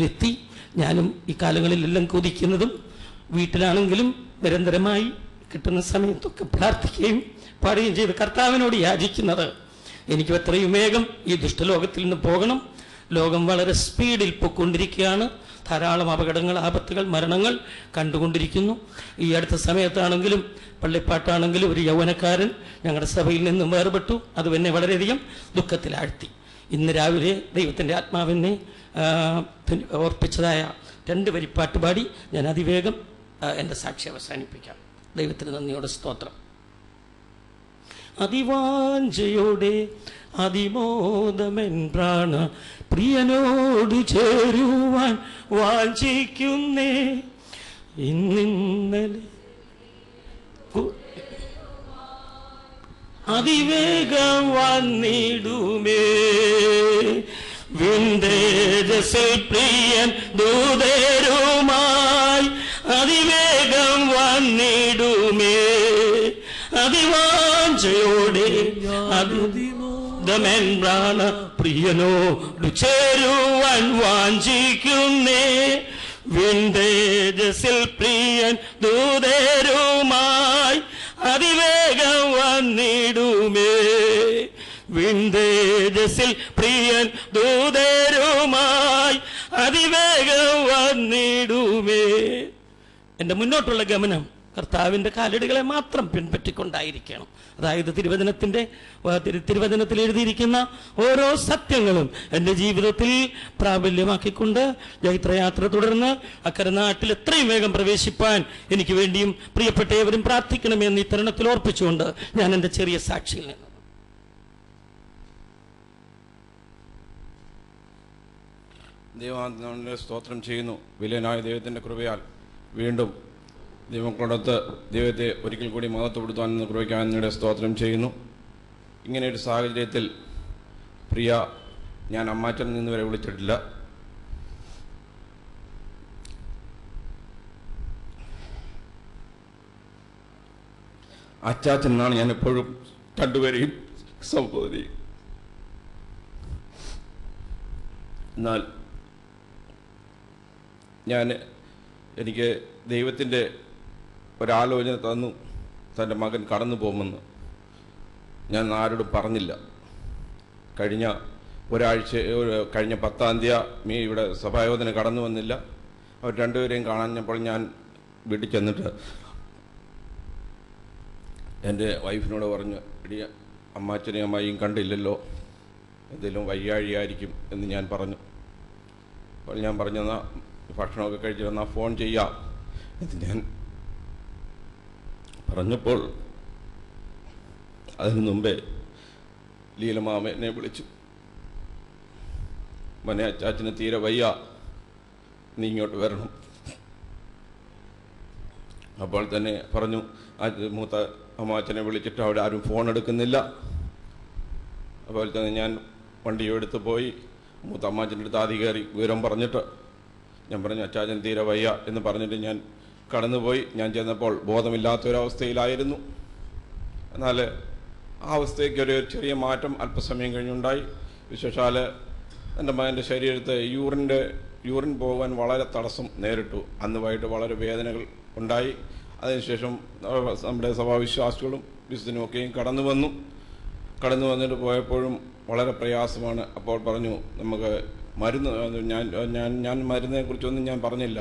െത്തി. ഞാനും ഈ കാലങ്ങളിലെല്ലാം കൊതിക്കുന്നതും വീട്ടിലാണെങ്കിലും നിരന്തരമായി കിട്ടുന്ന സമയത്തൊക്കെ പ്രാർത്ഥിക്കുകയും പാടുകയും ചെയ്ത് കർത്താവിനോട് യാചിക്കുന്നത് എനിക്ക് എത്രയും വേഗം ഈ ദുഷ്ടലോകത്തിൽ നിന്ന് പോകണം. ലോകം വളരെ സ്പീഡിൽ പൊയ്ക്കൊണ്ടിരിക്കുകയാണ്. ധാരാളം അപകടങ്ങൾ, ആപത്തുകൾ, മരണങ്ങൾ കണ്ടുകൊണ്ടിരിക്കുന്നു. ഈ അടുത്ത സമയത്താണെങ്കിലും പള്ളിപ്പാട്ടാണെങ്കിലും ഒരു യൗവനക്കാരൻ ഞങ്ങളുടെ സഭയിൽ നിന്നും വേർപെട്ടു. അത് എന്നെ വളരെയധികം ദുഃഖത്തിലാഴ്ത്തി. ഇന്ന് രാവിലെ ദൈവത്തിൻ്റെ ആത്മാവിനെ ഓർപ്പിച്ചതായ 2 വരിപ്പാട്ട് പാടി ഞാൻ അതിവേഗം എൻ്റെ സാക്ഷി അവസാനിപ്പിക്കാം. ദൈവത്തിന് നന്ദിയോടെ സ്തോത്രം. അതിവാഞ്ചയോടെ അതിമോദമൻ പ്രാണ പ്രിയനോട് ചേരുവാൻ വാഞ്ചിക്കുന്നേ. ഇന്നലെ അതിവേഗം വന്നിടുമേ. വിന്ദേജസിൽ പ്രിയൻ ദൂതരുമായി അതിവേഗം വന്നിടുമേ. അതിവാഞ്ചയോടെ അതിമോദമൻ പ്രാണ പ്രിയനോട് ചേരുവാൻ വാഞ്ചിക്കുന്നേ. വിന്ദേജസിൽ പ്രിയൻ ദൂതരുമായി അതിവേഗം വന്നിടുമേ. വിന്ദേജസിൽ പ്രിയൻ ദൂതരുമായി അതിവേഗം വന്നിടുമേ. എൻ്റെ മുന്നോട്ടുള്ള ഗമനം കർത്താവിൻ്റെ കാലടികളെ മാത്രം പിൻപറ്റിക്കൊണ്ടായിരിക്കണം. അതായത് തിരുവചനത്തിൽ എഴുതിയിരിക്കുന്ന ഓരോ സത്യങ്ങളും എൻ്റെ ജീവിതത്തിൽ പ്രാബല്യമാക്കിക്കൊണ്ട് ജൈത്രയാത്ര തുടർന്ന് അക്കരെ നാട്ടിൽ എത്രയും വേഗം പ്രവേശിപ്പാൻ എനിക്ക് വേണ്ടിയും പ്രിയപ്പെട്ട ഏവരും പ്രാർത്ഥിക്കണമെന്ന് ഈ തരുണത്തിൽ ഓർപ്പിച്ചുകൊണ്ട് ഞാൻ എൻ്റെ ചെറിയ സാക്ഷിയിൽ നിന്ന് ദൈവനാമത്തിന് സ്തോത്രം ചെയ്യുന്നു. വിലയനായ ദൈവത്തിൻ്റെ കൃപയാൽ വീണ്ടും ദൈവം കൊടുത്ത് ദൈവത്തെ ഒരിക്കൽ കൂടി മഹത്വപ്പെടുത്താൻ കൃപയ്ക്കാൻ നിങ്ങളുടെ സ്തോത്രം ചെയ്യുന്നു. ഇങ്ങനെയൊരു സാഹചര്യത്തിൽ പ്രിയ ഞാൻ അമ്മാച്ചൻ നിന്ന് വരെ വിളിച്ചിട്ടില്ല. അച്ചാച്ചൻ എന്നാണ് ഞാൻ എപ്പോഴും രണ്ടുപേരെയും സംബോധന. എന്നാൽ എനിക്ക് ദൈവത്തിൻ്റെ ഒരാലോചന തന്നു, തൻ്റെ മകൻ കടന്നു പോകുമെന്ന്. ഞാൻ ആരോടും പറഞ്ഞില്ല. കഴിഞ്ഞ 10-ാം തീയതി ഇവിടെ സഭായോധന കടന്നു വന്നില്ല. അവർ രണ്ടുപേരെയും കാണാഞ്ഞപ്പോൾ ഞാൻ വീട്ടിൽ ചെന്നിട്ട് എൻ്റെ വൈഫിനോട് പറഞ്ഞു, എടി അമ്മാച്ചനെയും അമ്മായിയും കണ്ടില്ലല്ലോ, എന്തെങ്കിലും വയ്യാഴിയായിരിക്കും എന്ന് ഞാൻ പറഞ്ഞു. അപ്പോൾ ഞാൻ പറഞ്ഞെന്നാൽ ഭക്ഷണമൊക്കെ കഴിച്ച് വന്നാൽ ഫോൺ ചെയ്യാം എന്ന് ഞാൻ പറഞ്ഞപ്പോൾ അതിനു മുമ്പേ ലീലമാമ എന്നെ വിളിച്ചു. മനെ അച്ചാച്ചന് തീരെ വയ്യ, നീ ഇങ്ങോട്ട് വരണം. അപ്പോൾ തന്നെ പറഞ്ഞു, മൂത്ത അമ്മാച്ചനെ വിളിച്ചിട്ട് അവിടെ ആരും ഫോൺ എടുക്കുന്നില്ല. അപ്പോൾ തന്നെ ഞാൻ വണ്ടിയെടുത്ത് പോയി മൂത്ത അമ്മാച്ചൻ്റെ അടുത്ത് ആദ്യം കയറി വിവരം പറഞ്ഞിട്ട് ഞാൻ പറഞ്ഞു, അച്ചാച്ചൻ തീരെ വയ്യ എന്ന് പറഞ്ഞിട്ട് ഞാൻ കടന്നുപോയി. ഞാൻ ചെന്നപ്പോൾ ബോധമില്ലാത്തൊരവസ്ഥയിലായിരുന്നു. എന്നാൽ ആ അവസ്ഥയ്ക്ക് ഒരു ചെറിയ മാറ്റം അല്പസമയം കഴിഞ്ഞുണ്ടായി. വിശേഷാൽ എൻ്റെ മകൻ്റെ ശരീരത്ത് യൂറിൻ പോകാൻ വളരെ തടസ്സം നേരിട്ടു. അന്ന് വൈകിട്ട് വളരെ വേദനകൾ ഉണ്ടായി. അതിനുശേഷം നമ്മുടെ സഭാവിശ്വാസികളും വിശുദ്ധനുമൊക്കെയും കടന്നു വന്നിട്ട് പോയപ്പോഴും വളരെ പ്രയാസമാണ്. അപ്പോൾ പറഞ്ഞു, നമുക്ക് മരുന്ന്, ഞാൻ മരുന്നിനെ കുറിച്ചൊന്നും ഞാൻ പറഞ്ഞില്ല.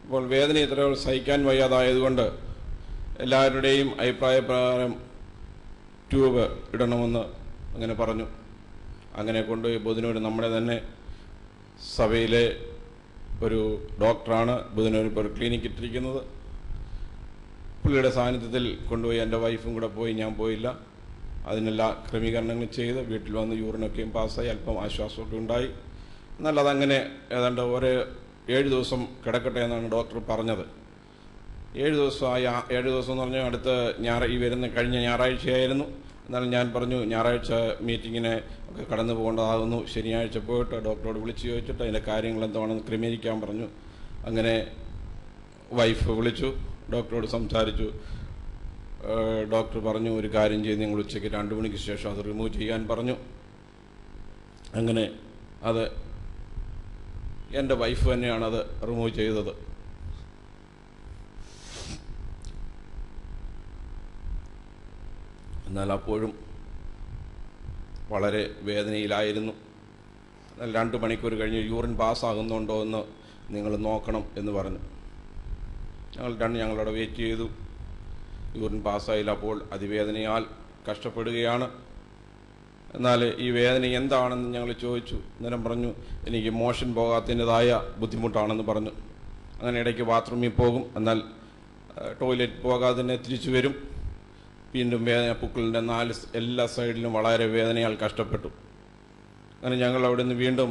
അപ്പോൾ വേദന ഇത്ര സഹിക്കാൻ വയ്യാതായതുകൊണ്ട് എല്ലാവരുടെയും അഭിപ്രായപ്രകാരം ട്യൂബ് ഇടണമെന്ന് അങ്ങനെ പറഞ്ഞു. അങ്ങനെ കൊണ്ടുപോയി ബുധനൂർ നമ്മുടെ തന്നെ സഭയിലെ ഒരു ഡോക്ടറാണ് ബുധനൂർ ഇപ്പോൾ ഒരു ക്ലിനിക്ക് ഇട്ടിരിക്കുന്നത്. പുള്ളിയുടെ സാന്നിധ്യത്തിൽ കൊണ്ടുപോയി എൻ്റെ വൈഫും കൂടെ പോയി, ഞാൻ പോയില്ല. അതിനെല്ലാ ക്രമീകരണങ്ങളും ചെയ്ത് വീട്ടിൽ വന്ന് യൂറിനൊക്കെയും പാസ്സായി അല്പം ആശ്വാസമൊക്കെ ഉണ്ടായി. എന്നാൽ അതങ്ങനെ ഏതാണ്ട് 7 ദിവസം കിടക്കട്ടെ എന്നാണ് ഡോക്ടർ പറഞ്ഞത്. 7 ദിവസമായി. 7 ദിവസം എന്ന് പറഞ്ഞാൽ കഴിഞ്ഞ ഞായറാഴ്ചയായിരുന്നു. എന്നാൽ ഞാൻ പറഞ്ഞു, ഞായറാഴ്ച മീറ്റിങ്ങിനെ ഒക്കെ കടന്നു പോകേണ്ടതാകുന്നു, ശനിയാഴ്ച പോയിട്ട് ഡോക്ടറോട് വിളിച്ച് ചോദിച്ചിട്ട് അതിൻ്റെ കാര്യങ്ങൾ എന്താണെന്ന് ക്രമീകരിക്കാൻ പറഞ്ഞു. അങ്ങനെ വൈഫ് വിളിച്ചു, ഡോക്ടറോട് സംസാരിച്ചു. ഡോക്ടർ പറഞ്ഞു, ഒരു കാര്യം ചെയ്ത് നിങ്ങൾ ഉച്ചയ്ക്ക് 2 മണിക്ക് ശേഷം അത് റിമൂവ് ചെയ്യാൻ പറഞ്ഞു. അങ്ങനെ അത് എൻ്റെ വൈഫ് തന്നെയാണത് റിമൂവ് ചെയ്തത്. എന്നാൽ അപ്പോഴും വളരെ വേദനയിലായിരുന്നു. എന്നാൽ 2 മണിക്കൂർ കഴിഞ്ഞ് യൂറിൻ പാസ്സാകുന്നുണ്ടോ എന്ന് നിങ്ങൾ നോക്കണം എന്ന് പറഞ്ഞു. ഞങ്ങളവിടെ വെയിറ്റ് ചെയ്തു. യൂറിൻ പാസ്സായില്ല. അപ്പോൾ അതിവേദനയാൽ കഷ്ടപ്പെടുകയാണ്. എന്നാൽ ഈ വേദന എന്താണെന്ന് ഞങ്ങൾ ചോദിച്ചു. അന്നേരം പറഞ്ഞു, എനിക്ക് മോഷൻ പോകാത്തതിൻ്റെതായ ബുദ്ധിമുട്ടാണെന്ന് പറഞ്ഞു. അങ്ങനെ ഇടയ്ക്ക് ബാത്റൂമിൽ പോകും, എന്നാൽ ടോയ്ലറ്റ് പോകാതെ തന്നെ തിരിച്ചു വരും. വീണ്ടും വേദന, പുക്കിളിൻ്റെ 4 എല്ലാ സൈഡിലും വളരെ വേദനയാൽ കഷ്ടപ്പെട്ടു. അങ്ങനെ ഞങ്ങൾ അവിടെ നിന്ന് വീണ്ടും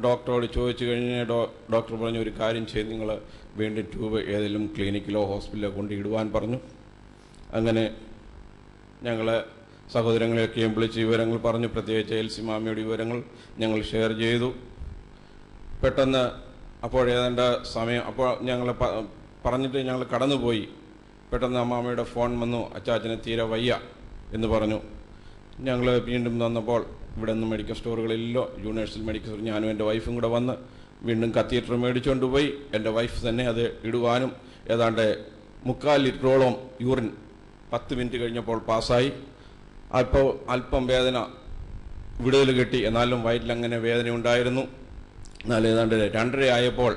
ഡോക്ടറോട് ചോദിച്ചു കഴിഞ്ഞ് ഡോക്ടർ പറഞ്ഞു, ഒരു കാര്യം ചെയ്ത് നിങ്ങൾ വീണ്ടും ട്യൂബ് ഏതെങ്കിലും ക്ലിനിക്കിലോ ഹോസ്പിറ്റലിലോ കൊണ്ടിടുവാൻ പറഞ്ഞു. അങ്ങനെ ഞങ്ങൾ സഹോദരങ്ങളെയൊക്കെയും വിളിച്ച് വിവരങ്ങൾ പറഞ്ഞു. പ്രത്യേകിച്ച് എൽസി മാമിയുടെ വിവരങ്ങൾ ഞങ്ങൾ ഷെയർ ചെയ്തു. പെട്ടെന്ന് അപ്പോഴേതാണ്ട് സമയം, അപ്പോൾ ഞങ്ങൾ പറഞ്ഞിട്ട് ഞങ്ങൾ കടന്നുപോയി. പെട്ടെന്ന് അമ്മാമ്മയുടെ ഫോൺ വന്നു, അച്ചാച്ചനെ തീരെ വയ്യ എന്ന് പറഞ്ഞു. ഞങ്ങൾ വീണ്ടും വന്നപ്പോൾ ഇവിടെ നിന്ന് മെഡിക്കൽ സ്റ്റോറുകളിലോ യൂണിവേഴ്സൽ മെഡിക്കൽ സ്റ്റോർ, ഞാനും എൻ്റെ വൈഫും കൂടെ വന്ന് വീണ്ടും കത്തീറ്റർ മേടിച്ചുകൊണ്ട് പോയി. എൻ്റെ വൈഫ് തന്നെ അത് ഇടുവാനും ഏതാണ്ട് 3/4 ലിറ്ററോളം യൂറിൻ 10 മിനിറ്റ് കഴിഞ്ഞപ്പോൾ പാസ്സായി. അപ്പോൾ അല്പം വേദന വിടുതൽ കിട്ടി, എന്നാലും വയറ്റിലങ്ങനെ വേദന ഉണ്ടായിരുന്നു. എന്നാൽ ഏതാണ്ട് 2:30 ആയപ്പോൾ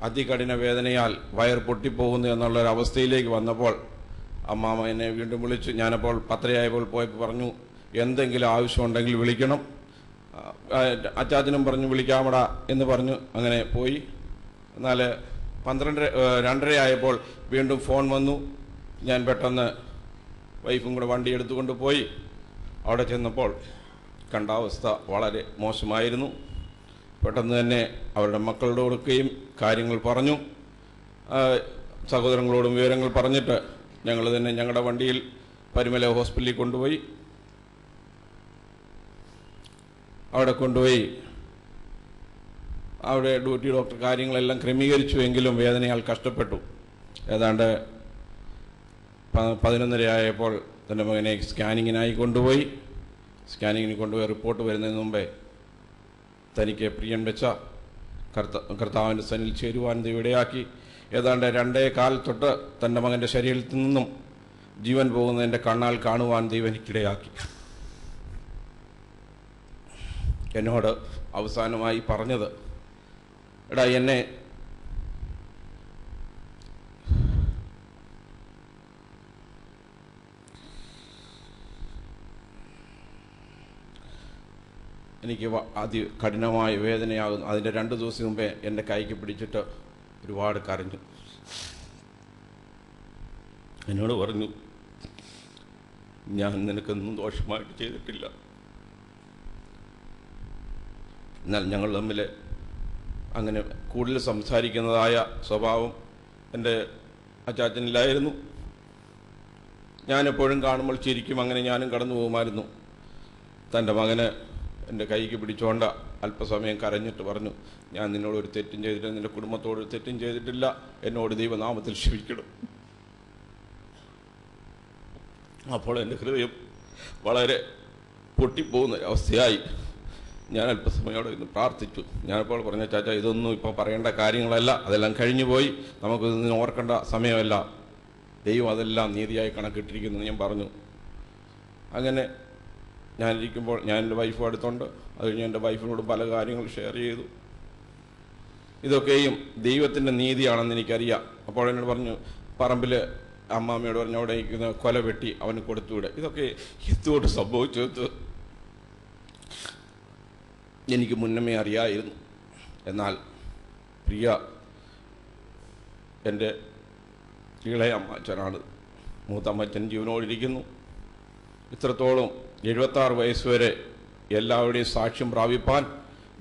അതികഠിന വേദനയാൽ വയർ പൊട്ടിപ്പോകുന്നു എന്നുള്ളൊരവസ്ഥയിലേക്ക് വന്നപ്പോൾ അമ്മാമ്മ എന്നെ വീണ്ടും വിളിച്ചു. ഞാനപ്പോൾ 10:30 ആയപ്പോൾ പോയപ്പോൾ പറഞ്ഞു, എന്തെങ്കിലും ആവശ്യമുണ്ടെങ്കിൽ വിളിക്കണം. അച്ചാച്ചനും പറഞ്ഞു വിളിക്കാമടാ എന്ന് പറഞ്ഞു. അങ്ങനെ പോയി. എന്നാൽ 2:30 ആയപ്പോൾ വീണ്ടും ഫോൺ വന്നു. ഞാൻ പെട്ടെന്ന് വൈഫും കൂടെ വണ്ടി എടുത്തുകൊണ്ട് പോയി. അവിടെ ചെന്നപ്പോൾ കണ്ട അവസ്ഥ വളരെ മോശമായിരുന്നു. പെട്ടെന്ന് തന്നെ അവരുടെ മക്കളോട് കൊടുക്കുകയും കാര്യങ്ങൾ പറഞ്ഞു. സഹോദരങ്ങളോടും വിവരങ്ങൾ പറഞ്ഞിട്ട് ഞങ്ങൾ തന്നെ ഞങ്ങളുടെ വണ്ടിയിൽ പരുമല ഹോസ്പിറ്റലിൽ കൊണ്ടുപോയി. അവിടെ കൊണ്ടുപോയി അവിടെ ഡ്യൂട്ടി ഡോക്ടർ കാര്യങ്ങളെല്ലാം ക്രമീകരിച്ചു. എങ്കിലും വേദനയാൽ കഷ്ടപ്പെട്ടു. ഏതാണ്ട് 11:30 ആയപ്പോൾ തൻ്റെ മകനെ സ്കാനിങ്ങിനായി കൊണ്ടുപോയി. സ്കാനിങ്ങിന് കൊണ്ടുപോയി റിപ്പോർട്ട് വരുന്നതിന് മുമ്പേ തനിക്ക് പ്രിയം വെച്ച കർത്താവിൻ്റെ സന്നിധിയിൽ ചേരുവാൻ ഇടയാക്കി. ഏതാണ്ട് 2:15 തൊട്ട് തൻ്റെ മകൻ്റെ ശരീരത്തിൽ നിന്നും ജീവൻ പോകുന്നതിൻ്റെ കണ്ണാൽ കാണുവാൻ ദൈവം എനിക്കിടയാക്കി. എന്നോട് അവസാനമായി പറഞ്ഞത്, എടാ എന്നെ എനിക്ക് അതികഠിനമായ വേദനയാകുന്നു. അതിൻ്റെ 2 ദിവസം മുമ്പേ എൻ്റെ കൈക്ക് പിടിച്ചിട്ട് ഒരുപാട് കരഞ്ഞു. എന്നോട് പറഞ്ഞു, ഞാൻ നിനക്കൊന്നും ദോഷമായിട്ട് ചെയ്തിട്ടില്ല. എന്നാൽ ഞങ്ങൾ തമ്മിൽ അങ്ങനെ കൂടുതൽ സംസാരിക്കുന്നതായ സ്വഭാവം എൻ്റെ അച്ചാച്ചനില്ലായിരുന്നു. ഞാനെപ്പോഴും കാണുമ്പോൾ ചിരിക്കും. അങ്ങനെ ഞാനും കടന്നു പോകുമായിരുന്നു. തൻ്റെ മകന് എൻ്റെ കൈക്ക് പിടിച്ചുകൊണ്ട് അല്പസമയം കരഞ്ഞിട്ട് പറഞ്ഞു, ഞാൻ നിന്നോട് ഒരു തെറ്റും ചെയ്തിട്ടില്ല, നിൻ്റെ കുടുംബത്തോട് ഒരു തെറ്റും ചെയ്തിട്ടില്ല, എന്നോട് ദൈവനാമത്തിൽ ക്ഷമിക്കണം. അപ്പോൾ എൻ്റെ ഹൃദയം വളരെ പൊട്ടിപ്പോകുന്ന അവസ്ഥയായി. ഞാൻ അല്പസമയം അവിടെ ഇന്ന് പ്രാർത്ഥിച്ചു. ഞാനിപ്പോൾ പറഞ്ഞ ചാച്ചാ, ഇതൊന്നും ഇപ്പോൾ പറയേണ്ട കാര്യങ്ങളല്ല, അതെല്ലാം കഴിഞ്ഞു പോയി, നമുക്കിതൊന്നും ഓർക്കേണ്ട സമയമല്ല, ദൈവം അതെല്ലാം നീതിയായി കണക്കിട്ടിരിക്കുന്നു ഞാൻ പറഞ്ഞു. അങ്ങനെ ഞാനിരിക്കുമ്പോൾ ഞാൻ എൻ്റെ വൈഫും അടുത്തുണ്ട്. അത് കഴിഞ്ഞ് എൻ്റെ വൈഫിനോട് പല കാര്യങ്ങൾ ഷെയർ ചെയ്തു. ഇതൊക്കെയും ദൈവത്തിൻ്റെ നീതിയാണെന്ന് എനിക്കറിയാം. അപ്പോൾ എന്നോട് പറഞ്ഞു, പറമ്പിൽ അമ്മാമ്മയോട് പറഞ്ഞു, അവിടെ ഇരിക്കുന്ന കൊല വെട്ടി അവന് കൊടുത്തുവിടെ. ഇതൊക്കെ എന്തുകൊണ്ട് സംഭവിച്ചത് എനിക്ക് മുന്നമേ അറിയായിരുന്നു. എന്നാൽ പ്രിയ എൻ്റെ ഇളയ അമ്മാച്ചനാണ്. മൂത്തമ്മച്ചൻ ജീവനോടിരിക്കുന്നു. ഇത്രത്തോളം 76 വയസ്സ് വരെ എല്ലാവരുടെയും സാക്ഷ്യം പ്രാപിപ്പാൻ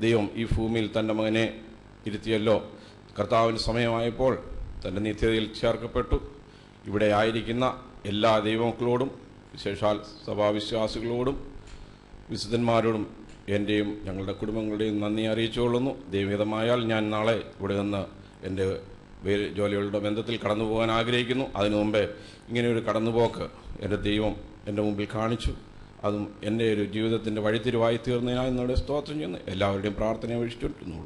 ദൈവം ഈ ഭൂമിയിൽ തൻ്റെ മകനെ ഇരുത്തിയല്ലോ. കർത്താവിന് സമയമായപ്പോൾ തൻ്റെ നിത്യതയിൽ ചേർക്കപ്പെട്ടു. ഇവിടെ ആയിരിക്കുന്ന എല്ലാ ദൈവമക്കളോടും വിശേഷാൽ സഭാവിശ്വാസികളോടും വിശുദ്ധന്മാരോടും എൻ്റെയും ഞങ്ങളുടെ കുടുംബങ്ങളുടെയും നന്ദി അറിയിച്ചുകൊള്ളുന്നു. ദൈവഹിതമായാൽ ഞാൻ നാളെ ഇവിടെ നിന്ന് എൻ്റെ ജോലികളുടെ ബന്ധത്തിൽ കടന്നു പോകാൻ ആഗ്രഹിക്കുന്നു. അതിനു മുമ്പേ ഇങ്ങനെയൊരു കടന്നുപോക്ക് എൻ്റെ ദൈവം എൻ്റെ മുമ്പിൽ കാണിച്ചു. അതും എൻ്റെ ഒരു ജീവിതത്തിൻ്റെ വഴിത്തിരിവായി തീർന്നതിനായി എന്നോട് സ്തോത്രം ചെയ്യുന്നു. എല്ലാവരുടെയും പ്രാർത്ഥനയെ വീക്ഷിച്ചുകൊണ്ടിരുന്നു.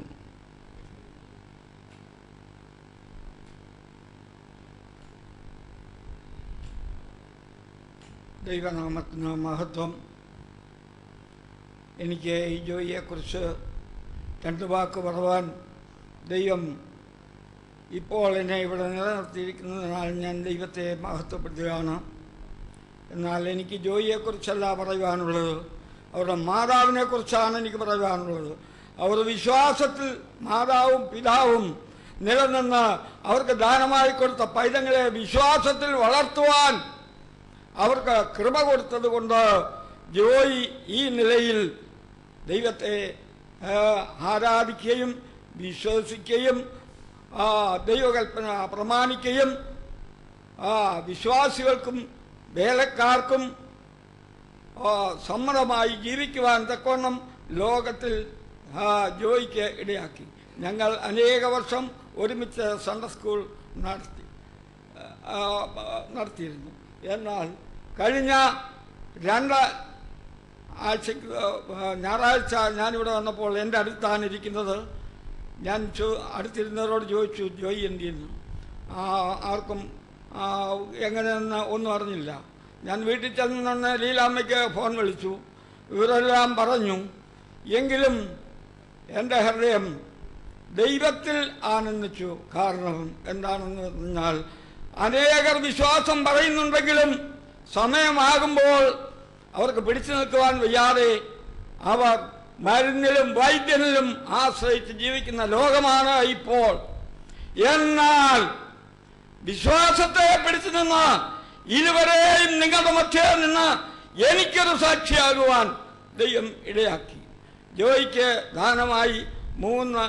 ദൈവനാമത്തിന് മഹത്വം. എനിക്ക് ഈ ജോയിയെക്കുറിച്ച് രണ്ട് വാക്ക് പറയുവാൻ ദൈവം ഇപ്പോൾ എന്നെ ഇവിടെ നിലനിർത്തിയിരിക്കുന്നതിനാൽ ഞാൻ ദൈവത്തെ മഹത്വപ്പെടുത്തുകയാണ്. എന്നാൽ എനിക്ക് ജോയിയെക്കുറിച്ചല്ല പറയുവാനുള്ളത്, അവരുടെ മാതാവിനെക്കുറിച്ചാണ് എനിക്ക് പറയുവാനുള്ളത്. അവർ വിശ്വാസത്തിൽ മാതാവും പിതാവും നിലനിന്ന് അവർക്ക് ദാനമായി കൊടുത്ത പൈതങ്ങളെ വിശ്വാസത്തിൽ വളർത്തുവാൻ അവർക്ക് കൃപ കൊടുത്തത് കൊണ്ട് ജോയി ഈ നിലയിൽ ദൈവത്തെ ആരാധിക്കുകയും വിശ്വസിക്കുകയും ദൈവകൽപ്പന പ്രമാണിക്കുകയും വിശ്വാസികൾക്കും വേലക്കാർക്കും സമ്മതമായി ജീവിക്കുവാൻ തക്കവണ്ണം ലോകത്തിൽ ജോയിക്ക് ഇടയാക്കി. ഞങ്ങൾ അനേക വർഷം ഒരുമിച്ച് സൺഡേ സ്കൂൾ നടത്തിയിരുന്നു. എന്നാൽ കഴിഞ്ഞ 2 ആഴ്ചക്ക് ഞായറാഴ്ച ഞാനിവിടെ വന്നപ്പോൾ എൻ്റെ അടുത്താണ് ഇരിക്കുന്നത്. ഞാൻ അടുത്തിരുന്നവരോട് ചോദിച്ചു, ജോയി എന്ത് ചെയ്യുന്നു? ആർക്കും എങ്ങനെയെന്ന് ഒന്നും അറിഞ്ഞില്ല. ഞാൻ വീട്ടിൽ ചെന്ന് ലീലാമ്മയ്ക്ക് ഫോൺ വിളിച്ചു, ഇവരെല്ലാം പറഞ്ഞു. എങ്കിലും എൻ്റെ ഹൃദയം ദൈവത്തിൽ ആനന്ദിച്ചു. കാരണം എന്താണെന്ന് പറഞ്ഞാൽ അനേകർ വിശ്വാസം പറയുന്നുണ്ടെങ്കിലും സമയമാകുമ്പോൾ അവർക്ക് പിടിച്ചു നിൽക്കുവാൻ വയ്യാതെ അവർ മരുന്നിലും വൈദ്യനിലും ആശ്രയിച്ച് ജീവിക്കുന്ന ലോകമാണ് ഇപ്പോൾ. എന്നാൽ വിശ്വാസത്തെ പിടിച്ചു നിന്ന് ഇതുവരെയും നിങ്ങളുടെ മധ്യേ നിന്ന് എനിക്കൊരു സാക്ഷിയാകുവാൻ ദൈവം ഇടയാക്കി. ജോയിക്ക് ദാനമായി 3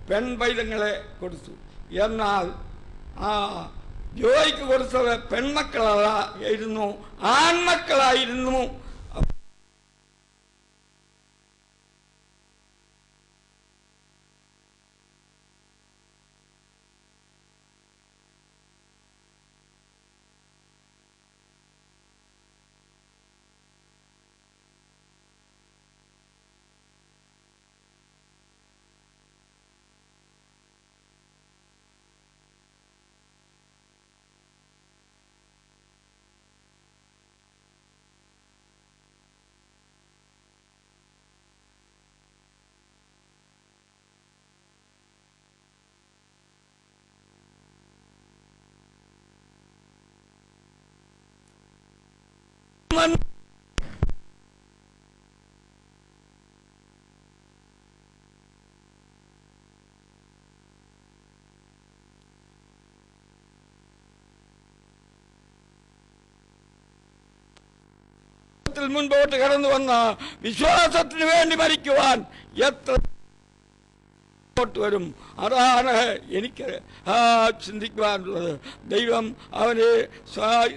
പെൺപൈതങ്ങളെ കൊടുത്തു. എന്നാൽ ജോയിക്ക് കൊടുത്തത് പെൺമക്കളായിരുന്നു, ആൺമക്കളായിരുന്നു. മുൻപോട്ട് കടന്നു വന്ന വിശ്വാസത്തിന് വേണ്ടി മരിക്കുവാൻ എത്ര വരും. അതാണ് എനിക്ക് ചിന്തിക്കുവാനുള്ളത്. ദൈവം അവന്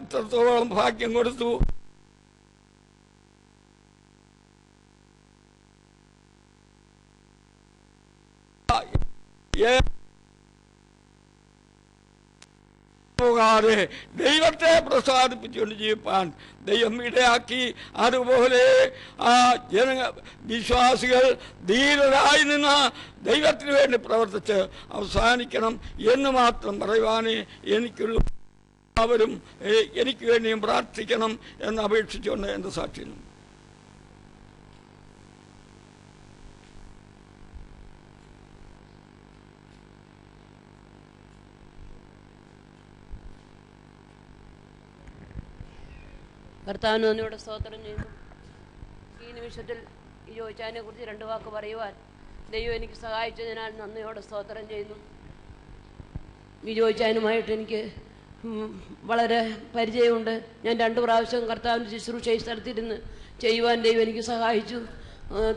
ഇത്രത്തോളം ഭാഗ്യം കൊടുത്തു. പോകാതെ ദൈവത്തെ പ്രസാദിപ്പിച്ചുകൊണ്ട് ജീവിപ്പാൻ ദൈവം ഇടയാക്കി. അതുപോലെ വിശ്വാസികൾ ധീരരായി നിന്ന് ദൈവത്തിന് വേണ്ടി പ്രവർത്തിച്ച് അവസാനിക്കണം എന്ന് മാത്രം പറയുവാനേ എനിക്കുള്ളൂ. അവരും എനിക്ക് വേണ്ടിയും പ്രാർത്ഥിക്കണം എന്ന് അപേക്ഷിച്ചുകൊണ്ട് എൻ്റെ സാക്ഷ്യം. കർത്താവിന് നന്ദിയോടെ സ്തോത്രം ചെയ്യുന്നു. ഈ നിമിഷത്തിൽ ഈ ജോയിച്ചാനെ കുറിച്ച് 2 വാക്ക് പറയുവാൻ ദൈവം എനിക്ക് സഹായിച്ചതിനാൽ നന്ദിയോടെ സ്തോത്രം ചെയ്യുന്നു. ഈ ജോയിച്ചാനുമായിട്ട് എനിക്ക് വളരെ പരിചയമുണ്ട്. ഞാൻ 2 പ്രാവശ്യം കർത്താവിൻ്റെ ശുശ്രൂഷ ഈ സ്ഥലത്തിരുന്ന് ചെയ്യുവാൻ ദൈവം എനിക്ക് സഹായിച്ചു.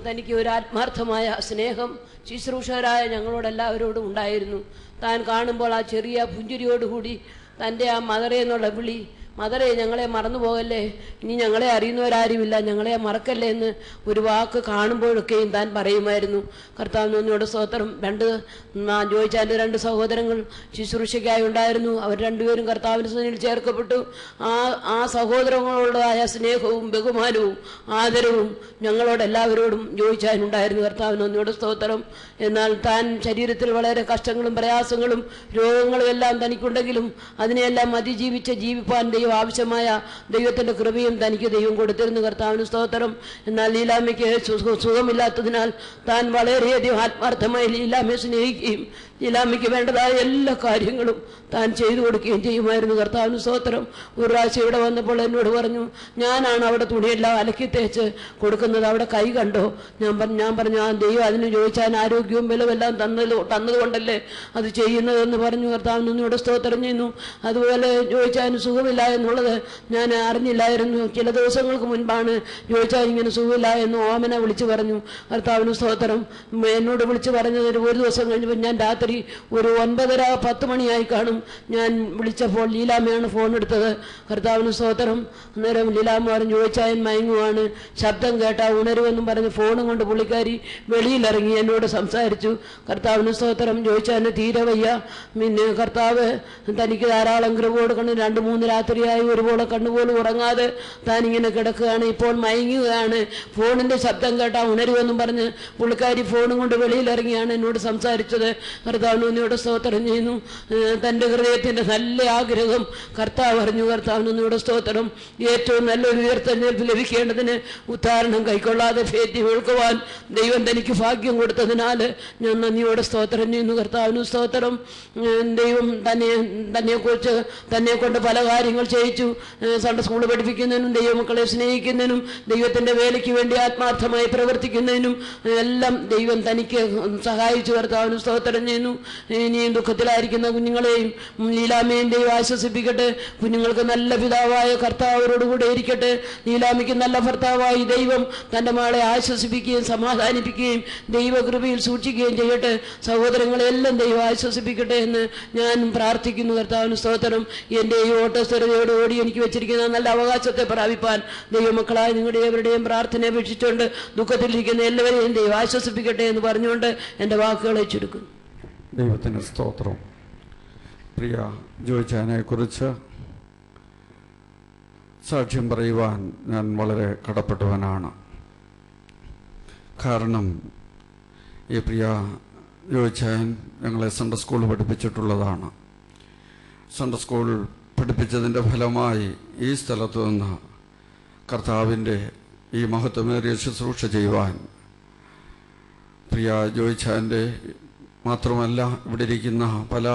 തനിക്ക് ഒരു ആത്മാർത്ഥമായ സ്നേഹം ശുശ്രൂഷകരായ ഞങ്ങളോടെല്ലാവരോടും ഉണ്ടായിരുന്നു. താൻ കാണുമ്പോൾ ആ ചെറിയ പുഞ്ചിരിയോടുകൂടി തൻ്റെ ആ മദറേ എന്നുള്ള വിളി, മദറേ ഞങ്ങളെ മറന്നു പോകല്ലേ, ഇനി ഞങ്ങളെ അറിയുന്നവരാരുമില്ല, ഞങ്ങളെ മറക്കല്ലേ എന്ന് ഒരു വാക്ക് കാണുമ്പോഴൊക്കെയും താൻ പറയുമായിരുന്നു. കർത്താവിന് നന്ദിയോടെ സ്തോത്രം. ജോയിച്ചാൻ്റെ 2 സഹോദരങ്ങൾ ശുശ്രൂഷയ്ക്കായി ഉണ്ടായിരുന്നു. അവർ 2 പേരും കർത്താവിൻ്റെ സന്നിധിയിൽ ചേർക്കപ്പെട്ടു. ആ സഹോദരങ്ങളോടായ സ്നേഹവും ബഹുമാനവും ആദരവും ഞങ്ങളോടെല്ലാവരോടും ജോയിച്ചാനുണ്ടായിരുന്നു. കർത്താവിന് നന്ദിയോടെ സ്തോത്രം. എന്നാൽ താൻ ശരീരത്തിൽ വളരെ കഷ്ടങ്ങളും പ്രയാസങ്ങളും രോഗങ്ങളും എല്ലാം തനിക്കുണ്ടെങ്കിലും അതിനെയെല്ലാം അതിജീവിച്ച് ജീവിപ്പാൻ വളരെയധികം ആവശ്യമായ ദൈവത്തിൻ്റെ കൃപയും തനിക്ക് ദൈവം കൊടുത്തിരുന്നു. കർത്താവിന് സ്തോത്രം. എന്നാൽ ലീലാമ്മയ്ക്ക് സുഖമില്ലാത്തതിനാൽ താൻ വളരെയധികം ആത്മാർത്ഥമായി ലീലാമ്മയെ സ്നേഹിക്കുകയും ലീലാമ്മയ്ക്ക് വേണ്ടതായ എല്ലാ കാര്യങ്ങളും താൻ ചെയ്തു കൊടുക്കുകയും ചെയ്യുമായിരുന്നു. കർത്താവിന് സ്തോത്രം. ഒരു പ്രാവശ്യം ഇവിടെ വന്നപ്പോൾ എന്നോട് പറഞ്ഞു, ഞാനാണ് അവിടെ തുണിയെല്ലാം അലക്കി തേച്ച് കൊടുക്കുന്നത്, അവിടെ കൈ കണ്ടോ? ഞാൻ പറഞ്ഞു, ആ ദൈവം അതിന് ചോദിച്ചാൽ ആരോഗ്യവും ബലമെല്ലാം തന്നതുകൊണ്ടല്ലേ അത് ചെയ്യുന്നതെന്ന് പറഞ്ഞു. കർത്താവിന് ഇവിടെ സ്തോത്രം ചെയ്യുന്നു. അതുപോലെ ചോദിച്ചാൽ സുഖമില്ല എന്നുള്ളത് ഞാൻ അറിഞ്ഞില്ലായിരുന്നു. ചില ദിവസങ്ങൾക്ക് മുൻപാണ് ചോദിച്ചാൽ ഇങ്ങനെ സുഖമില്ല എന്ന് ഓമന വിളിച്ചു പറഞ്ഞു. കർത്താവിന് സ്തോത്രം. എന്നോട് വിളിച്ചു പറഞ്ഞത് ഒരു ദിവസം കഴിഞ്ഞപ്പോൾ ഞാൻ രാത്രി ഒരു 9:30-10 മണിയായി കാണും. ഞാൻ വിളിച്ചപ്പോൾ ലീലാമ്മയാണ് ഫോൺ എടുത്തത്. കർത്താവിന് സ്തോത്രം. അന്നേരം ലീലാമ്മ പറഞ്ഞു, ചോദിച്ചായൻ മയങ്ങുവാണ്, ശബ്ദം കേട്ടാ ഉണരുമെന്നും പറഞ്ഞ് ഫോണും കൊണ്ട് പുള്ളിക്കാരി വെളിയിലിറങ്ങി എന്നോട് സംസാരിച്ചു. കർത്താവിന് സ്തോത്രം. ചോദിച്ചാൽ തീരെ വയ്യ. പിന്നെ കർത്താവ് തനിക്ക് ധാരാളം കൃപ കൊടുക്കണം. 2-3 രാത്രിയായി ഒരുപോലെ കണ്ണുപോലും ഉറങ്ങാതെ താനിങ്ങനെ കിടക്കുകയാണ്. ഇപ്പോൾ മയങ്ങുകയാണ്. ഫോണിൻ്റെ ശബ്ദം കേട്ടാ ഉണരുമെന്നും പറഞ്ഞ് പുള്ളിക്കാരി ഫോണും കൊണ്ട് വെളിയിലിറങ്ങിയാണ് എന്നോട് സംസാരിച്ചത്. കർത്താവിനോട് സ്തോത്രം ചെയ്യുന്നു. തൻ്റെ ഹൃദയത്തിൻ്റെ നല്ല ആഗ്രഹം കർത്താവ് അറിഞ്ഞു. കർത്താവിനോട് സ്തോത്രം. ഏറ്റവും നല്ലൊരു ഉയർത്തെഴുന്നേൽപ്പ് ലഭിക്കേണ്ടതിന് ഉദ്ധാരണം കൈക്കൊള്ളാതെ ഫേറ്റി വീഴ്ക്കുവാൻ ദൈവം തനിക്ക് ഭാഗ്യം കൊടുത്തതിനാൽ ഞാൻ നന്ദിയോടെ സ്തോത്രം ചെയ്യുന്നു. കർത്താവിന് സ്തോത്രം. ദൈവം തന്നെക്കുറിച്ച് തന്നെ കൊണ്ട് പല കാര്യങ്ങൾ ചെയ്യിച്ചു. സൺഡേ സ്കൂൾ പഠിപ്പിക്കുന്നതിനും ദൈവമക്കളെ സ്നേഹിക്കുന്നതിനും ദൈവത്തിൻ്റെ വേലയ്ക്ക് വേണ്ടി ആത്മാർത്ഥമായി പ്രവർത്തിക്കുന്നതിനും എല്ലാം ദൈവം തനിക്ക് സഹായിച്ചു. കർത്താവിന് സ്തോത്രം ചെയ്യുന്നു. ഇനിയും ദുഃഖത്തിലായിരിക്കുന്ന കുഞ്ഞുങ്ങളെയും ലീലാമ്മയും ദൈവം ആശ്വസിപ്പിക്കട്ടെ. കുഞ്ഞുങ്ങൾക്ക് നല്ല പിതാവായ കർത്താവരോടുകൂടെ ഇരിക്കട്ടെ. ലീലാമ്മയ്ക്ക് നല്ല ഭർത്താവായി ദൈവം തൻ്റെ മകളെ ആശ്വസിപ്പിക്കുകയും സമാധാനിപ്പിക്കുകയും ദൈവകൃപയിൽ സൂക്ഷിക്കുകയും ചെയ്യട്ടെ. സഹോദരങ്ങളെല്ലാം ദൈവം ആശ്വസിപ്പിക്കട്ടെ എന്ന് ഞാൻ പ്രാർത്ഥിക്കുന്നു. കർത്താവിന് സ്തോത്രം. എൻ്റെ ഈ ഓട്ടസ്ഥിരതയോടുകൂടി എനിക്ക് വെച്ചിരിക്കുന്ന നല്ല അവകാശത്തെ പ്രാപിപ്പാൻ ദൈവമക്കളായ നിങ്ങളുടെ എവരുടെയും പ്രാർത്ഥന അപേക്ഷിച്ചുകൊണ്ട് ദുഃഖത്തിലിരിക്കുന്ന എല്ലാവരെയും ദൈവം ആശ്വസിപ്പിക്കട്ടെ എന്ന് പറഞ്ഞുകൊണ്ട് എൻ്റെ വാക്കുകളെ ചുരുക്കുന്നു. ദൈവത്തിന് സ്തോത്രം. പ്രിയ ജോയിച്ചാനെക്കുറിച്ച് സാക്ഷ്യം പറയുവാൻ ഞാൻ വളരെ കടപ്പെട്ടവനാണ്. കാരണം ഈ പ്രിയ ജോയിച്ചാൻ ഞങ്ങളെ സൺഡേ സ്കൂൾ പഠിപ്പിച്ചിട്ടുള്ളതാണ്. സൺഡേ സ്കൂൾ പഠിപ്പിച്ചതിൻ്റെ ഫലമായി ഈ സ്ഥലത്തു നിന്ന് കർത്താവിൻ്റെ ഈ മഹത്വമേറിയ ശുശ്രൂഷ ചെയ്യുവാൻ പ്രിയ ജോയിച്ചാൻ്റെ മാത്രമല്ല ഇവിടെ ഇരിക്കുന്ന പല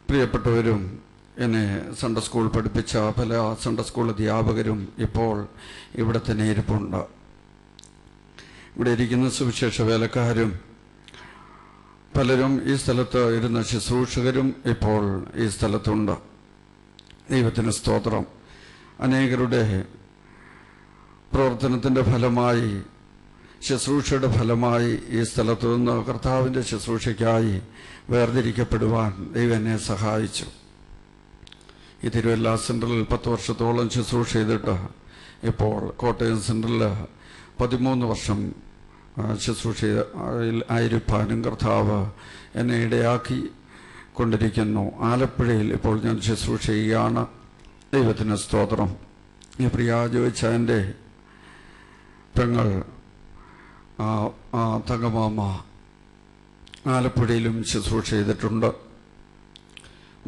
പ്രിയപ്പെട്ടവരും എന്നെ സൺഡേ സ്കൂൾ പഠിപ്പിച്ച പല സൺഡേ സ്കൂൾ അധ്യാപകരും ഇപ്പോൾ ഇവിടെ തന്നെ ഇരിപ്പുണ്ട്. ഇവിടെ ഇരിക്കുന്ന സുവിശേഷ വേലക്കാരും പലരും ഈ സ്ഥലത്ത് ഇരുന്ന ശുശ്രൂഷകരും ഇപ്പോൾ ഈ സ്ഥലത്തുണ്ട്. ദൈവത്തിന് സ്തോത്രം. അനേകരുടെ പ്രവർത്തനത്തിൻ്റെ ഫലമായി, ശുശ്രൂഷയുടെ ഫലമായി ഈ സ്ഥലത്തു നിന്ന് കർത്താവിൻ്റെ ശുശ്രൂഷയ്ക്കായി വേർതിരിക്കപ്പെടുവാൻ ദൈവം എന്നെ സഹായിച്ചു. ഈ തിരുവല്ല സെൻട്രലിൽ 10 വർഷത്തോളം ശുശ്രൂഷ ചെയ്തിട്ട് ഇപ്പോൾ കോട്ടയം സെൻട്രലിൽ 13 വർഷം ശുശ്രൂഷ ആയിരിക്കാനും കർത്താവ് എന്നെ ഇടയാക്കി കൊണ്ടിരിക്കുന്നു. ആലപ്പുഴയിൽ ഇപ്പോൾ ഞാൻ ശുശ്രൂഷ ചെയ്യുകയാണ്. ദൈവത്തിന് സ്തോത്രം. ഈ പ്രിയ ജോയിച്ചാൻ്റെ പെങ്ങൾ തങ്കമാമ ആലപ്പുഴയിലും ശുശ്രൂഷ ചെയ്തിട്ടുണ്ട്.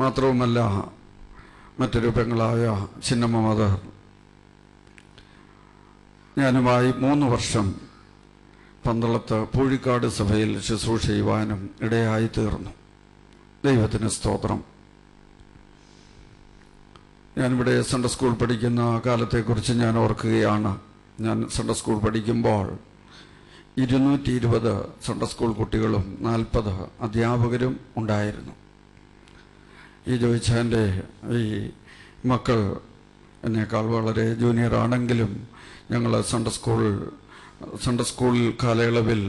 മാത്രവുമല്ല മറ്റൊരു പെങ്ങളായ ചിന്നമ്മ മദർ ഞാനുമായി 3 വർഷം പന്തളത്ത് പൂഴിക്കാട് സഭയിൽ ശുശ്രൂഷ ചെയ്യുവാനും ഇടയായി തീർന്നു. ദൈവത്തിന് സ്തോത്രം. ഞാനിവിടെ സൺഡേ സ്കൂൾ പഠിക്കുന്ന കാലത്തെക്കുറിച്ച് ഞാൻ ഓർക്കുകയാണ്. ഞാൻ സൺഡേ സ്കൂൾ പഠിക്കുമ്പോൾ 220 സൺഡേ സ്കൂൾ കുട്ടികളും 40 അധ്യാപകരും ഉണ്ടായിരുന്നു. ഈ ജോയിച്ചാൻ്റെ ഈ മക്കൾ എന്നേക്കാൾ വളരെ ജൂനിയറാണെങ്കിലും ഞങ്ങൾ സൺഡേ സ്കൂൾ കാലയളവിൽ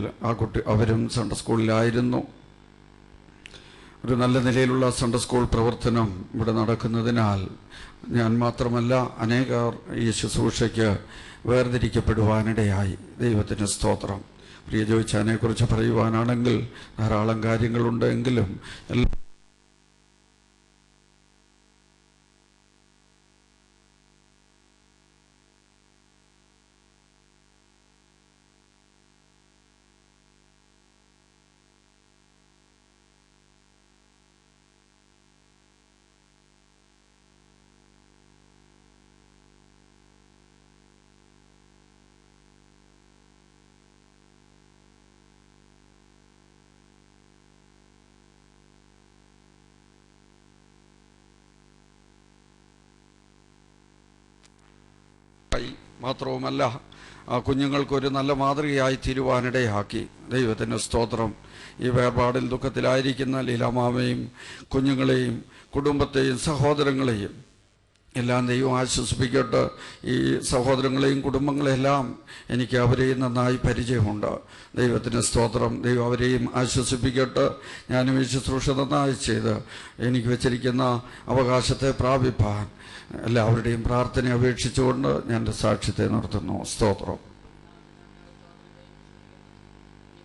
അവരും സൺഡേ സ്കൂളിലായിരുന്നു. ഒരു നല്ല നിലയിലുള്ള സൺഡേ സ്കൂൾ പ്രവർത്തനം ഇവിടെ നടക്കുന്നതിനാൽ ഞാൻ മാത്രമല്ല അനേകർ ഈ ശുശ്രൂഷയ്ക്ക് വേർതിരിക്കപ്പെടുവാനിടയായി. ദൈവത്തിന് സ്തോത്രം. പ്രിയ ജോയിച്ചാനെക്കുറിച്ച് പറയുവാനാണെങ്കിൽ ധാരാളം കാര്യങ്ങളുണ്ട്. എങ്കിലും മാത്രവുമല്ല ആ കുഞ്ഞുങ്ങൾക്കൊരു നല്ല മാതൃകയായി തീരുവാനിടയാക്കി. ദൈവത്തിൻ്റെ സ്തോത്രം. ഈ വേർപാടിൽ ദുഃഖത്തിലായിരിക്കുന്ന ലീലാമാമയും കുഞ്ഞുങ്ങളെയും കുടുംബത്തെയും സഹോദരങ്ങളെയും എല്ലാം ദൈവം ആശ്വസിപ്പിക്കട്ടെ. ഈ സഹോദരങ്ങളെയും കുടുംബങ്ങളെല്ലാം എനിക്ക് അവരെയും നന്നായി പരിചയമുണ്ട്. ദൈവത്തിന് സ്തോത്രം. ദൈവം അവരെയും ആശ്വസിപ്പിക്കട്ടെ. ഞാനും ഈ ശുശ്രൂഷ നന്നായി ചെയ്ത് എനിക്ക് വെച്ചിരിക്കുന്ന അവകാശത്തെ പ്രാപിപ്പാൻ എല്ലാവരുടെയും പ്രാർത്ഥന അപേക്ഷിച്ചുകൊണ്ട് ഞാൻ എൻ്റെ സാക്ഷ്യത്തെ നിർത്തുന്നു. സ്തോത്രം.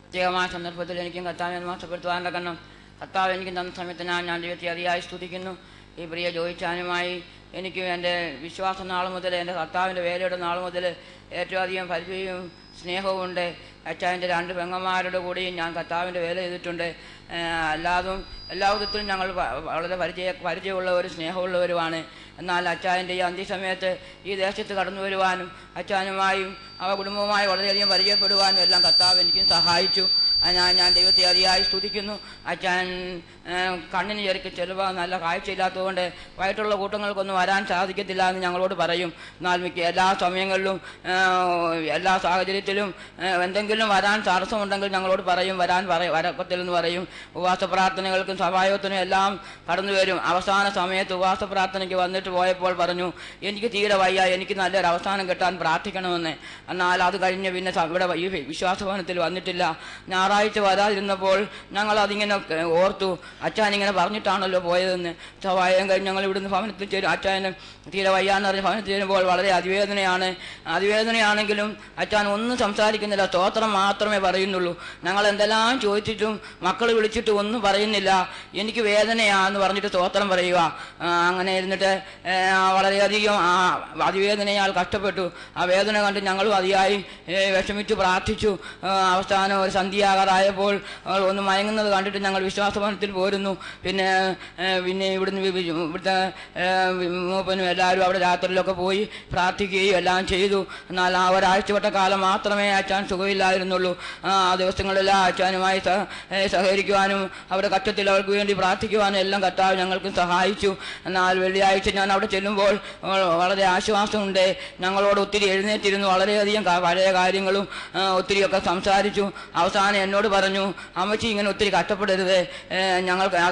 പ്രത്യേകമായ സന്ദർഭത്തിൽ എനിക്കും കർത്താവിനെ മോശപ്പെടുത്തുവാനുള്ള കാരണം കർത്താവ് എനിക്ക് തന്ന സമയത്ത് ഞാൻ ദൈവത്തെ അതിയായി സ്തുതിക്കുന്നു. ഈ പ്രിയ ജോയിച്ചാനുമായി എനിക്ക് എൻ്റെ വിശ്വാസ നാൾ മുതൽ, എൻ്റെ കർത്താവിൻ്റെ വേലയുടെ നാൾ മുതൽ ഏറ്റവും അധികം പരിചയവും സ്നേഹവും ഉണ്ട്. അച്ചായൻ്റെ 2 പെങ്ങന്മാരുടെ കൂടെയും ഞാൻ കർത്താവിൻ്റെ വേല ചെയ്തിട്ടുണ്ട്. അല്ലാതും എല്ലാ വിധത്തിലും ഞങ്ങൾ വളരെ പരിചയമുള്ളവരും സ്നേഹമുള്ളവരുമാണ്. എന്നാൽ അച്ചായൻ്റെ ഈ അന്ത്യസമയത്ത് ഈ ദേശത്ത് കടന്നു വരുവാനും അച്ചാനുമായും അവ കുടുംബവുമായി വളരെയധികം പരിചയപ്പെടുവാനും എല്ലാം കർത്താവ് എനിക്കും സഹായിച്ചു. ഞാൻ ദൈവത്തെ അതിയായി സ്തുതിക്കുന്നു. അച്ചാൻ കണ്ണിന് ചിലപ്പോൾ നല്ല കാഴ്ചയില്ലാത്തതുകൊണ്ട് വയറ്റുള്ള കൂട്ടങ്ങൾക്കൊന്നും വരാൻ സാധിക്കത്തില്ല എന്ന് ഞങ്ങളോട് പറയും. എന്നാൽ എല്ലാ സമയങ്ങളിലും എല്ലാ സാഹചര്യത്തിലും എന്തെങ്കിലും വരാൻ തടസ്സമുണ്ടെങ്കിൽ ഞങ്ങളോട് പറയും, വരപ്പത്തില്ലെന്ന് പറയും. ഉപവാസ പ്രാർത്ഥനകൾക്കും സഭായോഗത്തിനും എല്ലാം കടന്നു വരും. അവസാന സമയത്ത് ഉപവാസ പ്രാർത്ഥനയ്ക്ക് വന്നിട്ട് പോയപ്പോൾ പറഞ്ഞു, എനിക്ക് തീരെ വയ്യ, എനിക്ക് നല്ലൊരു അവസാനം കിട്ടാൻ പ്രാർത്ഥിക്കണമെന്ന്. എന്നാൽ അത് കഴിഞ്ഞ് പിന്നെ ഇവിടെ ഈ വിശ്വാസഭവനത്തിൽ വന്നിട്ടില്ല. ഞായറാഴ്ച വരാതിരുന്നപ്പോൾ ഞങ്ങൾ അതിങ്ങനെ ഓർത്തു, അച്ചാനിങ്ങനെ പറഞ്ഞിട്ടാണല്ലോ പോയതെന്ന്. സഹായം കഴിഞ്ഞ് ഞങ്ങൾ ഇവിടുന്ന് ഭവനത്തിൽ ചേരും. അച്ചായന് തീരെ വയ്യാന്ന് പറഞ്ഞ് ഭവനത്തിൽ ചേരുമ്പോൾ വളരെ അതിവേദനയാണെങ്കിലും അച്ചാൻ ഒന്നും സംസാരിക്കുന്നില്ല, സ്തോത്രം മാത്രമേ പറയുന്നുള്ളൂ. ഞങ്ങൾ എന്തെല്ലാം ചോദിച്ചിട്ടും മക്കൾ വിളിച്ചിട്ട് ഒന്നും പറയുന്നില്ല. എനിക്ക് വേദനയാന്ന് പറഞ്ഞിട്ട് സ്തോത്രം പറയുക. അങ്ങനെ ഇരുന്നിട്ട് വളരെയധികം അതിവേദനയാൽ കഷ്ടപ്പെട്ടു. ആ വേദന കണ്ട് ഞങ്ങളും അതിയായി വിഷമിച്ചു പ്രാർത്ഥിച്ചു. അവസാനം ഒരു സന്ധ്യയാകാറായപ്പോൾ ഒന്ന് മയങ്ങുന്നത് കണ്ടിട്ട് ഞങ്ങൾ വിശ്വാസഭവനത്തിൽ പോരുന്നു. പിന്നെ ഇവിടുത്തെ മൂപ്പനും എല്ലാവരും അവിടെ രാത്രിയിലൊക്കെ പോയി പ്രാർത്ഥിക്കുകയും എല്ലാം ചെയ്തു. എന്നാൽ ആ ഒരാഴ്ചവട്ട കാലം മാത്രമേ അച്ചാൻ സുഖമില്ലായിരുന്നുള്ളൂ. ആ ദിവസങ്ങളെല്ലാം അച്ചാനുമായി സഹകരിക്കുവാനും അവരുടെ കഷ്ടത്തിൽ അവർക്ക് വേണ്ടി പ്രാർത്ഥിക്കുവാനും എല്ലാം കർത്താവ് ഞങ്ങൾക്കും സഹായിച്ചു. എന്നാൽ വെള്ളിയാഴ്ച ഞാൻ അവിടെ ചെല്ലുമ്പോൾ വളരെ ആശ്വാസമുണ്ട്. ഞങ്ങളോട് ഒത്തിരി എഴുന്നേറ്റിരുന്നു, വളരെയധികം പഴയ കാര്യങ്ങളും ഒത്തിരിയൊക്കെ സംസാരിച്ചു. അവസാനം എന്നോട് പറഞ്ഞു, അമ്മച്ചി ഇങ്ങനെ ഒത്തിരി കഷ്ടപ്പെടരുത്,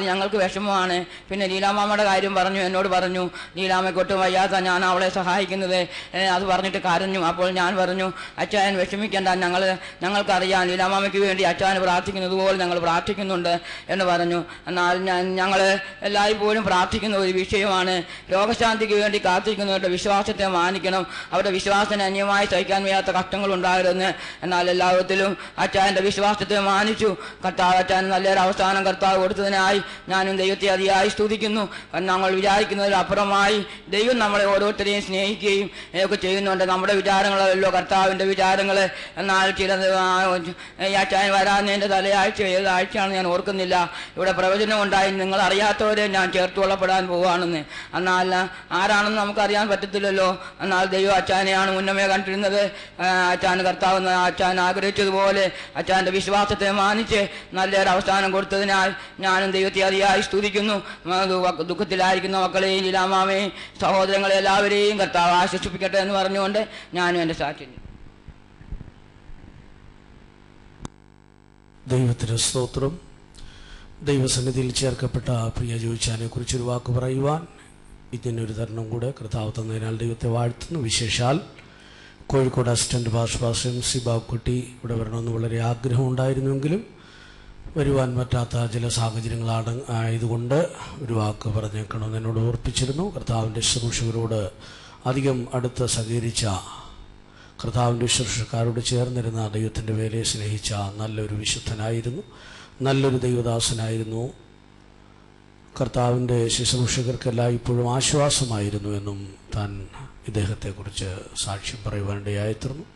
ഞങ്ങൾക്ക് വിഷമമാണ്. പിന്നെ ലീലാമാമയുടെ കാര്യം എന്നോട് പറഞ്ഞു, ലീലാമ്മയ്ക്കൊട്ടും വയ്യാത്ത ഞാൻ അവളെ സഹായിക്കുന്നത്. അത് പറഞ്ഞിട്ട് കരഞ്ഞു. അപ്പോൾ ഞാൻ പറഞ്ഞു, അച്ചായൻ വിഷമിക്കേണ്ട, ഞങ്ങൾക്കറിയാം ലീലാമാമയ്ക്ക് വേണ്ടി അച്ചായൻ പ്രാർത്ഥിക്കുന്നത് പോലെ ഞങ്ങൾ പ്രാർത്ഥിക്കുന്നുണ്ട് എന്ന് പറഞ്ഞു. എന്നാൽ ഞങ്ങൾ എല്ലായ്പ്പോഴും പ്രാർത്ഥിക്കുന്ന ഒരു വിഷയമാണ്, രോഗശാന്തിക്ക് വേണ്ടി കാത്തിരിക്കുന്നവരുടെ വിശ്വാസത്തെ മാനിക്കണം. അവരുടെ വിശ്വാസത്തിന് അന്യമായി സഹിക്കാൻ വയ്യാത്ത കഷ്ടങ്ങളുണ്ടാകരുതെന്ന്. എന്നാൽ എല്ലാവിധത്തിലും അച്ചായൻ്റെ വിശ്വാസത്തെ മാനിച്ചു. കർത്താവ് അച്ചാൻ നല്ലൊരു അവസാനം കർത്താവ് കൊടുത്തതിനായി ഞാനും ദൈവത്തെ അതിയായി സ്തുതിക്കുന്നു. ഞങ്ങൾ വിചാരിക്കുന്നതിലപ്പുറമായി ദൈവം നമ്മളെ ഓരോരുത്തരെയും സ്നേഹിക്കുകയും ഒക്കെ ചെയ്യുന്നുണ്ട്. നമ്മുടെ വിചാരങ്ങളല്ലോ കർത്താവിൻ്റെ വിചാരങ്ങൾ. എന്നാൽ ഈ അച്ചായൻ വരാഞ്ഞതിൻ്റെ തലയാഴ്ച ഏതാഴ്ചയാണെന്ന് ഞാൻ ഓർക്കുന്നില്ല. ഇവിടെ പ്രവചനം ഉണ്ടായി, നിങ്ങൾ അറിയാത്തവരെ ഞാൻ ചേർത്തുകൊള്ളപ്പെടാൻ പോവുകയാണെന്ന്. എന്നാൽ ആരാണെന്ന് നമുക്കറിയാൻ പറ്റത്തില്ലല്ലോ. എന്നാൽ ദൈവം അച്ചാനെയാണ് മുന്നമേ കണ്ടിരുന്നത്. അച്ചാൻ കർത്താവ് അച്ചാൻ ആഗ്രഹിച്ചതുപോലെ അച്ചാൻ്റെ വിശ്വാസത്തെ മാനിച്ച് നല്ലൊരു അവസാനം കൊടുത്തതിനാൽ ഞാനും ദൈവത്തെ അതിയായി സ്തുതിക്കുന്നു. ദുഃഖത്തിലായിരിക്കുന്ന മക്കളെയും ലീലാമാമയും സഹോദരങ്ങളെ എല്ലാവരെയും കർത്താവ് ആശ്വസിപ്പിക്കട്ടെ എന്ന് പറഞ്ഞുകൊണ്ട് ഞാനും എൻ്റെ സാക്ഷ്യം. ദൈവത്തിന് സ്തോത്രം. ദൈവസന്നിധിയിൽ ചേർക്കപ്പെട്ട പ്രിയ ജോയിച്ചാനെ കുറിച്ചൊരു വാക്ക് പറയുവാൻ ഇതിനൊരു തരണം കൂടെ കർത്താവ് തന്നതിനാൽ ദൈവത്തെ വാഴ്ത്തുന്നു. വിശേഷാൽ Kozhikode assistant pastor MC Babukutty ഇവിടെ വരണമെന്ന് വളരെ ആഗ്രഹമുണ്ടായിരുന്നുവെങ്കിലും വരുവാൻ പറ്റാത്ത ചില സാഹചര്യങ്ങളാണ് ആയതുകൊണ്ട് ഒരു വാക്ക് പറഞ്ഞേക്കണമെന്ന് എന്നോട് ഓർപ്പിച്ചിരുന്നു. കർത്താവിൻ്റെ ശുശ്രൂഷകരോട് അധികം അടുത്ത് സഹകരിച്ച, കർത്താവിൻ്റെ ശുശ്രൂഷക്കാരോട് ചേർന്നിരുന്ന, ദൈവത്തിൻ്റെ വേലയെ സ്നേഹിച്ച നല്ലൊരു വിശുദ്ധനായിരുന്നു, നല്ലൊരു ദൈവദാസനായിരുന്നു. കർത്താവിൻ്റെ ശുശ്രൂഷകർക്കെല്ലാം ഇപ്പോഴും ആശ്വാസമായിരുന്നു എന്നും താൻ ഇദ്ദേഹത്തെക്കുറിച്ച് സാക്ഷ്യം പറയുവാനിടയായിത്തീർന്നു.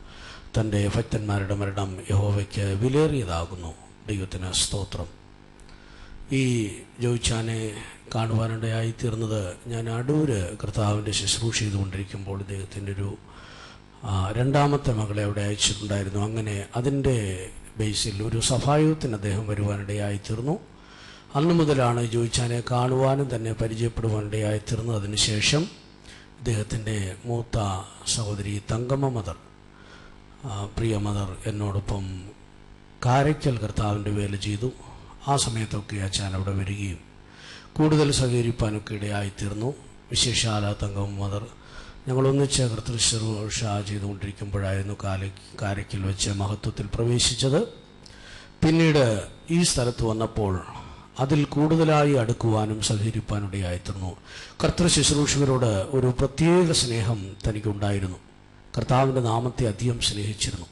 തൻ്റെ ഭക്തന്മാരുടെ മരണം യഹോവയ്ക്ക് വിലയേറിയതാകുന്നു. ദൈവത്തിന് സ്തോത്രം. ഈ ജോയിച്ചാനെ കാണുവാനിടയായിത്തീർന്നത് ഞാൻ അടൂര് കർത്താവിൻ്റെ ശുശ്രൂഷ ചെയ്തുകൊണ്ടിരിക്കുമ്പോൾ ഇദ്ദേഹത്തിൻ്റെ ഒരു 2ാമത്തെ മകളെ അവിടെ അയച്ചിട്ടുണ്ടായിരുന്നു. അങ്ങനെ അതിൻ്റെ ബേസിൽ ഒരു സഭായോഗത്തിന് അദ്ദേഹം വരുവാനിടയായിത്തീർന്നു. അന്നു മുതലാണ് ജോയിച്ചാനെ കാണുവാനും തന്നെ പരിചയപ്പെടുവാനിടയായിത്തീർന്നു. അതിനുശേഷം ഇദ്ദേഹത്തിൻ്റെ മൂത്ത സഹോദരി തങ്കമ്മ മദർ, പ്രിയ മദർ എന്നോടൊപ്പം കാരയ്ക്കൽ കർത്താവിൻ്റെ വേല ചെയ്തു. ആ സമയത്തൊക്കെ അച്ഛൻ അവിടെ വരികയും കൂടുതൽ സഹകരിപ്പാനൊക്കെ ഇടയായിത്തീർന്നു. വിശേഷാല തങ്കമ്മ മദർ ഞങ്ങളൊന്നിച്ച് കർത്തൃശുശ്രൂഷ ചെയ്തുകൊണ്ടിരിക്കുമ്പോഴായിരുന്നു കാരയ്ക്കൽ വെച്ച് മഹത്വത്തിൽ പ്രവേശിച്ചത്. പിന്നീട് ഈ സ്ഥലത്ത് വന്നപ്പോൾ അതിൽ കൂടുതലായി അടുക്കുവാനും സഹകരിപ്പാനിടയായിത്തീർന്നു. കർത്തൃശുശ്രൂഷകരോട് ഒരു പ്രത്യേക സ്നേഹം തനിക്കുണ്ടായിരുന്നു. കർത്താവിൻ്റെ നാമത്തെ അധികം സ്നേഹിച്ചിരുന്നു.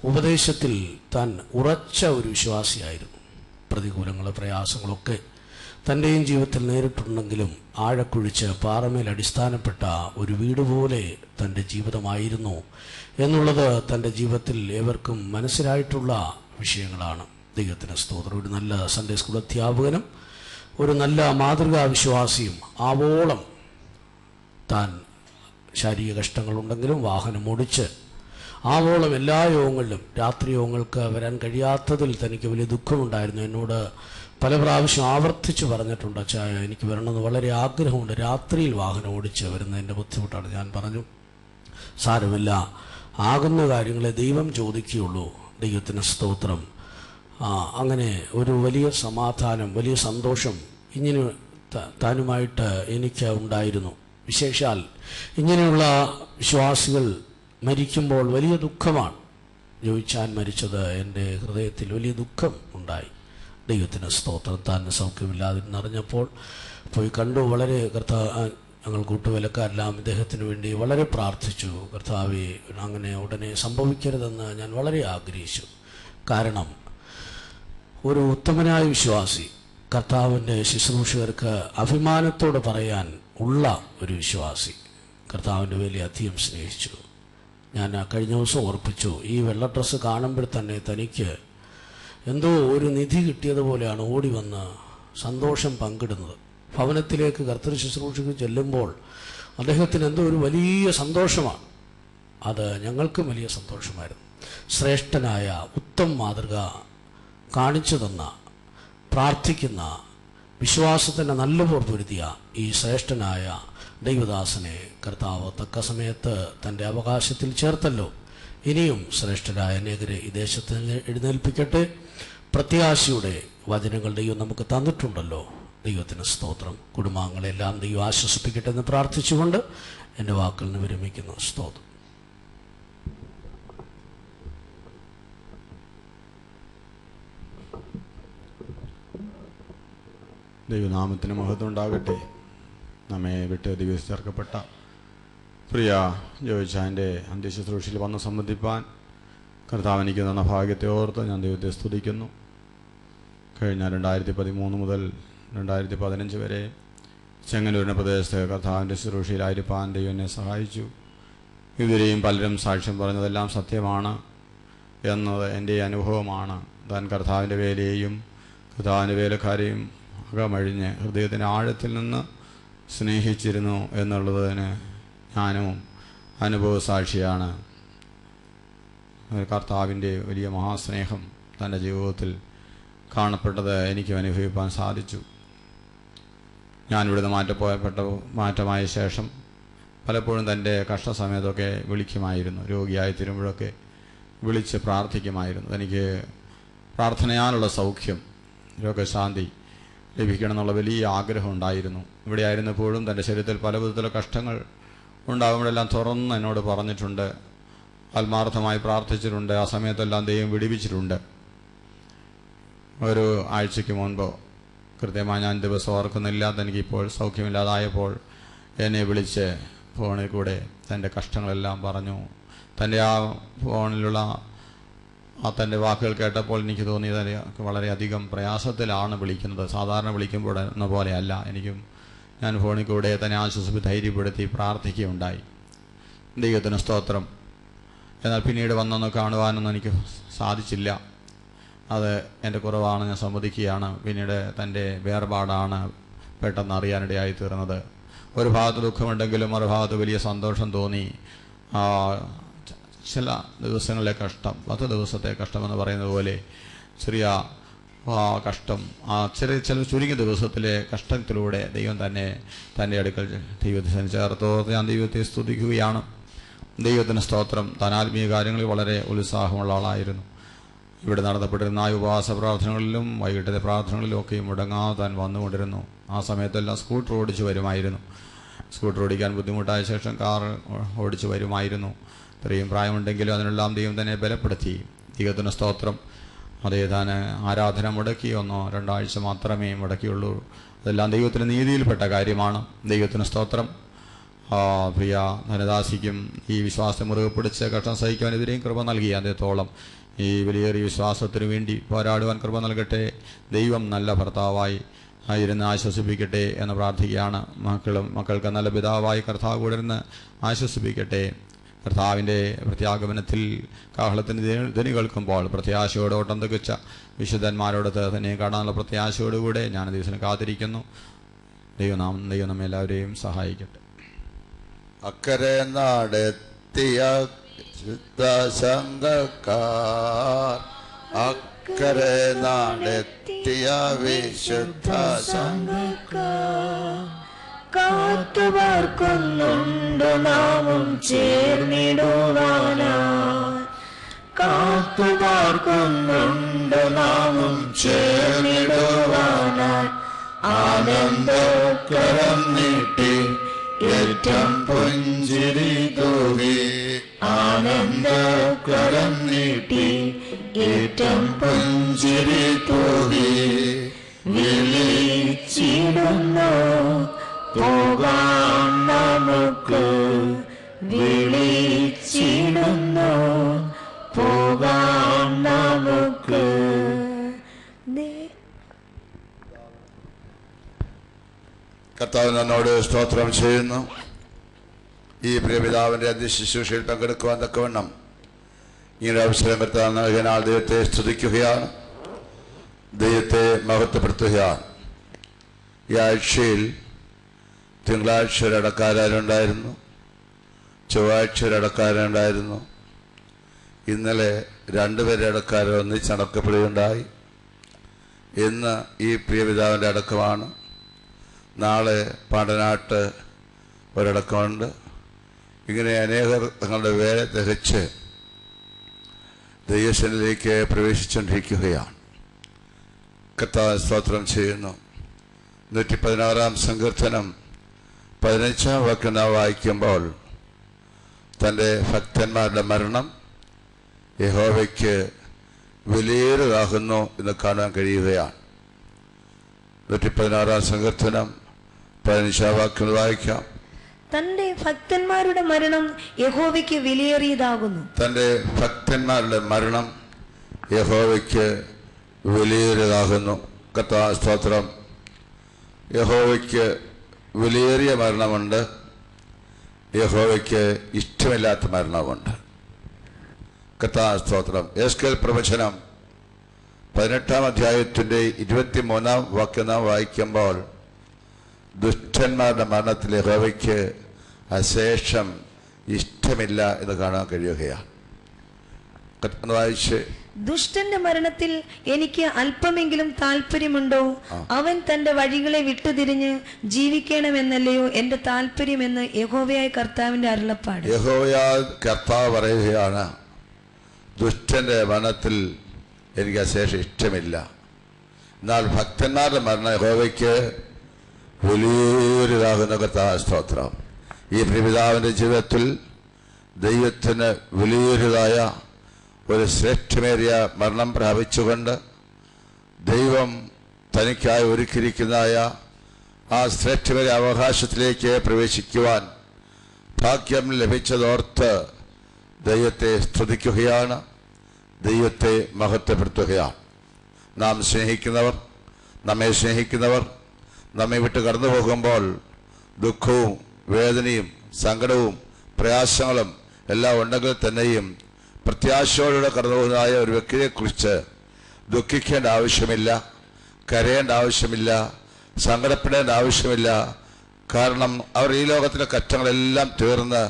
ഉപദേശത്തിൽ താൻ ഉറച്ച ഒരു വിശ്വാസിയായിരുന്നു. പ്രതികൂലങ്ങളും പ്രയാസങ്ങളൊക്കെ തൻ്റെയും ജീവിതത്തിൽ നേരിട്ടുണ്ടെങ്കിലും ആഴക്കുഴിച്ച് പാറമേൽ അടിസ്ഥാനപ്പെട്ട ഒരു വീട് പോലെ തൻ്റെ ജീവിതമായിരുന്നു എന്നുള്ളത് തൻ്റെ ജീവിതത്തിൽ ഏവർക്കും മനസ്സിലായിട്ടുള്ള വിഷയങ്ങളാണ്. ദൈവത്തിന് സ്തോത്രം. ഒരു നല്ല സൺഡേ സ്കൂൾ അധ്യാപകനും ഒരു നല്ല മാതൃകാ വിശ്വാസിയും ആവോളം താൻ ശാരീരിക കഷ്ടങ്ങളുണ്ടെങ്കിലും വാഹനം ഓടിച്ച് ആവോളം എല്ലാ യോഗങ്ങളിലും രാത്രി യോഗങ്ങൾക്ക് വരാൻ കഴിയാത്തതിൽ തനിക്ക് വലിയ ദുഃഖമുണ്ടായിരുന്നു. എന്നോട് പല പ്രാവശ്യം ആവർത്തിച്ച് പറഞ്ഞിട്ടുണ്ട്, അച്ഛാ എനിക്ക് വരണമെന്ന് വളരെ ആഗ്രഹമുണ്ട്, രാത്രിയിൽ വാഹനം ഓടിച്ച് വരുന്നതിൻ്റെ ബുദ്ധിമുട്ടാണ്. ഞാൻ പറഞ്ഞു സാരമില്ല, ആകുന്ന കാര്യങ്ങളെ ദൈവം ചോദിക്കുകയുള്ളൂ. ദൈവത്തിന് സ്തോത്രം. അങ്ങനെ ഒരു വലിയ സമാധാനം, വലിയ സന്തോഷം ഇങ്ങനെ താനുമായിട്ട് എനിക്ക് ഉണ്ടായിരുന്നു. വിശേഷാൽ ഇങ്ങനെയുള്ള വിശ്വാസികൾ മരിക്കുമ്പോൾ വലിയ ദുഃഖമാണ്. ജോയിച്ചാൻ മരിച്ചത് എൻ്റെ ഹൃദയത്തിൽ വലിയ ദുഃഖം ഉണ്ടായി. ദൈവത്തിന് സ്തോത്രം. താൻ സൗഖ്യമില്ലാതിരുന്നറിഞ്ഞപ്പോൾ പോയി കണ്ടു. വളരെ ഞങ്ങൾ കൂട്ടുവേലക്കാരെല്ലാം ഇദ്ദേഹത്തിന് വേണ്ടി വളരെ പ്രാർത്ഥിച്ചു. കർത്താവേ, അങ്ങനെ ഉടനെ സംഭവിക്കരുതെന്ന് ഞാൻ വളരെ ആഗ്രഹിച്ചു. കാരണം ഒരു ഉത്തമനായ വിശ്വാസി, കർത്താവിൻ്റെ ശുശ്രൂഷകർക്ക് അഭിമാനത്തോടെ പറയാൻ ഉള്ള ഒരു വിശ്വാസി, കർത്താവിൻ്റെ വേലയെ അധികം സ്നേഹിച്ചു. ഞാൻ കഴിഞ്ഞ ദിവസം ഓർപ്പിച്ചു, ഈ വെള്ള ഡ്രസ്സ് കാണുമ്പോൾ തന്നെ തനിക്ക് എന്തോ ഒരു നിധി കിട്ടിയതുപോലെയാണ് ഓടി വന്ന് സന്തോഷം പങ്കിടുന്നത്. ഭവനത്തിലേക്ക് കർത്തൃ ശുശ്രൂഷയ്ക്ക് ചെല്ലുമ്പോൾ അദ്ദേഹത്തിന് എന്തോ ഒരു വലിയ സന്തോഷമാണ്. അത് ഞങ്ങൾക്കും വലിയ സന്തോഷമായിരുന്നു. ശ്രേഷ്ഠനായ ഉത്തമ മാതൃക കാണിച്ചു തന്ന, പ്രാർത്ഥിക്കുന്ന, വിശ്വാസത്തിൻ്റെ നല്ലപോർ പൊരുതിയ ഈ ശ്രേഷ്ഠനായ ദൈവദാസനെ കർത്താവ് തക്ക സമയത്ത് തൻ്റെ അവകാശത്തിൽ ചേർത്തല്ലോ. ഇനിയും ശ്രേഷ്ഠരായ അനേകരെ ഈ ദേശത്ത് എഴുന്നേൽപ്പിക്കട്ടെ. പ്രത്യാശയുടെ വചനങ്ങൾ ദൈവം നമുക്ക് തന്നിട്ടുണ്ടല്ലോ. ദൈവത്തിന് സ്തോത്രം. കുടുംബാംഗങ്ങളെല്ലാം ദൈവം ആശ്വസിപ്പിക്കട്ടെ എന്ന് പ്രാർത്ഥിച്ചുകൊണ്ട് എൻ്റെ വാക്കിൽ നിന്ന് വിരമിക്കുന്നു. സ്തോത്രം. ദൈവനാമത്തിന് മഹത്വം ഉണ്ടാകട്ടെ. നമ്മെ വിട്ട് ദിവസം ചേർക്കപ്പെട്ട പ്രിയ ജോയിച്ചാൻ്റെ അന്ത്യശുശ്രൂഷയിൽ വന്ന് സംബന്ധിപ്പാൻ കർത്താവ് എനിക്ക് തന്ന ഭാഗ്യത്തെ ഓർത്ത് ഞാൻ ദൈവത്തെ സ്തുതിക്കുന്നു. കഴിഞ്ഞ 2013 മുതൽ 2015 വരെ ചെങ്ങന്നൂരിൻ്റെ പ്രദേശത്ത് കർത്താവിൻ്റെ ശുശ്രൂഷയിലായിരിക്കാൻ ദൈവം എന്നെ സഹായിച്ചു. ഇതുവരെയും പലരും സാക്ഷ്യം പറഞ്ഞതെല്ലാം സത്യമാണ് എന്നത് എൻ്റെ അനുഭവമാണ്. താൻ കർത്താവിൻ്റെ വേലയെയും കർത്താവിൻ്റെ വേലക്കാരെയും അകമഴിഞ്ഞ് ഹൃദയത്തിൻ്റെ ആഴത്തിൽ നിന്ന് സ്നേഹിച്ചിരുന്നു എന്നുള്ളതിന് ഞാനും അനുഭവ സാക്ഷിയാണ്. കർത്താവിൻ്റെ വലിയ മഹാസ്നേഹം തൻ്റെ ജീവിതത്തിൽ കാണപ്പെട്ടത് എനിക്കും അനുഭവിക്കാൻ സാധിച്ചു. ഞാനിവിടുന്ന് മാറ്റമായ ശേഷം പലപ്പോഴും തൻ്റെ കഷ്ടസമയത്തൊക്കെ വിളിക്കുമായിരുന്നു. രോഗിയായി തീരുമ്പോഴൊക്കെ വിളിച്ച് പ്രാർത്ഥിക്കുമായിരുന്നു. എനിക്ക് പ്രാർത്ഥനയാലുള്ള സൗഖ്യം, രോഗശാന്തി ലഭിക്കണം എന്നുള്ള വലിയ ആഗ്രഹം ഉണ്ടായിരുന്നു. ഇവിടെ ആയിരുന്നപ്പോഴും തൻ്റെ ശരീരത്തിൽ പല വിധത്തിലുള്ള കഷ്ടങ്ങൾ ഉണ്ടാകുമ്പോഴെല്ലാം തുറന്ന് എന്നോട് പറഞ്ഞിട്ടുണ്ട്, ആത്മാർത്ഥമായി പ്രാർത്ഥിച്ചിട്ടുണ്ട്. ആ സമയത്തെല്ലാം ദൈവം വിടിവിച്ചിട്ടുണ്ട്. ഒരു ആഴ്ചയ്ക്ക് മുൻപോ കൃത്യമായി ഞാൻ ദിവസം ഓർക്കുന്നില്ല, തനിക്കിപ്പോൾ സൗഖ്യമില്ലാതായപ്പോൾ എന്നെ വിളിച്ച് ഫോണിൽ കൂടെ തൻ്റെ കഷ്ടങ്ങളെല്ലാം പറഞ്ഞു. തൻ്റെ ആ ഫോണിലുള്ള തൻ്റെ വാക്കുകൾ കേട്ടപ്പോൾ എനിക്ക് തോന്നിയത് വളരെയധികം പ്രയാസത്തിലാണ് വിളിക്കുന്നത്. സാധാരണ വിളിക്കുമ്പോൾ എന്ന പോലെയല്ല. ഞാൻ ഫോണിൽ കൂടെ തന്നെ ആശ്വസിപ്പിച്ച് ധൈര്യപ്പെടുത്തി പ്രാർത്ഥിക്കുകയുണ്ടായി. ദൈവത്തിന് സ്തോത്രം. എന്നാൽ പിന്നീട് വന്നൊന്ന് കാണുവാനൊന്നും എനിക്ക് സാധിച്ചില്ല. അത് എൻ്റെ കുറവാണ്, ഞാൻ സമ്മതിക്കുകയാണ്. പിന്നീട് തൻ്റെ വേർപാടാണ് പെട്ടെന്ന് അറിയാനിടയായി തീർന്നത്. ഒരു ഭാഗത്ത് ദുഃഖമുണ്ടെങ്കിലും മറുഭാഗത്ത് വലിയ സന്തോഷം തോന്നി. ചില ദിവസങ്ങളിലെ കഷ്ടം, 10 ദിവസത്തെ കഷ്ടമെന്ന് പറയുന്നത് പോലെ ചെറിയ ആ കഷ്ടം, ആ ചില ചുരുങ്ങിയ ദിവസത്തിലെ കഷ്ടത്തിലൂടെ ദൈവം തന്നെ തൻ്റെ അടുക്കൽ ദൈവത്തിന് ചേർത്തോ. ഞാൻ ദൈവത്തെ സ്തുതിക്കുകയാണ്. ദൈവത്തിന് സ്തോത്രം. താൻ ആത്മീയ കാര്യങ്ങളിൽ വളരെ ഉത്സാഹമുള്ള ആളായിരുന്നു. ഇവിടെ നടത്തപ്പെട്ടിരുന്ന ആ ഉപവാസ പ്രാർത്ഥനകളിലും വൈകിട്ടത്തെ പ്രാർത്ഥനകളിലും ഒക്കെ മുടങ്ങാതെ താൻ വന്നുകൊണ്ടിരുന്നു. ആ സമയത്തെല്ലാം സ്കൂട്ടർ ഓടിച്ച് വരുമായിരുന്നു. സ്കൂട്ടർ ഓടിക്കാൻ ബുദ്ധിമുട്ടായ ശേഷം കാർ ഓടിച്ച് വരുമായിരുന്നു. ഇത്രയും പ്രായമുണ്ടെങ്കിലും അതിനെല്ലാം ദൈവം തന്നെ ബലപ്പെടുത്തി. ദൈവത്തിന് സ്തോത്രം. അതേ താൻ ആരാധന മുടക്കി 1-2 ആഴ്ച മാത്രമേ മുടക്കിയുള്ളൂ. അതെല്ലാം ദൈവത്തിന് നീതിയിൽപ്പെട്ട കാര്യമാണ്. ദൈവത്തിന് സ്തോത്രം. പ്രിയ ധനദാസിക്കും ഈ വിശ്വാസം മുറുകെ പിടിച്ച് കഷ്ടം സഹിക്കുവാനെതിരെയും കൃപ നൽകി. അതേത്തോളം ഈ വിലയേറിയ വിശ്വാസത്തിനു വേണ്ടി പോരാടുവാൻ കൃപ നൽകട്ടെ. ദൈവം നല്ല ഭർത്താവായി ഇരുന്ന് ആശ്വസിപ്പിക്കട്ടെ എന്ന് പ്രാർത്ഥിക്കുകയാണ്. മക്കൾക്ക് നല്ല പിതാവായി കർത്താവ് കൂടെ ഇരുന്ന് ആശ്വസിപ്പിക്കട്ടെ. കർത്താവിൻ്റെ പ്രത്യാഗമനത്തിൽ കാഹളത്തിന് ധ്വനി കേൾക്കുമ്പോൾ പ്രത്യാശയോടെ ഓട്ടം തികച്ച വിശുദ്ധന്മാരോട് തന്നെ കാണാനുള്ള പ്രത്യാശയോടുകൂടെ ഞാൻ ദിവസം കാത്തിരിക്കുന്നു. ദൈവം നമ്മെ എല്ലാവരെയും സഹായിക്കട്ടെ. അക്കരെ നാടെത്തിയ സംഘക്കാർ, അക്കരെ നാടെത്തിയ വിശുദ്ധ സംഘക്കാർ, കാത്തുപാർക്കുന്നുണ്ട് നാമും ചേർന്നിടുവാനായി, കാത്തുപാർക്കുന്നുണ്ട് നാമും ചേർന്നിടുവാനായി. ആനന്ദകരം നീട്ടി ഏറ്റം പുഞ്ചിരി തൂകി, ആനന്ദകരം നീട്ടി ഏറ്റം പുഞ്ചിരി തൂകി. വിളിച്ചിടുന്നു പോകാം നമുക്ക്, വിളിച്ചിടുന്നു പോകാം നമുക്ക്. കർത്താവ് നമ്മോട് സ്തോത്രം ചെയ്യുന്നു. ഈ പ്രിയപിതാവിൻ്റെ അന്ത്യശുശ്രൂഷയിൽ പങ്കെടുക്കുവാൻ തക്കവണ്ണം ഇങ്ങനെ അവസരം കർത്താവ് നൽകിയാൽ ദൈവത്തെ സ്തുതിക്കുകയാണ്, ദൈവത്തെ മഹത്വപ്പെടുത്തുകയാണ്. ഈ ആഴ്ചയിൽ തിങ്കളാഴ്ച ഒരു അടക്കാരുണ്ടായിരുന്നു, ചൊവ്വാഴ്ച ഒരു അടക്കാരുണ്ടായിരുന്നു. ഇന്നലെ 2 പേരെ അടക്കാർ ഒന്നിച്ച് അടക്കപ്പെടുകയുണ്ടായി. ഇന്ന് ഈ പ്രിയപിതാവിൻ്റെ അടക്കമാണ്. നാളെ പാണ്ടനാട്ട് ഒരടക്കമുണ്ട്. ഇങ്ങനെ അനേകർ തങ്ങളുടെ വേല തികച്ച് ദൈവസന്നിധിയിലേക്ക് പ്രവേശിച്ചുകൊണ്ടിരിക്കുകയാണ്. കർത്താവ് സ്തോത്രം ചെയ്യുന്നു. 116-ാം സങ്കീർത്തനം 15-ാം വാക്യം നാം വായിക്കുമ്പോൾ തൻ്റെ ഭക്തന്മാരുടെ മരണം യഹോവയ്ക്ക് വിലയേറിയതാകുന്നു എന്ന് കാണാൻ കഴിയുകയാണ്. 116-ാം സങ്കീർത്തനം 15-ാം വാക്യം വായിക്കാം. തന്റെ ഭക്തന്മാരുടെ മരണം യഹോവയ്ക്ക് വിലയേറിയതാകുന്നു. തന്റെ ഭക്തന്മാരുടെ മരണം യഹോവയ്ക്ക് വിലയേറിയതാകുന്നു. കർത്താവേ സ്തോത്രം. യഹോവയ്ക്ക് വിലയേറിയ മരണമുണ്ട്, യഹോവയ്ക്ക് ഇഷ്ടമില്ലാത്ത മരണമുണ്ട്. കർത്താവേ സ്തോത്രം. യെഹെസ്കേൽ പ്രവചനം 18-ാം അധ്യായത്തിൻ്റെ 23-ാം വാക്യം നാം വായിക്കുമ്പോൾ ദുഷ്ടന്മാരുടെ മരണത്തിൽ യഹോവയ്ക്ക് അശേഷം ഇഷ്ടമില്ല എന്ന് കാണാൻ കഴിയുകയാണ്. വായിച്ച്, ദുഷ്ടന്റെ മരണത്തിൽ എനിക്ക് അല്പമെങ്കിലും താല്പര്യമുണ്ടോ? അവൻ തന്റെ വഴികളെ വിട്ടുതിരിഞ്ഞ് ജീവിക്കണമെന്നല്ലയോ എന്റെ താല്പര്യമെന്ന് യഹോവയായ കർത്താവിന്റെ അരുളപ്പാട്. യഹോവയായ കർത്താവ് പറയുകയാണ്, ദുഷ്ടന്റെ മരണത്തിൽ എനിക്ക് അശേഷം ഇഷ്ടമില്ല. എന്നാൽ ഭക്തന്മാരുടെ മരണം യഹോവയ്ക്ക് വലിയൊരിതാകുന്ന കർത്താവ് സ്തോത്രം. ഈ പ്രിയപിതാവിൻ്റെ ജീവിതത്തിൽ ദൈവത്തിന് വലിയൊരിതായ ഒരു ശ്രേഷ്ഠമേറിയ മരണം പ്രാപിച്ചുകൊണ്ട് ദൈവം തനിക്കായി ഒരുക്കിയിരിക്കുന്നതായ ആ ശ്രേഷ്ഠമേറിയ അവകാശത്തിലേക്ക് പ്രവേശിക്കുവാൻ ഭാഗ്യം ലഭിച്ചതോർത്ത് ദൈവത്തെ സ്തുതിക്കുകയാണ്, ദൈവത്തെ മഹത്വപ്പെടുത്തുകയാണ്. നാം സ്നേഹിക്കുന്നവർ, നമ്മെ സ്നേഹിക്കുന്നവർ നമ്മെ വിട്ട് കടന്നു പോകുമ്പോൾ ദുഃഖവും വേദനയും സങ്കടവും പ്രയാസങ്ങളും എല്ലാം ഉണ്ടെങ്കിൽ തന്നെയും പ്രത്യാശയോടെ കടന്നു പോകുന്നതായ ഒരു വ്യക്തിയെക്കുറിച്ച് ദുഃഖിക്കേണ്ട ആവശ്യമില്ല, കരയേണ്ട ആവശ്യമില്ല, സങ്കടപ്പെടേണ്ട ആവശ്യമില്ല. കാരണം അവർ ഈ ലോകത്തിലെ കഷ്ടങ്ങളെല്ലാം തീർന്ന്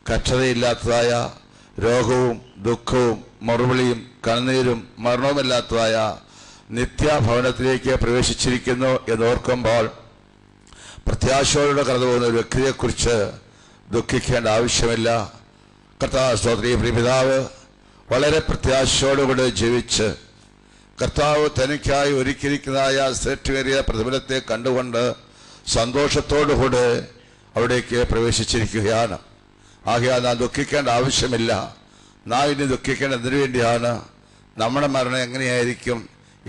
കഷ്ടതയില്ലാത്തതായ രോഗവും ദുഃഖവും മറുപടിയും കണ്ണുനീരും മരണവുമില്ലാത്തതായ നിത്യഭവനത്തിലേക്ക് പ്രവേശിച്ചിരിക്കുന്നു എന്നോർക്കുമ്പോൾ പ്രത്യാശയോടെ കടന്നു പോകുന്ന ഒരു വ്യക്തിയെക്കുറിച്ച് ദുഃഖിക്കേണ്ട ആവശ്യമില്ല. കർത്താവ് സ്തോത്രം. പ്രിയപിതാവ് വളരെ പ്രത്യാശയോടുകൂടെ ജീവിച്ച് കർത്താവ് തനിക്കായി ഒരുക്കിയിരിക്കുന്നതായ ശ്രേഷ്ഠമേറിയ പ്രതിഫലത്തെ കണ്ടുകൊണ്ട് സന്തോഷത്തോടുകൂടെ അവിടേക്ക് പ്രവേശിച്ചിരിക്കുകയാണ്. ആകയാൽ നാം ദുഃഖിക്കേണ്ട ആവശ്യമില്ല. നാം ഇനി ദുഃഖിക്കേണ്ട എന്തിനു വേണ്ടിയാണ്? നമ്മുടെ മരണം എങ്ങനെയായിരിക്കും,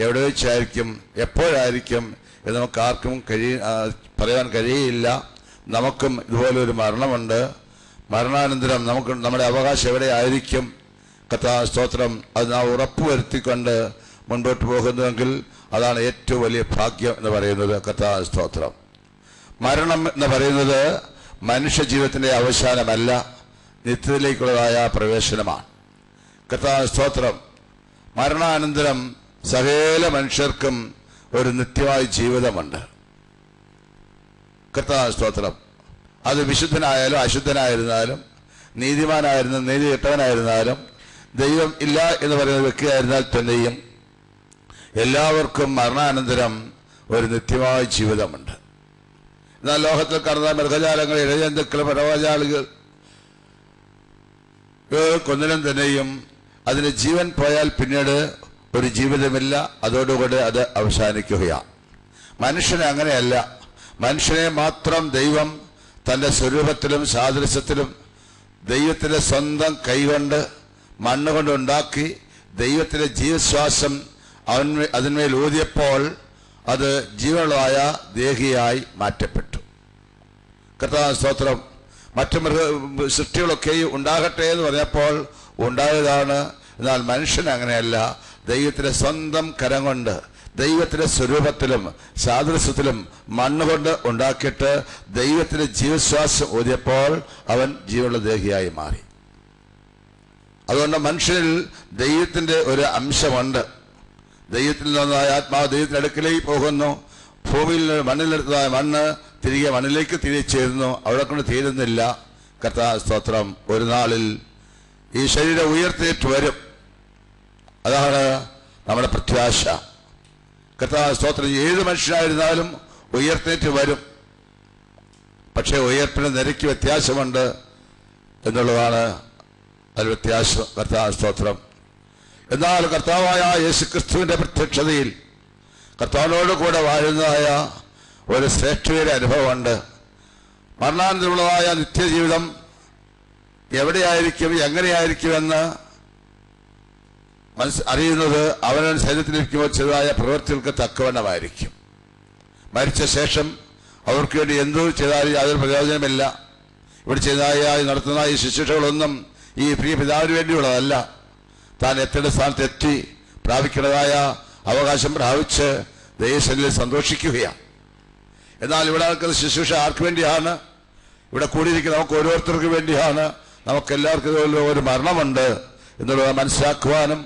എവിടെ വെച്ചായിരിക്കും, എപ്പോഴായിരിക്കും എന്ന് നമുക്ക് ആർക്കും പറയാൻ കഴിയില്ല. നമുക്കും ഇതുപോലെ ഒരു മരണമുണ്ട്. മരണാനന്തരം നമ്മുടെ അവകാശം എവിടെയായിരിക്കും? കർത്താവ് സ്തോത്രം. അത് നാം ഉറപ്പുവരുത്തിക്കൊണ്ട് മുൻപോട്ട് പോകുന്നുവെങ്കിൽ അതാണ് ഏറ്റവും വലിയ ഭാഗ്യം എന്ന് പറയുന്നത്. കർത്താവ് സ്തോത്രം. മരണം എന്ന് പറയുന്നത് മനുഷ്യ ജീവിതത്തിന്റെ അവസാനമല്ല, നിത്യത്തിലേക്കുള്ളതായ പ്രവേശനമാണ്. കർത്താവ് സ്തോത്രം. മരണാനന്തരം സകല മനുഷ്യർക്കും ഒരു നിത്യമായ ജീവിതമുണ്ട്. കർത്താവ് സ്തോത്രം. അത് വിശുദ്ധനായാലും അശുദ്ധനായിരുന്നാലും, നീതിമാനായിരുന്നാലും നീതി കെട്ടവനായിരുന്നാലും, ദൈവം ഇല്ല എന്ന് പറയുന്ന വ്യക്തിയായിരുന്നാൽ തന്നെയും എല്ലാവർക്കും മരണാനന്തരം ഒരു നിത്യമായ ജീവിതമുണ്ട്. എന്നാൽ ലോകത്തിൽ കടന്ന മൃഗജാലങ്ങൾ, ഇഴജന്തുക്കൾ, പരവജാലികൾ കൊന്നിലും തന്നെയും അതിന് ജീവൻ പോയാൽ പിന്നീട് ഒരു ജീവിതമില്ല, അതോടുകൂടെ അത് അവസാനിക്കുകയാണ്. മനുഷ്യനെ അങ്ങനെയല്ല. മനുഷ്യനെ മാത്രം ദൈവം തൻ്റെ സ്വരൂപത്തിലും സാദൃശ്യത്തിലും ദൈവത്തിൻ്റെ സ്വന്തം കൈകൊണ്ട് മണ്ണുകൊണ്ട് ഉണ്ടാക്കി ദൈവത്തിൻ്റെ ജീവശ്വാസം അതിന്മേൽ ഊതിയപ്പോൾ അത് ജീവനുള്ളതായ ദേഹിയായി മാറ്റപ്പെട്ടു. കർത്താവ് സ്തോത്രം. മറ്റു സൃഷ്ടികളൊക്കെ ഉണ്ടാകട്ടെ എന്ന് പറഞ്ഞപ്പോൾ ഉണ്ടായതാണ്. എന്നാൽ മനുഷ്യൻ അങ്ങനെയല്ല. ദൈവത്തിന്റെ സ്വന്തം കരം കൊണ്ട് ദൈവത്തിന്റെ സ്വരൂപത്തിലും സാദൃശ്യത്തിലും മണ്ണുകൊണ്ട് ഉണ്ടാക്കിയിട്ട് ദൈവത്തിന്റെ ജീവശ്വാസം ഊതിയപ്പോൾ അവൻ ജീവനുള്ള ദേഹിയായി മാറി. അതുകൊണ്ട് മനുഷ്യനിൽ ദൈവത്തിന്റെ ഒരു അംശമുണ്ട്. ദൈവത്തിൽ നിന്നതായ ആത്മാവ് ദൈവത്തിന്റെ അടുക്കിലേക്ക് പോകുന്നു. ഭൂമിയിൽ മണ്ണിലെടുത്തതായ മണ്ണ് തിരികെ മണ്ണിലേക്ക് തിരിച്ചേരുന്നു. അവിടെ കൊണ്ട് തീരുന്നില്ല. കർത്താവ് സ്തോത്രം. ഒരു നാളിൽ ഈ ശരീരം ഉയർത്തേറ്റ് വരും. അതാണ് നമ്മുടെ പ്രത്യാശ. കർത്താവ് സ്തോത്രം. ഏത് മനുഷ്യനായിരുന്നാലും ഉയർത്തേറ്റ് വരും. പക്ഷെ ഉയർപ്പിന് നിരക്ക് വ്യത്യാസമുണ്ട് എന്നുള്ളതാണ് അതിൽ വ്യത്യാസം. കർത്താവ് സ്തോത്രം. എന്നാൽ കർത്താവായ യേശുക്രിസ്തുവിന്റെ പ്രത്യക്ഷതയിൽ കർത്താവിനോട് കൂടെ വാഴുന്നതായ ഒരു ശ്രേഷ്ഠയുടെ അനുഭവമുണ്ട്. മരണാനന്തരമുള്ളതായ നിത്യജീവിതം എവിടെയായിരിക്കും, എങ്ങനെയായിരിക്കുമെന്ന് അറിയുന്നത് അവനവൻ ശരീരത്തിലിരിക്കുമ്പോൾ ചെയ്തതായ പ്രവൃത്തികൾക്ക് തക്കവണ്ണമായിരിക്കും. മരിച്ച ശേഷം അവർക്ക് വേണ്ടി എന്തു ചെയ്താലും യാതൊരു പ്രയോജനമില്ല. ഇവിടെ ചെയ്തതായ നടത്തുന്ന ഈ ശുശ്രൂഷകളൊന്നും ഈ പ്രിയ പിതാവിന് വേണ്ടിയുള്ളതല്ല. താൻ എത്തേണ്ട സ്ഥാനത്ത് എത്തി പ്രാപിക്കുന്നതായ അവകാശം പ്രാപിച്ച് ദൈവശരീരത്തിൽ സന്തോഷിക്കുകയാണ്. എന്നാൽ ഇവിടെ നടക്കുന്ന ശുശ്രൂഷ ആർക്ക് വേണ്ടിയാണ്? ഇവിടെ കൂടിയിരിക്കുന്ന നമുക്ക് ഓരോരുത്തർക്കും വേണ്ടിയാണ്. നമുക്കെല്ലാവർക്കും ഇതുപോലെ ഒരു മരണമുണ്ട് എന്നുള്ളത് മനസ്സിലാക്കുവാനും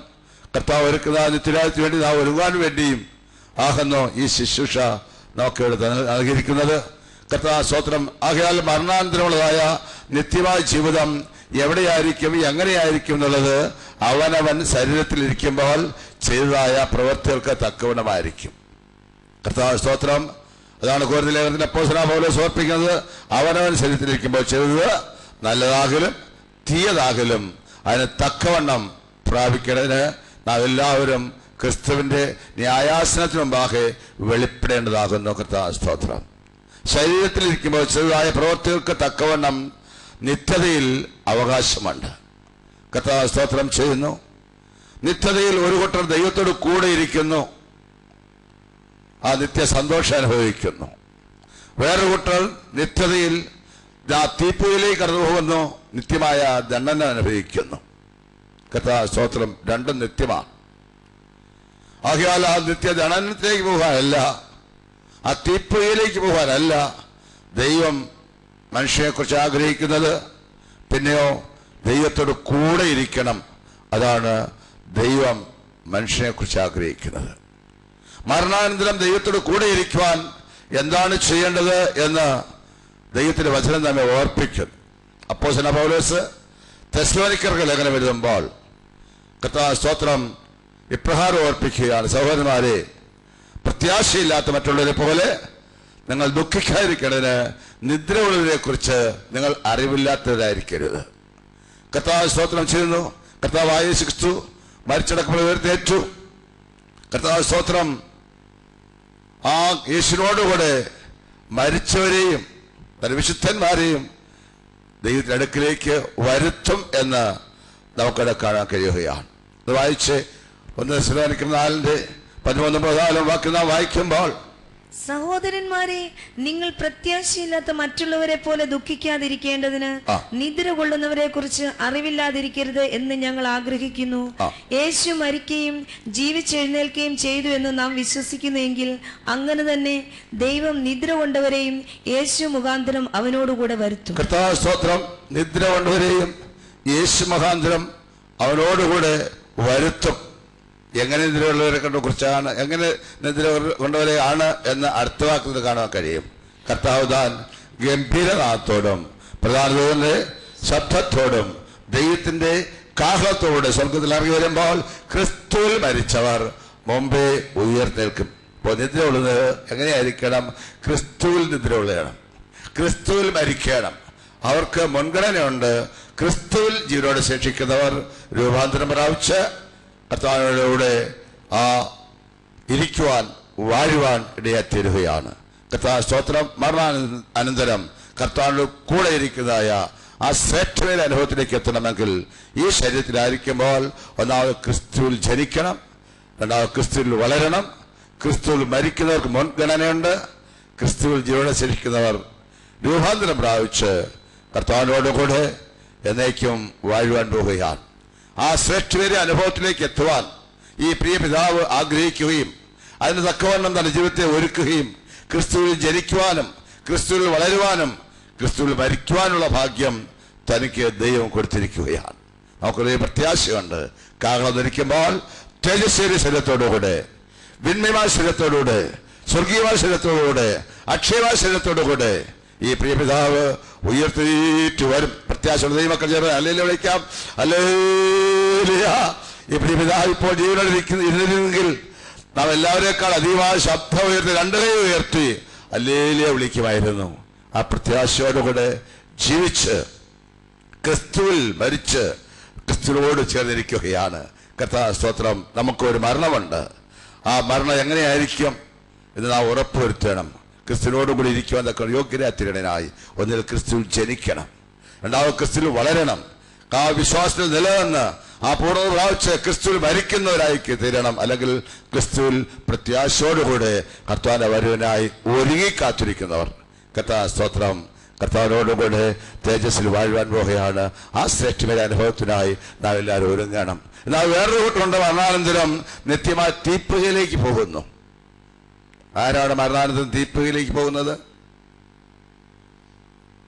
കർത്താവ് ഒരുക്കുന്ന നിത്യരാജ്യത്തിന് വേണ്ടി നാം ഒരുങ്ങാൻ വേണ്ടിയും ആകുന്നു ഈ ശുശ്രൂഷ നമുക്ക് ഇവിടെ നൽകിയിരിക്കുന്നത്. കർത്താവ് സ്തോത്രം. ആകയാൽ മരണാനന്തരമുള്ളതായ നിത്യമായ ജീവിതം എവിടെയായിരിക്കും, എങ്ങനെയായിരിക്കും എന്നുള്ളത് അവനവൻ ശരീരത്തിലിരിക്കുമ്പോൾ ചെയ്തതായ പ്രവൃത്തികൾക്ക് തക്കവണ്ണമായിരിക്കും. കർത്താവ് സ്തോത്രം. അതാണ് കൊരിന്ത്യർ ലേഖനത്തിൽ അപ്പോസ്തലനായ പൗലോസ് ഓർപ്പിക്കുന്നത്. അവനവൻ ശരീരത്തിലിരിക്കുമ്പോൾ ചെയ്തത് നല്ലതാകലും തീയതാകലും അതിന് തക്കവണ്ണം പ്രാപിക്കുന്നതിന് നാം എല്ലാവരും ക്രിസ്തുവിന്റെ ന്യായാസനത്തിന് മുമ്പാകെ വെളിപ്പെടേണ്ടതാകുന്നു. കർത്താവ് സ്തോത്രം. ശരീരത്തിലിരിക്കുമ്പോൾ ചെയ്തതായ പ്രവൃത്തികൾക്ക് തക്കവണ്ണം നിത്യതയിൽ അവകാശമുണ്ട്. കർത്താവ് സ്തോത്രം ചെയ്യുന്നു. നിത്യതയിൽ ഒരു കൂട്ടർ ദൈവത്തോട് കൂടെ ഇരിക്കുന്നു, ആ നിത്യ സന്തോഷം അനുഭവിക്കുന്നു. വേറൊരു കൂട്ടർ നിത്യതയിൽ ആ തീപ്പുയിലേക്ക് കടന്നു പോകുന്നു, നിത്യമായ ദണ്ഡന അനുഭവിക്കുന്നു. കർത്താവ് സ്തോത്രം. രണ്ടും നിത്യമാണ്. ആകയാൽ ആ നിത്യ ദണ്ഡനത്തിലേക്ക് പോകാനല്ല, ആ തീപ്പുയിലേക്ക് പോകാനല്ല ദൈവം മനുഷ്യനെക്കുറിച്ച് ആഗ്രഹിക്കുന്നത്. പിന്നെയോ ദൈവത്തോട് കൂടെ ഇരിക്കണം. അതാണ് ദൈവം മനുഷ്യനെക്കുറിച്ച് ആഗ്രഹിക്കുന്നത്. മരണാനന്തരം ദൈവത്തോട് കൂടെ ഇരിക്കുവാൻ എന്താണ് ചെയ്യേണ്ടത് എന്ന് ദൈവത്തിന്റെ വചനം നമ്മെ ഓർപ്പിക്കുന്നു. അപ്പോസ്തലനായ പൗലോസ് തെസ്സലോനിക്കർക്ക് ലേഖനം എഴുതുമ്പോൾ കർത്താവ് സ്തോത്രം ഇപ്രകാരം ഓർപ്പിക്കുകയാണ്, സഹോദരന്മാരെ, പ്രത്യാശയില്ലാത്ത മറ്റുള്ളവരെ പോലെ നിങ്ങൾ ദുഃഖിക്കാതിരിക്കേണ്ടതിന് നിദ്രയുള്ളവരെ കുറിച്ച് നിങ്ങൾ അറിവില്ലാത്തവരായിരിക്കരുത്. കർത്താവ് സ്തോത്രം ചെയ്യുന്നു. കർത്താവായ യേശു ക്രിസ്തു മരിച്ചടക്കപ്പോൾ ഉയർത്തെറ്റു. കർത്താവ് സ്തോത്രം ആ യേശുവിനോടുകൂടെ മരിച്ചവരെയും തന്റെ വിശുദ്ധന്മാരെയും ദൈവത്തിന്റെ അടുക്കിലേക്ക് വരുത്തും എന്ന് നമുക്കവിടെ കാണാൻ കഴിയുകയാണ്. അത് വായിച്ച് 1 തെസ്സലോനിക്കർ 4:13-14 വാക്യം നാം വായിക്കുമ്പോൾ, സഹോദരന്മാരെ, നിങ്ങൾ പ്രത്യാശയില്ലാത്ത മറ്റുള്ളവരെ പോലെ ദുഃഖിക്കാതിരിക്കേണ്ടതിന് നിദ്ര കൊള്ളുന്നവരെ കുറിച്ച് അറിവില്ലാതിരിക്കരുത് എന്ന് ഞങ്ങൾ ആഗ്രഹിക്കുന്നു. യേശു മരിക്കുകയും ജീവിച്ചെഴുന്നേൽക്കുകയും ചെയ്തു എന്ന് നാം വിശ്വസിക്കുന്നുവെങ്കിൽ അങ്ങനെ തന്നെ ദൈവം നിദ്ര കൊണ്ടവരെയും യേശു മുഖാന്തരം അവനോടുകൂടെ വരുത്തും. കർത്താവ് സ്തോത്രം. നിദ്ര കൊണ്ടവരെയും യേശു മുഖാന്തരം അവനോടുകൂടെ വരുത്തും. എങ്ങനെ നിദ്രയുള്ളവരെ കുറിച്ചാണ്, എങ്ങനെ നിദ്ര കൊണ്ടവരെ ആണ് എന്ന് അടുത്ത വാക്കിൽ കാണാൻ കഴിയും. കർത്താവ് താൻ ഗംഭീരനാഥത്തോടും പ്രധാന ദൂതന്റെ ശബ്ദത്തോടും ദൈവത്തിന്റെ കാഹളത്തോടെ സ്വർഗത്തിൽ ഇറങ്ങി വരുമ്പോൾ ക്രിസ്തുവിൽ മരിച്ചവർ മുമ്പേ ഉയർത്തേൽക്കും. ഇപ്പോൾ നിദ്രയുള്ളത് എങ്ങനെയായിരിക്കണം? ക്രിസ്തുവിൽ നിദ്രയുള്ളതാണ്. ക്രിസ്തുവിൽ മരിക്കണം. അവർക്ക് മുൻഗണനയുണ്ട്. ക്രിസ്തുവിൽ ജീവനോട് ശേഷിക്കുന്നവർ രൂപാന്തരം പ്രാപിച്ച് കർത്താവിനോടുകൂടെ ഇരിക്കുവാൻ വാഴുവാൻ ഇടയാത്തീരുകയാണ്. കർത്താവ് സ്തോത്രം. മരണാനന്തരം കർത്താവിനോട് കൂടെ ഇരിക്കുന്നതായ ആ ശ്രേഷ്ഠമായ അനുഭവത്തിലേക്ക് എത്തണമെങ്കിൽ ഈ ശരീരത്തിലായിരിക്കുമ്പോൾ ഒന്നാമത് ക്രിസ്തുവിൽ ജനിക്കണം, രണ്ടാമത് ക്രിസ്തുവിൽ വളരണം. ക്രിസ്തുവിൽ മരിക്കുന്നവർക്ക് മുൻഗണനയുണ്ട്. ക്രിസ്തുവിൽ ജീവനോടെ ശേഷിക്കുന്നവർ രൂപാന്തരം പ്രാപിച്ച് കർത്താവിനോടുകൂടെ എന്നേക്കും വാഴുവാൻ പോവുകയാണ്. ആ ശ്രേഷ്ഠമായ അനുഭവത്തിലേക്ക് എത്തുവാൻ ഈ പ്രിയ പിതാവ് ആഗ്രഹിക്കുകയും അതിന് തക്കവണ്ണം തന്റെ ജീവിതത്തെ ഒരുക്കുകയും ക്രിസ്തുവിൽ ജനിക്കുവാനും ക്രിസ്തുവിൽ വളരുവാനും ക്രിസ്തുവിൽ മരിക്കുവാനുള്ള ഭാഗ്യം തനിക്ക് ദൈവം കൊടുത്തിരിക്കുകയാണ്. നമുക്കൊരു പ്രത്യാശയുണ്ട്. കാഹളം ധരിക്കുമ്പോൾ തേജസ്വേറിയ ശരീരത്തോടുകൂടെ, വിന്മയമായ ശരീരത്തോടുകൂടെ, സ്വർഗീയമായ ശരീരത്തോടുകൂടെ, അക്ഷയമായ ശരീരത്തോടുകൂടെ ഈ പ്രിയ പിതാവ് ഉയർത്തിയിട്ട് വരും. പ്രത്യാശയുടെ ദൈവമക്കൾ ചേർന്ന് ഹല്ലേലൂയ വിളിക്കാം. ഹല്ലേലൂയ. ഈ പ്രിയ പിതാവ് ഇപ്പോൾ ജീവനോടെ ഇരുന്നിരുന്നെങ്കിൽ നാം എല്ലാവരേക്കാൾ അധികമായ ശബ്ദം ഉയർത്തി, 2 കൈ ഉയർത്തി ഹല്ലേലൂയ വിളിക്കുമായിരുന്നു. ആ പ്രത്യാശയോടുകൂടെ ജീവിച്ച് ക്രിസ്തുവിൽ മരിച്ച് ക്രിസ്തുവിനോട് ചേർന്നിരിക്കുകയാണ്. കർത്താവ് സ്തോത്രം. നമുക്കൊരു മരണമുണ്ട്. ആ മരണം എങ്ങനെയായിരിക്കും എന്ന് നാം ഉറപ്പുവരുത്തണം. ക്രിസ്തുവിനോടുകൂടി ഇരിക്കുവാൻ തക്ക യോഗ്യരാത്തിരണനായി ഒന്നിൽ ക്രിസ്തുവിൽ ജനിക്കണം, രണ്ടാമത് ക്രിസ്തുവിൽ വളരണം, ആ വിശ്വാസത്തിൽ നിലനിന്ന് ആ പൂർണ്ണത പ്രാപിച്ച് ക്രിസ്തുവിൽ മരിക്കുന്നവരായി തീരണം. അല്ലെങ്കിൽ ക്രിസ്തുവിൽ പ്രത്യാശയോടുകൂടെ കർത്താവിന്റെ വരവിനായി ഒരുങ്ങി കാത്തിരിക്കുന്നവർ. കർത്താവ് സ്തോത്രം. കർത്താവിനോടുകൂടെ തേജസ്സിൽ വാഴുവാൻ പോവുകയാണ്. ആ ശ്രേഷ്ഠമായ അനുഭവത്തിനായി നാം എല്ലാവരും ഒരുങ്ങണം. എന്നാൽ വേറൊരു കൂട്ടമുണ്ട്, മരണാനന്തരം നിത്യമായ തീപ്പുകയിലേക്ക് പോകുന്നു. ആരാണ് മരണാനന്തരം തീപ്പുകയിലേക്ക് പോകുന്നത്?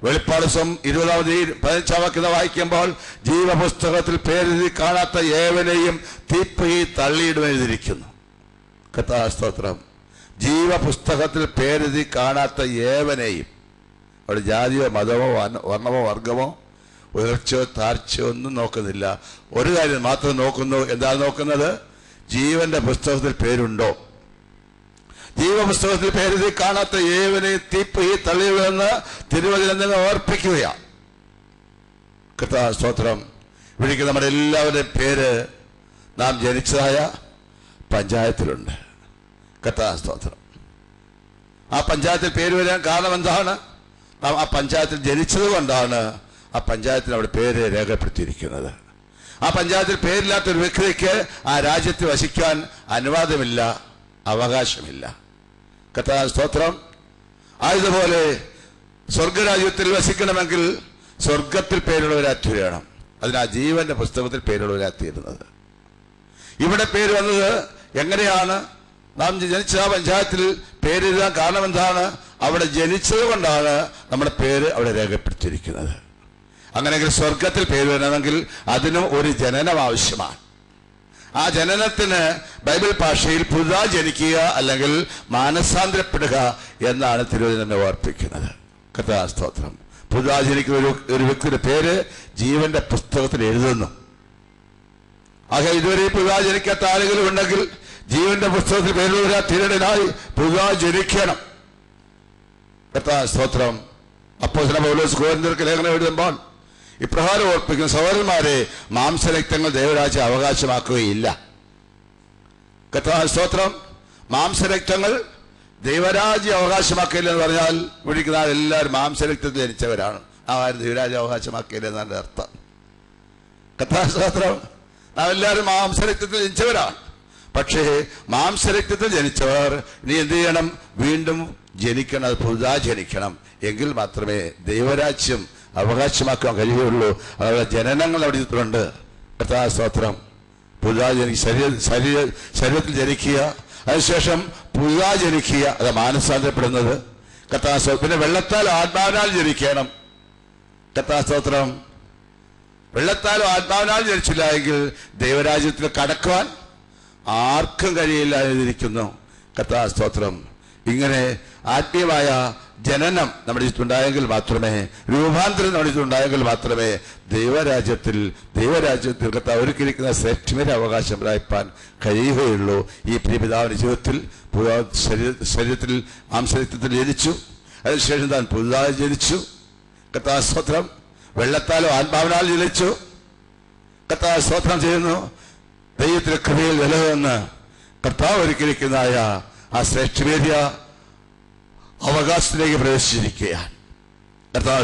വെളിപ്പാട് 20-15 വാക്യം വായിക്കുമ്പോൾ ജീവപുസ്തകത്തിൽ പേരെഴുതി കാണാത്ത ഏവനെയും തീപ്പുകയിൽ തള്ളിയിടുമെഴുതിയിരിക്കുന്നു. കർത്താവ് സ്തോത്രം. ജീവപുസ്തകത്തിൽ പേരെഴുതി കാണാത്ത ഏവനെയും, അവിടെ ജാതിയോ മതമോ വർണ്ണമോ വർഗമോ ഉയർച്ചയോ താഴ്ചയോ ഒന്നും നോക്കുന്നില്ല. ഒരു കാര്യം മാത്രം നോക്കുന്നു. എന്താണ് നോക്കുന്നത്? ജീവന്റെ പുസ്തകത്തിൽ പേരുണ്ടോ? ജീവപുസ്തകത്തിൽ പേരെഴുതി കാണാത്ത ഏവനെയും തീപ്പുകയിൽ തള്ളിയിടുമെന്ന് തിരുവചനം തന്നെ ഓർപ്പിക്കുകയാണ്. കർത്താവ് സ്തോത്രം. ഇവിടേക്ക് നമ്മുടെ എല്ലാവരുടെയും പേര് നാം ജനിച്ചതായ പഞ്ചായത്തിലുണ്ട്. കർത്താവ് സ്തോത്രം. ആ പഞ്ചായത്തിൽ പേര് വരാൻ കാരണം എന്താണ്? നാം ആ പഞ്ചായത്തിൽ ജനിച്ചത് കൊണ്ടാണ് ആ പഞ്ചായത്തിന് അവിടെ പേര് രേഖപ്പെടുത്തിയിരിക്കുന്നത്. ആ പഞ്ചായത്തിൽ പേരില്ലാത്തൊരു വ്യക്തിക്ക് ആ രാജ്യത്ത് വസിക്കാൻ അനുവാദമില്ല, അവകാശമില്ല. കർത്താവ് സ്തോത്രം. ആയതുപോലെ സ്വർഗരാജ്യത്തിൽ വസിക്കണമെങ്കിൽ സ്വർഗത്തിൽ പേരുള്ളവരാറ്റിരണം. അതിനാ ജീവന്റെ പുസ്തകത്തിൽ പേരുള്ളവരാത്തിയിരുന്നത്. ഇവിടെ പേര് വന്നത് എങ്ങനെയാണ്? നാം ജനിച്ച ആ പഞ്ചായത്തിൽ പേരെഴുതാൻ കാരണം എന്താണ്? അവിടെ ജനിച്ചത് കൊണ്ടാണ് നമ്മുടെ പേര് അവിടെ രേഖപ്പെടുത്തിയിരിക്കുന്നത്. അങ്ങനെയെങ്കിൽ സ്വർഗത്തിൽ പേര് വരണമെങ്കിൽ അതിനും ഒരു ജനനം ആവശ്യമാണ്. ആ ജനനത്തിന് ബൈബിൾ ഭാഷയിൽ പുതുതായി ജനിക്കുക അല്ലെങ്കിൽ മാനസാന്തരപ്പെടുക എന്നാണ് തിരുവചനം ഓർപ്പിക്കുന്നത്. കർത്താവ് സ്തോത്രം. പുതുതായി ജനിക്കുന്ന ഒരു വ്യക്തിയുടെ പേര് ജീവന്റെ പുസ്തകത്തിൽ എഴുതുന്നു. ആ ഇതുവരെ പുതുതായി ജനിക്കാത്ത ആളുകളും ഉണ്ടെങ്കിൽ ജീവന്റെ പുസ്തകത്തിൽ പേരുള്ള തിരടനായി പുതുതായി ജനിക്കണം. സ്തോത്രം. അപ്പോസ്തലൻ പൗലോസ് കൊരിന്ത്യർക്ക് ലേഖനം എഴുതുമ്പോൾ ഇപ്രകാരം ഓർപ്പിക്കുന്ന സഹോദരന്മാരെ, മാംസരക്തങ്ങൾ ദൈവരാജ്യം അവകാശമാക്കുകയില്ല. സ്തോത്രം. മാംസരക്തങ്ങൾ ദൈവരാജ്യം അവകാശമാക്കില്ല എന്ന് പറഞ്ഞാൽ വിളിക്കുന്ന എല്ലാവരും മാംസരക്തത്തിൽ ജനിച്ചവരാണ്. ആരും ദൈവരാജ്യം അവകാശമാക്കിയില്ല എന്നാണ് അർത്ഥം. സ്തോത്രം. നാം എല്ലാവരും മാംസരക്തത്തിൽ ജനിച്ചവരാണ്. പക്ഷേ മാംസരക്തത്തിൽ ജനിച്ചവർ ഇനി എന്ത് ചെയ്യണം? വീണ്ടും ജനിക്കണം. അത് പുതുതായി ജനിക്കണം. എങ്കിൽ മാത്രമേ ദൈവരാജ്യം അവകാശമാക്കാൻ കഴിയുള്ളൂ. അതുപോലെ ജനനങ്ങൾ അവിടെ ഇട്ടുണ്ട്. സ്തോത്രം. പുതുതായി ശരീരത്തിൽ ജനിക്കുക, അതിനുശേഷം പുതുതായി ജനിക്കുക, അത് മാനസാന്തരപ്പെടുന്നത്. പിന്നെ വെള്ളത്താൽ ആത്മാവിനാൽ ജനിക്കണം. സ്തോത്രം. വെള്ളത്താലും ആത്മാവിനാൽ ജനിച്ചില്ല എങ്കിൽ ദൈവരാജ്യത്തിൽ കടക്കുവാൻ ആർക്കും കഴിയില്ല എന്നിരിക്കുന്നു. സ്തോത്രം. ഇങ്ങനെ ആത്മീയമായ ജനനം നമ്മുടെ ചുറ്റുണ്ടായെങ്കിൽ മാത്രമേ, രൂപാന്തരം നമ്മുടെ ചുറ്റുണ്ടായെങ്കിൽ മാത്രമേ ദൈവരാജ്യത്തിൽ കർത്താവ് ഒരുക്കിയിരിക്കുന്ന ശ്രേഷ്ഠമായ അവകാശം പ്രാപിപ്പാൻ കഴിയുകയുള്ളൂ. ഈ പ്രിയപിതാവിന്റെ ജീവിതത്തിൽ ശരീരത്തിൽ മാംസരക്തത്തിൽ ജനിച്ചു, അതിനുശേഷം താൻ പുതുതായി ജനിച്ചു. സ്തോത്രം. വെള്ളത്താലോ ആത്മാവിനാൽ ജനിച്ചു. സ്തോത്രം ചെയ്യുന്നു. ദൈവത്തിന്റെ കൃപയിൽ നിലനിന്ന് കർത്താവ് ഒരുക്കിയിരിക്കുന്നതായ ആ ശ്രേഷ്ഠമേറിയ അവകാശത്തിലേക്ക് പ്രവേശിച്ചിരിക്കുകയാണ്.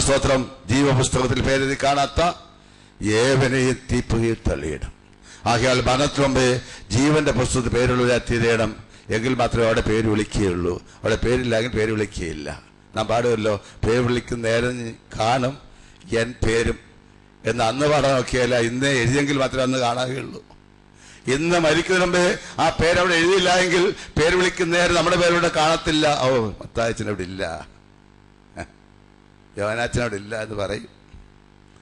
സ്തോത്രം. ജീവപുസ്തകത്തിൽ പേരെഴുതി കാണാത്ത ഏവനെയും തീപ്പുകയിൽ തള്ളിയിടും. ആകയാൽ മരണത്തിന് മുമ്പേ ജീവന്റെ പുസ്തകത്തിൽ പേരുള്ളവരാ തീരേണം. എങ്കിൽ മാത്രമേ അവിടെ പേര് വിളിക്കുകയുള്ളൂ. അവിടെ പേരില്ലെങ്കിൽ പേര് വിളിക്കുകയില്ല. നാം പാടുമല്ലോ, പേര് വിളിക്കുന്ന നേരം കാണും എൻ പേരും എന്ന് അന്ന് പാടാൻ നോക്കിയല്ല, ഇന്ന് എഴുതിയെങ്കിൽ മാത്രമേ അന്ന് കാണാവുകയുള്ളൂ. ഇന്ന് മരിക്കുന്നതിന് മുമ്പേ ആ പേരവിടെ എഴുതിയില്ല എങ്കിൽ പേര് വിളിക്കുന്ന നേരം നമ്മുടെ പേരവിടെ കാണത്തില്ല. ഓ, മത്തായച്ചനവിടെ ഇല്ല, യോഹന്നാച്ചനവിടെ ഇല്ല എന്ന് പറയും.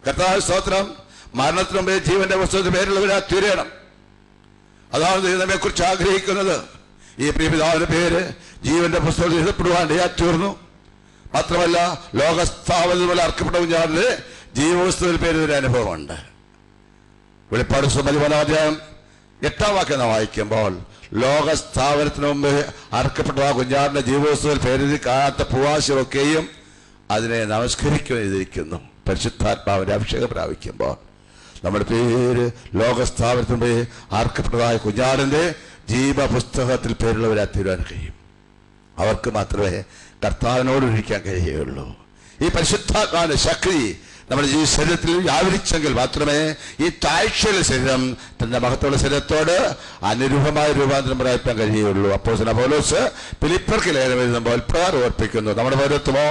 കർത്താവ് സ്തോത്രം. മരണത്തിന് മുമ്പേ ജീവന്റെ പുസ്തകത്തിൽ പേരുള്ളവരാ തീരണം. അതാണ് ദൈവം നമ്മെ കുറിച്ച് ആഗ്രഹിക്കുന്നത്. ഈ പ്രിയപിതാവിന്റെ പേര് ജീവന്റെ പുസ്തകത്തിൽ എഴുതപ്പെടുവാൻ തീർന്നു. മാത്രമല്ല, ലോകസ്ഥാപനം പോലെ അർക്കപ്പെട്ട കുഞ്ഞാറിന്റെ ജീവപുസ്തകത്തിൽ പേരുന്നൊരു അനുഭവമുണ്ട്. വെളിപ്പാട് 8-ാം വാക്യം നാം വായിക്കുമ്പോൾ, ലോകസ്ഥാപനത്തിന് മുമ്പ് അർക്കപ്പെട്ട ആ കുഞ്ഞാറിന്റെ ജീവപുസ്തകത്തിൽ പേരെഴുതി കാണാത്ത പൂവാശിയൊക്കെയും അതിനെ നമസ്കരിക്കുകയും ചെയ്തിരിക്കുന്നു. പരിശുദ്ധാത്മാവിന്റെ അഭിഷേകം പ്രാപിക്കുമ്പോൾ നമ്മുടെ പേര് ലോകസ്ഥാപനത്തിന് മുമ്പ് അർക്കപ്പെട്ടതായ കുഞ്ഞാറിന്റെ ജീവപുസ്തകത്തിൽ പേരുള്ളവരാ തീരാൻ കഴിയും. അവർക്ക് മാത്രമേ കർത്താവിനോട് ഇരിക്കാൻ കഴിയുകയുള്ളൂ. ഈ പരിശുദ്ധാത്മാവിന്റെ ശക്തി നമ്മുടെ ശരീരത്തിൽ വ്യാപരിച്ചെങ്കിൽ മാത്രമേ ഈ താഴ്ചയുള്ള ശരീരം തന്റെ മഹത്വമുള്ള ശരീരത്തോട് അനുരൂപമായ രൂപാന്തരം പ്രാപിക്കാൻ കഴിയുകയുള്ളൂ. അപ്പോസ്തലൻ പൗലോസ് ഫിലിപ്പിയർക്ക് ലേഖനം എഴുതുമ്പോൾ പ്രകാരം ഓർപ്പിക്കുന്നു, നമ്മുടെ പൗരത്വമോ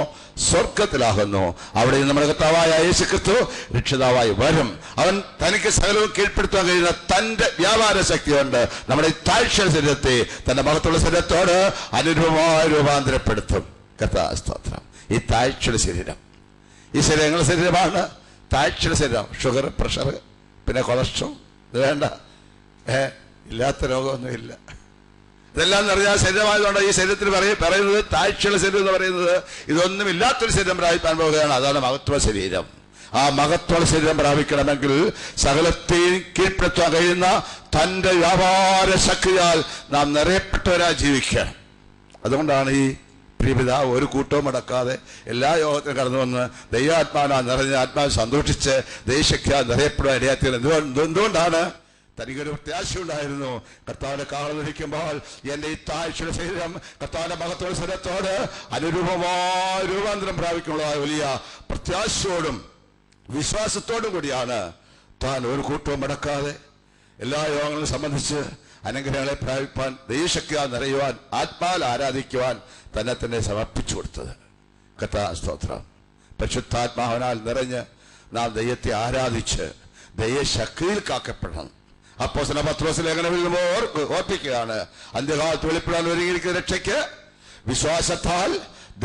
സ്വർഗത്തിലാകുന്നു, അവിടെ നമ്മുടെ കർത്താവായ യേശുക്രിസ്തു രക്ഷിതാവായി വരും. അവൻ തനിക്ക് സകലവും കീഴ്പ്പെടുത്താൻ കഴിയുന്ന തന്റെ വ്യാപാര ശക്തി കൊണ്ട് നമ്മുടെ താഴ്ചയുള്ള ശരീരത്തെ തന്റെ മഹത്വമുള്ള ശരീരത്തോട് അനുരൂപമായ രൂപാന്തരപ്പെടുത്തും. കർത്താവ് സ്തോത്രം. ഈ താഴ്ചയുള്ള ശരീരം, ഈ ശരീരങ്ങളുടെ ശരീരമാണ് താഴ്ചയുടെ ശരീരം. ഷുഗർ, പ്രഷർ, പിന്നെ കൊളസ്ട്രോൾ, ഇത് വേണ്ട, ഇല്ലാത്ത രോഗമൊന്നുമില്ല. ഇതെല്ലാം നിറഞ്ഞാൽ ശരീരമായതുകൊണ്ട് ഈ ശരീരത്തിൽ പറയുന്നത് താഴ്ചയുള്ള ശരീരം എന്ന് പറയുന്നത് ഇതൊന്നും ഇല്ലാത്തൊരു ശരീരം പ്രാപിക്കാൻ പോവുകയാണ്. അതാണ് മഹത്വ ശരീരം. ആ മഹത്വ ശരീരം പ്രാപിക്കണമെങ്കിൽ സകലത്തെയും കീഴ്പ്പെടുത്താൻ കഴിയുന്ന തന്റെ വ്യാപാര ശക്തിയാൽ നാം നിറയപ്പെട്ടവരായി ജീവിക്കണം. അതുകൊണ്ടാണ് ഈ പ്രിയപിതാവ് ഒരു കൂട്ടവും അടക്കാതെ എല്ലാ യോഗത്തിനും കടന്നു വന്ന് ദൈവാത്മാവിനാൽ നിറഞ്ഞ ആത്മാവ് സന്തോഷിച്ച് ദൈവശക്തിയാൽ നിറയപ്പെടാൻ ഇടയാത്തിയത് എന്തുകൊണ്ടാണ്? തനിക്കൊരു പ്രത്യാശ ഉണ്ടായിരുന്നു. കർത്താവിന്റെ കാവലിരിക്കുമ്പോൾ എന്റെ ഈ താഴ്ചയുടെ ശരീരം കർത്താവിന്റെ മഹത്വ ശരീരത്തോട് അനുരൂപമായ രൂപാന്തരം പ്രാപിക്കുമ്പോഴായ വലിയ പ്രത്യാശയോടും വിശ്വാസത്തോടും കൂടിയാണ് താൻ ഒരു കൂട്ടവും അടക്കാതെ എല്ലാ യോഗങ്ങളും സംബന്ധിച്ച് അനുഗ്രഹങ്ങളെ പ്രാപിപ്പാൻ, ദൈവശക്തിയാൽ നിറയുവാൻ, ആത്മാവിൽ ആരാധിക്കുവാൻ തന്നെ സമർപ്പിച്ചു കൊടുത്തത്. കർത്താവ് സ്തോത്രം. പരിശുദ്ധാത്മാവിനാൽ നിറഞ്ഞ് നാം ദൈവത്തെ ആരാധിച്ച് ദൈവശക്തിയിൽ കാക്കപ്പെടണം. അപ്പോസ്തലൻ പത്രോസ് ലേഖനത്തിൽ ഓർപ്പിക്കുകയാണ്, അന്ത്യകാലത്ത് വെളിപ്പെടാൻ ഒരുങ്ങിയിരിക്കുന്ന രക്ഷയ്ക്ക് വിശ്വാസത്താൽ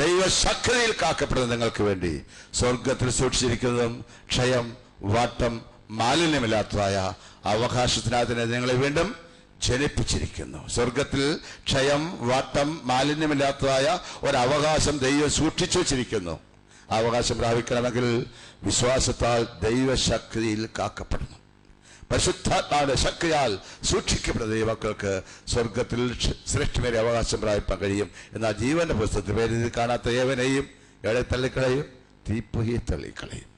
ദൈവശക്തിയിൽ കാക്കപ്പെടുന്ന നിങ്ങൾക്ക് വേണ്ടി സ്വർഗത്തിൽ സൂക്ഷിച്ചിരിക്കുന്നതും ക്ഷയം, വാട്ടം, മാലിന്യമില്ലാത്തതായ അവകാശത്തിനകത്തിന് നിങ്ങളെ വീണ്ടും ജനിപ്പിച്ചിരിക്കുന്നു. സ്വർഗത്തിൽ ക്ഷയം, വാട്ടം, മാലിന്യമില്ലാത്തതായ ഒരവകാശം ദൈവം സൂക്ഷിച്ചു വച്ചിരിക്കുന്നു. അവകാശം പ്രാപിക്കണമെങ്കിൽ വിശ്വാസത്താൽ ദൈവശക്തിയിൽ കാക്കപ്പെടണം. പരിശുദ്ധാത്മാവിന്റെ ശക്തിയാൽ സൂക്ഷിക്കപ്പെടുന്ന ഈ മക്കൾക്ക് സ്വർഗത്തിൽ ശ്രേഷ്ഠമേറെ അവകാശം പ്രാപിപ്പാൻ കഴിയും. എന്നാൽ ജീവന്റെ പുസ്തകത്തിൽ പേര് കാണാത്ത ഏവനെയും എവിടെ തള്ളിക്കളയും, തീപ്പൊയ്യെ തള്ളിക്കളയും.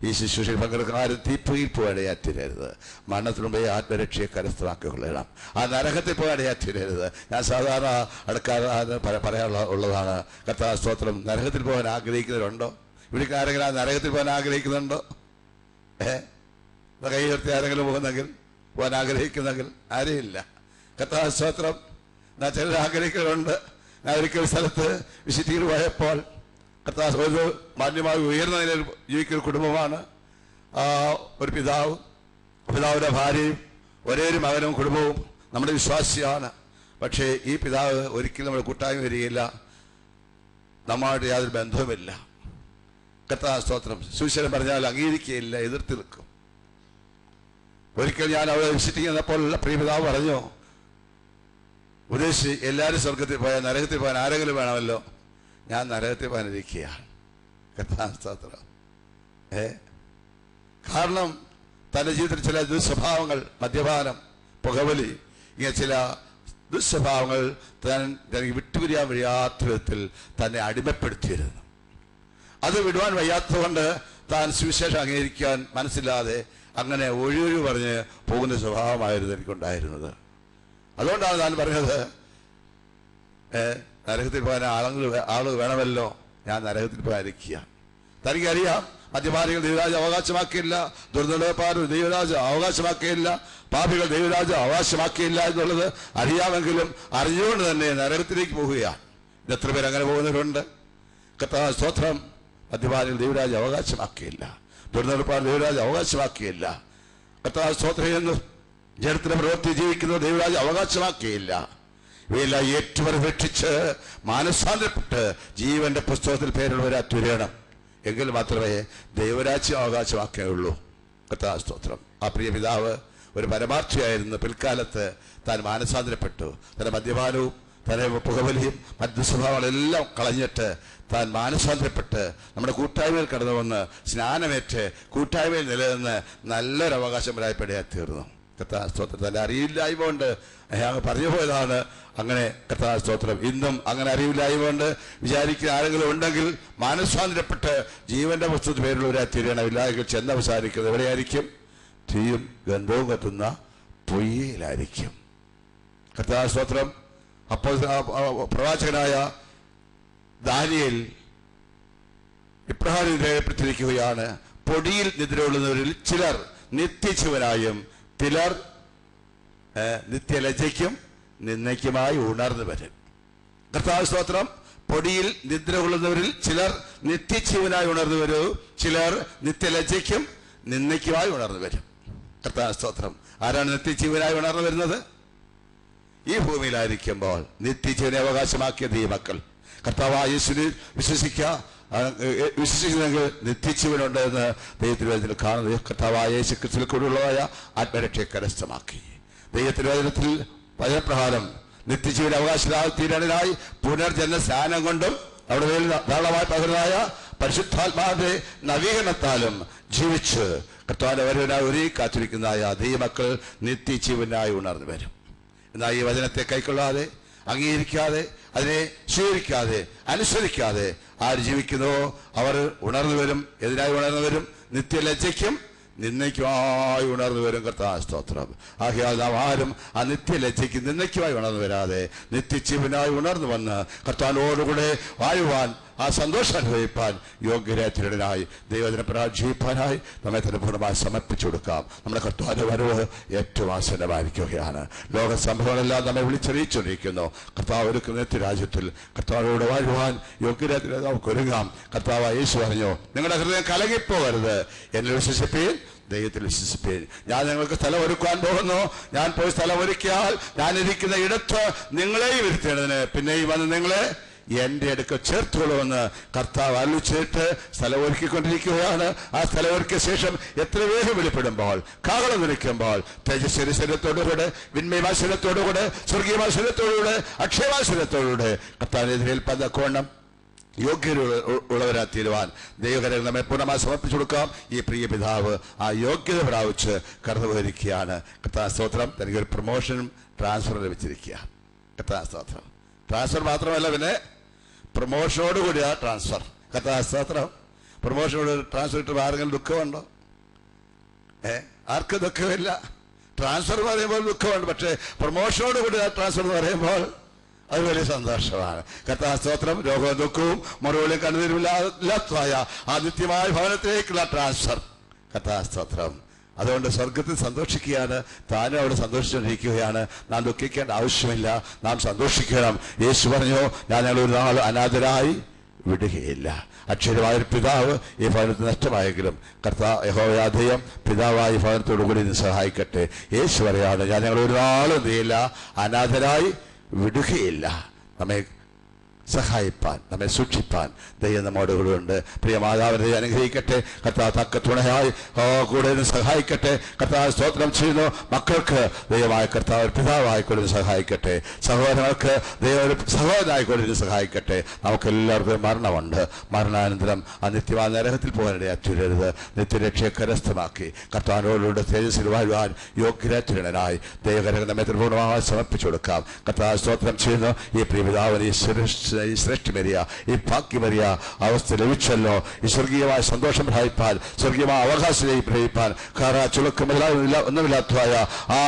ഈ ശുശ്രൂഷയിൽ പങ്കെടുക്കുന്ന ആരും തീപ്പൊയ്യിൽ പോകാടയാറ്റിരരുത്. മരണത്തിന് മുമ്പേ ആത്മരക്ഷയെ കരസ്ഥമാക്കിക്കൊള്ളണം. ആ നരകത്തിൽ പോകാടയാറ്റിരരുത്. ഞാൻ സാധാരണ അടുക്കാതെ പറയാനുള്ളതാണ്. കർത്താവ് സ്തോത്രം. നരകത്തിൽ പോകാൻ ആഗ്രഹിക്കുന്നവരുണ്ടോ? ഇവിടേക്ക് ആരെങ്കിലും ആ നരകത്തിൽ പോകാൻ ആഗ്രഹിക്കുന്നുണ്ടോ? കൈ ഉയർത്തി ആരെങ്കിലും പോകാൻ ആഗ്രഹിക്കുന്നെങ്കിൽ ആരെയില്ല. കർത്താവ് സ്തോത്രം. ഞാൻ ചിലർ ആഗ്രഹിക്കുന്നവരുണ്ട്. ഞാൻ ഒരിക്കൽ സ്ഥലത്ത് വിസിറ്റിങ്ങിന് പോയപ്പോൾ കർത്താവ് ഒരു മാന്യമായി ഉയർന്ന നിലയിൽ ജീവിക്കുന്ന കുടുംബമാണ്. ഒരു പിതാവിൻ്റെ ഭാര്യയും ഒരേ ഒരു മകനും കുടുംബവും നമ്മുടെ വിശ്വാസിയാണ്. പക്ഷേ ഈ പിതാവ് ഒരിക്കലും നമ്മുടെ കൂട്ടായ്മ വരികയില്ല, നമ്മളുടെ യാതൊരു ബന്ധവുമില്ല. കർത്താവ് സ്തോത്രം. സുവിശേഷം പറഞ്ഞാൽ അംഗീകരിക്കുകയില്ല, എതിർത്ത് നിൽക്കും. ഒരിക്കൽ ഞാൻ അവിടെ വിസിറ്റിംഗ് ചെയ്തപ്പോൾ പ്രിയ പിതാവ് പറഞ്ഞു, ഉപദേശിച്ച് എല്ലാവരും സ്വർഗത്തിൽ പോയാൽ നരകത്തിൽ പോകാൻ ആരെങ്കിലും വേണമല്ലോ, ഞാൻ നരകത്തിൽ പോകാനിരിക്കുകയാണ്. കർത്താവ് സ്തോത്രം. കാരണം തൻ്റെ ജീവിതത്തിൽ ചില ദുസ്വഭാവങ്ങൾ, മദ്യപാനം, പുകവലി, ഇങ്ങനെ ചില ദുസ്വഭാവങ്ങൾ തനിക്ക് വിട്ടുപിരിയാൻ വയ്യാത്ത വിധത്തിൽ തന്നെ അടിമപ്പെടുത്തിയിരുന്നു. അത് വിടുവാൻ വയ്യാത്തതുകൊണ്ട് താൻ സുവിശേഷം അംഗീകരിക്കാൻ മനസ്സില്ലാതെ അങ്ങനെ ഒഴിയൊഴി പറഞ്ഞ് പോകുന്ന സ്വഭാവമായിരുന്നു എനിക്കുണ്ടായിരുന്നത്. അതുകൊണ്ടാണ് ഞാൻ പറഞ്ഞത്, നരകത്തിൽ പോകാൻ ആള് വേണമല്ലോ, ഞാൻ നരകത്തിൽ പോകാനിരിക്കുക. തനിക്കറിയാം മദ്യപാനികൾ ദൈവരാജ്യം അവകാശമാക്കിയില്ല, ദുർനടപ്പാരും ദൈവരാജ്യം അവകാശമാക്കിയില്ല, പാപികൾ ദൈവരാജ്യം അവകാശമാക്കിയില്ല എന്നുള്ളത് അറിയാമെങ്കിലും അറിഞ്ഞുകൊണ്ട് തന്നെ നരകത്തിലേക്ക് പോവുകയാണ്. എത്ര പേര് അങ്ങനെ പോകുന്നവരുണ്ട്? കർത്താവ് സ്തോത്രം. മദ്യപാനികൾ ദൈവരാജ്യം അവകാശമാക്കിയില്ല, ദുർനടപ്പാർ ദൈവരാജ്യം അവകാശമാക്കിയില്ല. കർത്താവ് സ്തോത്രം. എന്ന് ജനത്തിന്റെ പ്രവൃത്തി ജീവിക്കുന്നത് ദൈവരാജ്യം അവകാശമാക്കിയില്ല. ഇവയെല്ലാം ഏറ്റുപരിരക്ഷിച്ച് മാനസാന്തരപ്പെട്ട് ജീവന്റെ പുസ്തകത്തിൽ പേരുള്ളവരെ തുരയണം. എങ്കിൽ മാത്രമേ ദൈവരാജ്യം അവകാശമാക്കുകയുള്ളൂ. കർത്താവ് സ്തോത്രം. ആ പ്രിയ പിതാവ് ഒരു പരമാർത്ഥിയായിരുന്നു. പിൽക്കാലത്ത് താൻ മാനസാന്തരപ്പെട്ടു. തന്റെ മദ്യപാനവും തന്റെ പുകവലിയും മറ്റു സ്വഭാവങ്ങളെല്ലാം കളഞ്ഞിട്ട് താൻ മാനസാന്തരപ്പെട്ട് നമ്മുടെ കൂട്ടായ്മയിൽ കടന്നു വന്ന് സ്നാനമേറ്റ് കൂട്ടായ്മയിൽ നിലനിന്ന് നല്ലൊരു അവകാശം തീർന്നു. കർത്താവ് സ്തോത്രം. തന്നെ അറിയില്ലായ്മ കൊണ്ട് അങ്ങ് പറഞ്ഞു പോയതാണ്. അങ്ങനെ കർത്താവ് സ്തോത്രം. ഇന്നും അങ്ങനെ അറിവില്ലായ്മ കൊണ്ട് വിചാരിക്കുന്ന ആരെങ്കിലും ഉണ്ടെങ്കിൽ മാനസാന്തരപ്പെട്ട് ജീവന്റെ പുസ്തകത്തിൽ പേരുള്ളവരായി തീരണമില്ലായെങ്കിൽ ചെന്നവസാനിക്കുന്നത് എവിടെയായിരിക്കും? തീയും ഗന്ധവും കത്തുന്ന പൊയ്യയിലായിരിക്കും. കർത്താവ് സ്തോത്രം. അപ്പോൾ പ്രവാചകനായ ദാനിയേൽ ഇപ്രകാരം രേഖപ്പെടുത്തിയിരിക്കുകയാണ്, പൊടിയിൽ നിദ്രകൊള്ളുന്നവരിൽ ചിലർ നിത്യജീവനായും ചിലർ നിത്യലജ്ജയ്ക്കും നിന്ദയ്ക്കുമായി ഉണർന്നു വരും. കർത്താവ് സ്തോത്രം. പൊടിയിൽ നിദ്ര കൊള്ളുന്നവരിൽ ചിലർ നിത്യജീവനായി ഉണർന്നു വരും, ചിലർ നിത്യലജ്ജയ്ക്കും നിന്ദയ്ക്കുമായി ഉണർന്നു വരും. കർത്താവ് സ്തോത്രം. ആരാണ് നിത്യജീവനായി ഉണർന്നു വരുന്നത്? ഈ ഭൂമിയിലായിരിക്കുമ്പോൾ നിത്യജീവനെ അവകാശമാക്കിയത് ഈ മക്കൾ. കർത്താവായ യേശുവിൽ വിശ്വസിക്കുന്നെങ്കിൽ നിത്യജീവനുണ്ട് എന്ന് ദൈവത്തിന്റെ വചനത്തിൽ കാണുന്നത്. കർത്താവായ യേശു ക്രിസ്തുവിൽ കൂടെയുള്ളതായ ആത്മരക്ഷയെ കരസ്ഥമാക്കി. ദൈവത്തിന്റെ വചനത്തിൽ വചനപ്രകാരം നിത്യജീവൻ അവകാശികളായി തീരാനായി പുനർജന്മ സ്നാനം കൊണ്ടും അവിടെ ധാരാളമായി പകരുന്നതായ പരിശുദ്ധാത്മാവിന്റെ നവീകരണത്താലും ജീവിച്ച് കർത്താവിന്റെ വരവിനായി ഒരുങ്ങി കാത്തിരിക്കുന്നതായ ദൈവമക്കൾ നിത്യജീവനായി ഉണർന്നു വരും. എന്നാൽ ഈ വചനത്തെ കൈക്കൊള്ളാതെ, അംഗീകരിക്കാതെ, അതിനെ സ്വീകരിക്കാതെ, അനുസരിക്കാതെ ആര് ജീവിക്കുന്നോ അവർ ഉണർന്നു വരും. എതിനായി ഉണർന്നു വരും? നിത്യലജ്ജയ്ക്കും നിന്ദയ്ക്കുമായി ഉണർന്നു വരും. കർത്താവ് സ്തോത്രം. ആകയാൽ നാം ആരും ആ നിത്യലജ്ജയ്ക്ക് നിന്ദയ്ക്കുമായി ഉണർന്നു വരാതെ നിത്യജീവനായി ഉണർന്നു വന്ന് കർത്താവിനോടുകൂടെ വാഴുവാൻ, ആ സന്തോഷം അനുഭവിപ്പാൻ യോഗ്യരായി ദൈവത്തിനെ ജീവിപ്പാനായി നമ്മെ തന്നെ പൂർണ്ണമായി സമർപ്പിച്ചു കൊടുക്കാം. നമ്മുടെ കർത്താവിന്റെ വരവ് ഏറ്റവും ആസന്നമായിരിക്കുകയാണ്. ലോക സംഭവങ്ങളെല്ലാം നമ്മെ വിളിച്ചറിയിച്ചുകൊണ്ടിരിക്കുന്നു. കർത്താവ് ഒരുക്കുന്ന നിത്യരാജ്യത്തിൽ കർത്താവിനോട് വാഴുവാൻ യോഗ്യരായി നമുക്ക് ഒരുങ്ങാം. കർത്താവ് യേശു പറഞ്ഞു, നിങ്ങളുടെ ഹൃദയം കലങ്ങിപ്പോകരുത്, എന്നിൽ വിശ്വസിപ്പീൻ, ദൈവത്തിൽ വിശ്വസിപ്പീൻ. ഞാൻ നിങ്ങൾക്ക് സ്ഥലം ഒരുക്കാൻ പോകുന്നു. ഞാൻ പോയി സ്ഥലം ഒരുക്കിയാൽ ഞാൻ ഇരിക്കുന്ന ഇടത്ത് നിങ്ങളെയും ഇരുത്തേണ്ടതിന് പിന്നെയും വന്ന് നിങ്ങളെ എന്റെ അടുക്കൽ ചേർത്തുകൊള്ളുമെന്ന് കർത്താവ് അരുളിച്ചേട്ട് സ്ഥലം ഒരുക്കിക്കൊണ്ടിരിക്കുകയാണ്. ആ സ്ഥലം ഒരുക്കിയ ശേഷം എത്ര വേഗം വെളിപ്പെടുമ്പോൾ, കാഹളം നിൽക്കുമ്പോൾ തേജസ്വരി ശരീരത്തോടുകൂടെ, വിന്മയമായ ശരീരത്തോടുകൂടെ, സ്വർഗീയമായ ശരീരത്തോടുകൂടെ, അക്ഷയമായ ശരീരത്തോടുകൂടെ കർത്താവിനെതിരേൽപ്പാൻ തക്കവണ്ണം യോഗ്യതയുള്ളവരാ തീരുവാൻ ദൈവകരം നമ്മെ പൂർണ്ണമായി സമർപ്പിച്ചു കൊടുക്കാം. ഈ പ്രിയ പിതാവ് ആ യോഗ്യത പ്രാപിച്ച് കടന്നു പോയിരിക്കുകയാണ്. കർത്താവ് സ്തോത്രം. തനിക്കൊരു പ്രൊമോഷനും ട്രാൻസ്ഫറും ലഭിച്ചിരിക്കുക. കർത്താവ് സ്തോത്രം. ട്രാൻസ്ഫർ മാത്രമല്ല, പിന്നെ പ്രൊമോഷനോട് കൂടിയാ ട്രാൻസ്ഫർ. കർത്താവ് സ്തോത്രം. പ്രൊമോഷനോട് ട്രാൻസ്ഫർ കിട്ടുമ്പോൾ ആരെങ്കിലും ദുഃഖമുണ്ടോ? ആർക്കും ദുഃഖമില്ല. ട്രാൻസ്ഫർ എന്ന് പറയുമ്പോൾ ദുഃഖമുണ്ട്. പക്ഷേ പ്രൊമോഷനോട് കൂടി ട്രാൻസ്ഫർ എന്ന് പറയുമ്പോൾ അത് വലിയ സന്തോഷമാണ്. കർത്താവ് സ്തോത്രം. രോഗവും ദുഃഖവും മറുപടിയും കണ്ണുതിരിവില്ലാത്തതായ ആ നിത്യമായ ഭവനത്തിലേക്കുള്ള ട്രാൻസ്ഫർ. കർത്താവ് സ്തോത്രം. അതുകൊണ്ട് സ്വർഗത്തിൽ സന്തോഷിക്കുകയാണ്. താനും അവിടെ സന്തോഷിച്ചുകൊണ്ടിരിക്കുകയാണ്. നാം ദുഃഖിക്കേണ്ട ആവശ്യമില്ല, നാം സന്തോഷിക്കണം. യേശു പറഞ്ഞു, ഞാൻ ഞങ്ങൾ ഒരു നാൾ അനാഥരായി വിടുകയില്ല. അക്ഷരമായൊരു പിതാവ് ഈ ഭവനത്തിൽ നഷ്ടമായെങ്കിലും യഹോവയാധയം പിതാവായി ഭവനത്തോടുകൂടി ഇന്ന് സഹായിക്കട്ടെ. യേശു പറയാണ്, ഞാൻ ഞങ്ങൾ ഒരു നാളും ചെയ്യില്ല, അനാഥരായി വിടുകയില്ല. നമ്മെ സഹായിപ്പാൻ, നമ്മെ സൂക്ഷിപ്പാൻ ദൈവം നമ്മോട് കൂടെ ഉണ്ട്. പ്രിയ മാതാവിനെ അനുഗ്രഹിക്കട്ടെ. കർത്താവ് തക്ക തുണയായി കൂടെ സഹായിക്കട്ടെ. കർത്താവ് സ്തോത്രം ചെയ്യുന്നു. മക്കൾക്ക് ദൈവമായ കർത്താവ് പിതാവായിക്കൂടെ സഹായിക്കട്ടെ. സഹോദരങ്ങൾക്ക് ദൈവം ഒരു സഹോദരനായിക്കൂടെ സഹായിക്കട്ടെ. നമുക്കെല്ലാവർക്കും മരണമുണ്ട്. മരണാനന്തരം ആ നിത്യമായ നരകത്തിൽ പോകാനിടയാ തീരരുത്. നിത്യരക്ഷയെ കരസ്ഥമാക്കി കർത്താവിനോടുകൂടെ തേജസ്സിൽ വാഴുവാൻ യോഗ്യരായി ദൈവകരം നമ്മെ പൂർണ്ണമായി സമർപ്പിച്ചു കൊടുക്കാം. കർത്താവ് സ്തോത്രം ചെയ്യുന്നു. ഈ പ്രിയ പിതാവിനെ ഈ ശ്രേഷ്ഠമേറിയ ഈ ഭാഗ്യമേറിയ അവസ്ഥ ലഭിച്ചല്ലോ. ഈ സ്വർഗീയമായ സന്തോഷം പ്രാപിപ്പാൻ, സ്വർഗീയമായ അവകാശം പ്രാപിപ്പാൻ, ഒന്നുമില്ലാത്തതായ ആ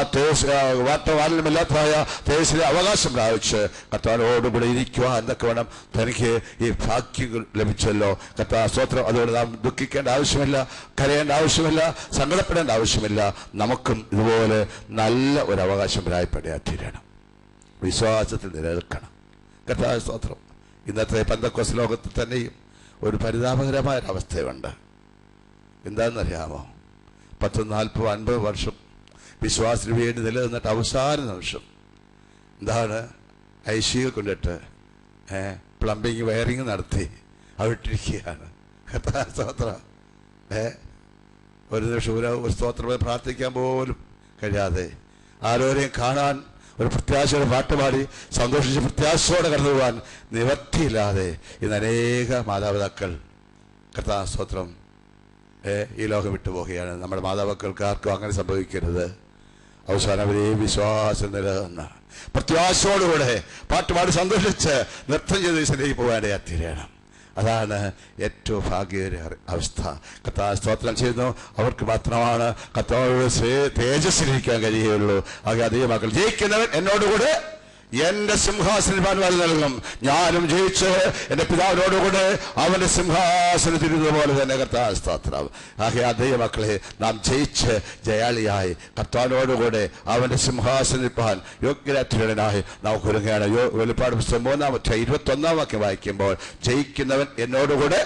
വാട്ടവാലിനുമില്ലാത്തതായ തേജസ്സിലെ അവകാശം പ്രാപിച്ച് കർത്താവിനോടുകൂടെ ഇരിക്കുവാൻ എന്നൊക്കെ വേണം തനിക്ക് ഈ ഭാഗ്യം ലഭിച്ചല്ലോ. കർത്താവ് സ്തോത്രം. അതുകൊണ്ട് നാം ദുഃഖിക്കേണ്ട ആവശ്യമില്ല, കരയേണ്ട ആവശ്യമില്ല, സങ്കടപ്പെടേണ്ട ആവശ്യമില്ല. നമുക്കും ഇതുപോലെ നല്ല ഒരു അവകാശം പ്രാപിപ്പെടാൻ വിശ്വാസത്തിൽ നിലനിൽക്കണം. കർത്താവ് സ്തോത്രം. ഇന്നത്തെ പെന്തക്കോസ്ത് ലോകത്തിൽ തന്നെയും ഒരു പരിതാപകരമായ ഒരവസ്ഥയുണ്ട്. എന്താണെന്നറിയാമോ? 40-50 വർഷം വിശ്വാസത്തിന് വേണ്ടി നിലനിന്നിട്ട് അവസാന നിമിഷം എന്താണ് ICU കൊണ്ടിട്ട് പ്ലംബിങ് വയറിങ് നടത്തി അവിട്ടിരിക്കുകയാണ്. കർത്താവ് സ്തോത്രം. ഒരു നിമിഷം ഒരു സ്തോത്രമായി പ്രാർത്ഥിക്കാൻ പോലും കഴിയാതെ, ആരോരെയും കാണാൻ ഒരു പ്രത്യാശയുടെ പാട്ടുപാടി സന്തോഷിച്ച് പ്രത്യാശയോടെ കടന്നു പോകാൻ നിവൃത്തിയില്ലാതെ ഇന്ന് അനേക മാതാപിതാക്കൾ കർത്താവ് സ്തോത്രം ഈ ലോകം വിട്ടുപോകുകയാണ്. നമ്മുടെ മാതാപിതാക്കൾക്ക് ആർക്കും അങ്ങനെ സംഭവിക്കരുത്. അവസാനം അവരെ വിശ്വാസം നിലനിന്ന് പ്രത്യാശയോടുകൂടെ പാട്ടുപാടി സന്തോഷിച്ച് നൃത്തം ചെയ്ത് ഈശ്വരേക്ക് പോകാനിടയാ തീരണം. അതാണ് ഏറ്റവും ഭാഗ്യകര അവസ്ഥ. കർത്താവ് സ്തോത്രം ചെയ്യുന്നു. അവർക്ക് മാത്രമാണ് കർത്താവ് തേജസ്സിലിരിക്കാൻ കഴിയുകയുള്ളൂ. ആകെ അതേ മക്കൾ ജയിക്കുന്നവൻ എന്നോടുകൂടെ എന്റെ സിംഹാസനം നൽകും. ഞാനും ജയിച്ച് എന്റെ പിതാവിനോടുകൂടെ അവന്റെ സിംഹാസനത്തിരുന്നത് പോലെ തന്നെ കർത്താവ് സ്തോത്രം. ആകെ അതേ മക്കളെ നാം ജയിച്ച് ജയാളിയായി കർത്താവിനോടുകൂടെ അവന്റെ സിംഹാസനിപ്പാൻ യോഗ്യരായി നമുക്ക് ഒരുങ്ങുകയാണ്. വെളിപ്പാട് പുസ്തകം 3-21 വാക്യം വായിക്കുമ്പോൾ, ജയിക്കുന്നവൻ എന്നോടുകൂടെ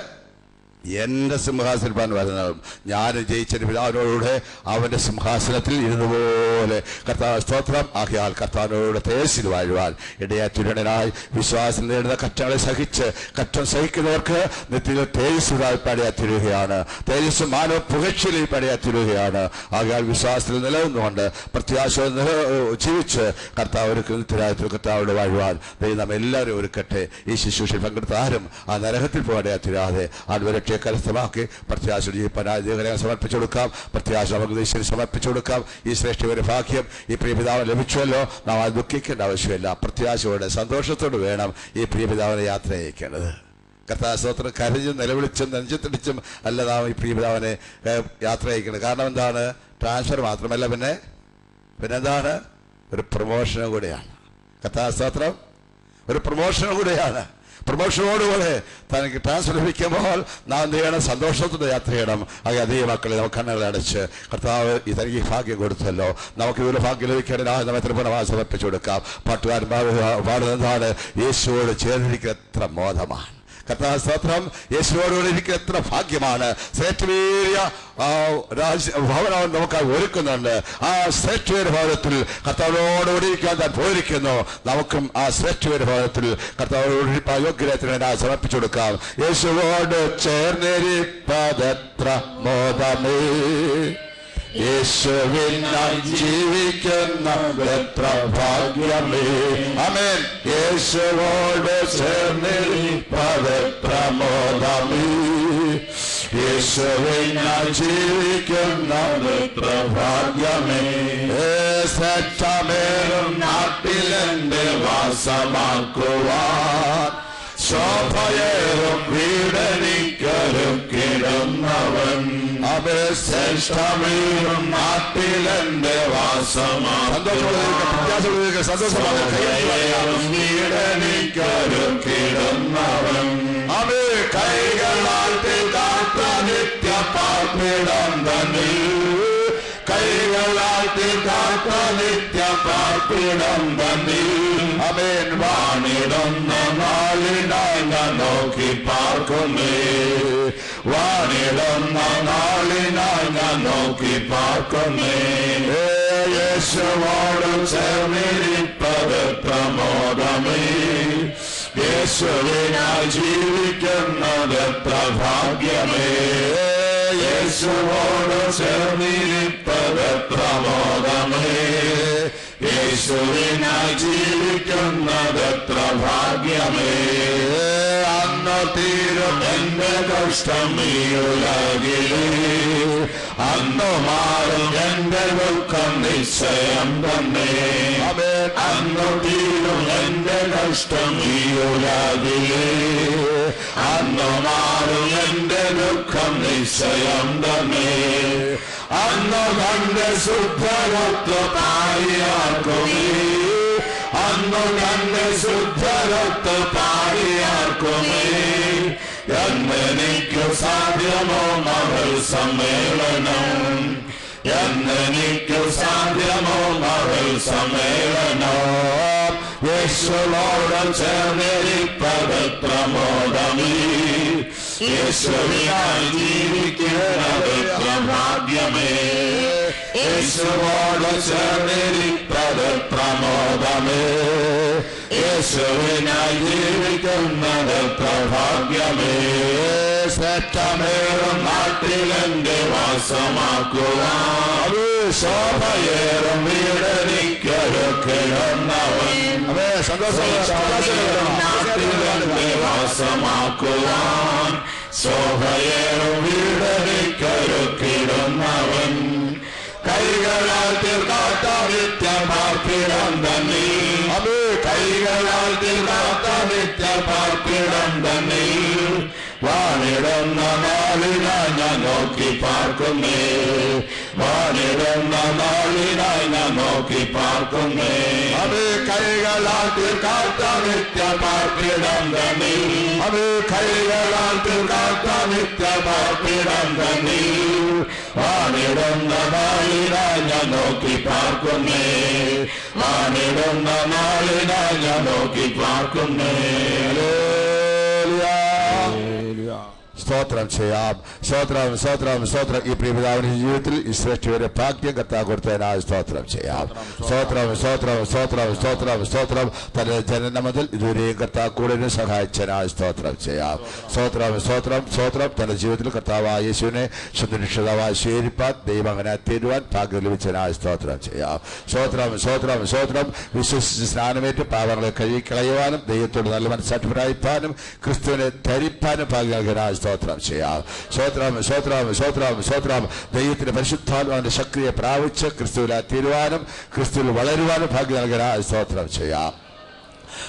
എന്റെ സിംഹാസനപ്പാൻ വരുന്നതും ഞാൻ ജയിച്ചതിന്റെ പിതാവിനോടുകൂടെ അവന്റെ സിംഹാസനത്തിൽ ഇരുന്നുപോലെ കർത്താവ് സ്തോത്രം. ആകയാൽ കർത്താവിനോട് തേജസ്സിൽ വാഴുവാൻ ഇടയാറ്റുടനായി വിശ്വാസം നേടുന്ന കഷ്ടങ്ങളെ സഹിച്ച് കഷ്ടം സഹിക്കുന്നവർക്ക് നിത്യത്തിൽ തേജസ് പടയാത്തിരുകയാണ്. തേജസ് മാനവ പുകഴ്ചയിൽ പടയാത്തിരുകയാണ്. ആകയാൽ വിശ്വാസത്തിൽ നിലനിന്നുകൊണ്ട് പ്രത്യാശ ജീവിച്ച് കർത്താവ് ഒരു നിത്യരായത്തിൽ കർത്താവോട് വാഴുവാൻ ദൈവം നാം എല്ലാവരും ഒരുക്കട്ടെ. ഈ ശുശ്രൂഷയിൽ പങ്കെടുത്ത ആരും ആ നരകത്തിൽ പോകാനിടയാത്തിരാതെ ആത്മരക്ഷ കരസ്ഥമാക്കി പ്രത്യാശയുടെ ജീവനെ സമർപ്പിച്ചു കൊടുക്കാം. പ്രത്യാശ നമുക്ക് ഈശ്വരന് സമർപ്പിച്ചു കൊടുക്കാം. ഈ ശ്രേഷ്ഠ ഭാഗ്യം ഈ പ്രിയപിതാവിനെ ലഭിച്ചുവല്ലോ. നാം അത് ദുഃഖിക്കേണ്ട ആവശ്യമില്ല. പ്രത്യാശയോടെ സന്തോഷത്തോട് വേണം ഈ പ്രിയപിതാവിനെ യാത്ര അയക്കേണ്ടത്. കർത്താവ് സ്തോത്രം. കരഞ്ഞും നിലവിളിച്ചും നെഞ്ചത്തിടിച്ചും അല്ല നാം ഈ പ്രിയപിതാവിനെ യാത്ര അയക്കുന്നത്. കാരണം എന്താണ്? ട്രാൻസ്ഫർ മാത്രമല്ല, പിന്നെന്താണ്? ഒരു പ്രൊമോഷനും കൂടെയാണ്. കർത്താവ് സ്തോത്രം. ഒരു പ്രൊമോഷനും കൂടെയാണ്. പ്രൊമോഷനോടുകൂടെ തനിക്ക് ട്രാൻസ്ഫർ ലഭിക്കുമ്പോൾ നാം ചെയ്യണം, സന്തോഷത്തോടെ യാത്ര ചെയ്യണം. അതേ മക്കളെ നമുക്ക് കണ്ണുകളെ അടച്ച് കർത്താവ് തനിക്ക് ഭാഗ്യം കൊടുത്തല്ലോ, നമുക്ക് ഇതുപോലെ ഭാഗ്യം ലഭിക്കാനായി നമ്മെ പൂർണ്ണമായി സമർപ്പിച്ചു കൊടുക്കാം. പാട്ടുകാരൻ പാടുന്നതാണ്, യേശുവോട് ചേർന്നിരിക്കുന്ന എത്ര മോദമാണ്. കർത്താവ് സ്തോത്രം. യേശുവോടുകൂടി ഇരിക്കുന്ന എത്ര ഭാഗ്യമാണ്. ശ്രേഷ്ഠമേറിയ ഭവനം നമുക്കായി ഒരുക്കുന്നുണ്ട്. ആ ശ്രേഷ്ഠയുടെ ഭവനത്തിൽ കർത്താവിനോടുകൂടി ഇരിക്കാൻ താൻ പോയിരിക്കുന്നു. നമുക്കും ആ ശ്രേഷ്ഠയുടെ ഭവനത്തിൽ കർത്താവിനോട് യോഗ്യരായി സമർപ്പിച്ചു കൊടുക്കാം. യേശുവോട് ചേർന്നിരിപ്പതെത്ര മോദമേ, യേശുവിനായി ജീവിക്കുന്നതെത്ര ഭാഗ്യമേ. ആമേൻ. യേശുവോട് ചേർന്നിരിപ്പതെത്ര മോദമേ. യേശുവിനായി ജീവിക്കുന്നതെത്ര ഭാഗ്യമേ. ശ്രേഷ്ഠമേറും നാട്ടിലെന്റെ വാസമാക്കുവാൻ ശോഭയേറും വീടനിക്കൊരുക്കിടുന്നവൻ. അവേ ശ്രേഷ്ഠമേറും നാട്ടിലെന്റെ വാസമാക്കുവാൻ വീടനിക്കൊരുക്കിടുന്നവൻ. അവേ കൈകളാൽ കാത്ത നിത്യ പാർപ്പിടം തന്നിൽ. കൈകളാൽ കാത്ത നിത്യ പാർപ്പിടം തന്നിൽ. അവൻ വാണിടുന്ന നാളിനായി ഞാൻ നോക്കി പാർക്കുന്നേ. വാണിടുന്ന നാളിനായി ഞാൻ നോക്കി പാർക്കുന്നേ. യേശുവോട് ചേർന്നിരിപ്പതെത്ര മോദമേ. യേശുവിനായി ജീവിക്കുന്നതെത്ര ഭാഗ്യമേ. യേശുവോട് ചേർന്നിരിപ്പതെത്ര മോദമേ. യേശുവിനായി ജീവിക്കുന്നതെത്ര ഭാഗ്യമേ. അന്ന് തീരും എന്റെ കഷ്ടം ഈ ഉലകിലേ. അന്നു മാറും എന്റെ ദുഃഖം നിശ്ചയം തന്നെ. അന്നു തീരും എന്റെ കഷ്ടം ഈ ഉലകിലേ. അന്നു മാറും എന്റെ ദുഃഖം നിശ്ചയം തന്നെ. അന്നു കണ്ട് ശുദ്ധരത്വ പാടിയാർക്കുമേ. അന്നു കണ്ട് ശുദ്ധരത്വ പാടിയാർക്കുമേ. എന്നെനിക്കു സാധ്യമോ മകൾ സമ്മേളനം. എന്നെനിക്കു സാധ്യമോ മകൾ സമ്മേളനം. യേശുവോട് ചേർന്നിരിപ്പതെത്ര മോദമേ. യേശുവിനായി ജീവിക്കുന്നതെത്ര ഭാഗ്യമേ. യേശുവോട് ചേർന്നിരിപ്പതെത്ര മോദമേ. യേശുവിനായി ജീവിക്കുന്നതെത്ര ഭാഗ്യമേ. ശ്രേഷ്ഠമേറും നാട്ടിലെന്റെ വാസമാക്കുവാൻ ശോഭയേറും വീടനിക്കൊരുക്കിടുന്നവൻ. നാട്ടിലെന്റെ വാസമാക്കുവാൻ ശോഭയേറും വീടനിക്കൊരുക്കിടുന്നവൻ. കൈകളാൽ തീർക്കാത്ത നിത്യ പാർപ്പിടം തന്നെ. കൈകളാൽ തീർക്കാത്ത നിത്യ പാർപ്പിടം തന്നെ. വാണിടുന്ന നാളിനായി ഞാൻ നോക്കി പാർക്കുന്നേ. വാണിടുന്ന നാളിനായി ഞാൻ നോക്കി പാർക്കുന്നേ. അത് കൈകളാൽ തീർക്കാത്ത നിത്യ പാർപ്പിടം തന്നെ. അത് കൈകളാൽ തീർക്കാത്ത നിത്യ പാർപ്പിടം തന്നെ. വാണിടുന്ന നാളിനായി ഞാൻ നോക്കി പാർക്കുന്നേ. വാണിടുന്ന നാളിനായി ഞാൻ നോക്കി പാർക്കുന്നേ. സ്തോത്രം ചെയ്യാം. സ്തോത്രം സ്തോത്രം സ്തോത്രം. ഈ പ്രിയപിതാവിന്റെ ജീവിതത്തിൽ ഈ ശ്രേഷ്ഠയുടെ ഭാഗ്യം കർത്താവ് കൊടുത്തതിനായി സ്തോത്രം ചെയ്യാം. സ്തോത്രം സ്തോത്രം സ്തോത്രം സ്തോത്രം സ്തോത്രം. തന്റെ ജനനം മുതൽ ഇതുവരെയും കർത്താവ് കൂടുതലും സഹായിച്ചതിനായി സ്തോത്രം ചെയ്യാം. സ്തോത്രം സ്തോത്രം സ്തോത്രം. തന്റെ ജീവിതത്തിൽ കർത്താവായ യേശുവിനെ സുരക്ഷിതമായി സ്വീകരിപ്പാൻ ദൈവം അങ്ങനെ തീരുവാൻ ഭാഗ്യം ലഭിച്ചതിനായി സ്തോത്രം ചെയ്യാം. സ്തോത്രം സ്തോത്രം സ്തോത്രം. വിശ്വസിച്ച് സ്നാനമേറ്റ് പാപങ്ങളെ കഴുകിക്കളയുവാനും ദൈവത്തോട് നല്ല മനസ്സാക്ഷിപ്പാനും ക്രിസ്തുവിനെ ധരിപ്പാനും ഭാഗ്യം നൽകാനായി സ്തോത്രം ചെയ്യാം. സ്തോത്രം സ്തോത്രം സ്തോത്രം സ്തോത്രം. ദൈവത്തിന്റെ പരിശുദ്ധാത്മാവിന്റെ ശക്തിയെ പ്രാപിച്ച് ക്രിസ്തുവിനെ തീരുവാനും ക്രിസ്തുവിൽ വളരുവാനും ഭാഗ്യം നൽകാനായി സ്തോത്രം ചെയ്യാം.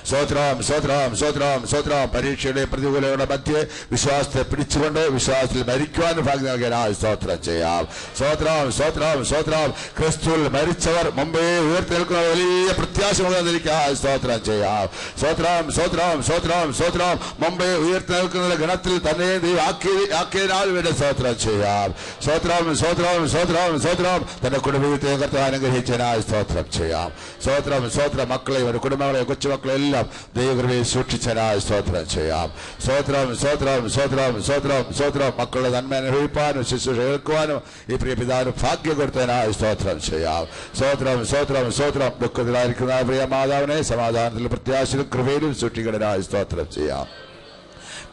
സ്തോത്രം സ്തോത്രം സ്തോത്രം സ്തോത്രം. പരീക്ഷയുടെ പ്രതികൂലങ്ങളുടെ മധ്യേ വിശ്വാസത്തെ പിടിച്ചുകൊണ്ട് വിശ്വാസത്തിൽ മരിക്കുവാൻ ഭാഗ്യം നൽകാനായി സ്തോത്രം ചെയ്യാം. സ്തോത്രം സ്തോത്രം സ്തോത്രം. ക്രിസ്തുവിൽ മരിച്ചവർ മുമ്പേ ഉയർത്തെടുക്കുന്ന വലിയ പ്രത്യാശ നൽകാൻ സ്തോത്രം ചെയ്യാം. സ്തോത്രം സ്തോത്രം സ്തോത്രം സ്തോത്രം. മുമ്പേ ഉയർത്തെടുക്കുന്ന ഗണത്തിൽ തന്നെ ആക്കിയതിനാൽ വേണ്ടി സ്തോത്രം ചെയ്യാം. സ്തോത്രം സ്തോത്രം സ്തോത്രം സ്തോത്രം. തന്റെ കുടുംബത്തെ കർത്താവ് അനുഗ്രഹിച്ചതിനായി സ്തോത്രം ചെയ്യാം. സ്തോത്രം സ്തോത്രം. മക്കളെയും അവരുടെ കുടുംബങ്ങളെയും കൊച്ചുമക്കളെല്ലാം ദൈവകൃപയെ സൂക്ഷിച്ചതിനായി സ്തോത്രം ചെയ്യാം. സ്തോത്രം സ്തോത്രം സ്തോത്രം സ്തോത്രം സ്തോത്രം. മക്കളുടെ നന്മ അനുഭവിപ്പാനും ശുശ്രൂഷ കേൾക്കുവാനും ഈ പ്രിയ പിതാവിന് ഭാഗ്യം കൊടുത്തതിനായി സ്തോത്രം ചെയ്യാം. സ്തോത്രം സ്തോത്രം സ്തോത്രം. ദുഃഖത്തിലായിരിക്കുന്ന പ്രിയ മാതാവിനെ സമാധാനത്തിലും പ്രത്യാശയിലും കൃപയിലും സൂക്ഷിക്കുന്നതിനായി സ്തോത്രം ചെയ്യാം.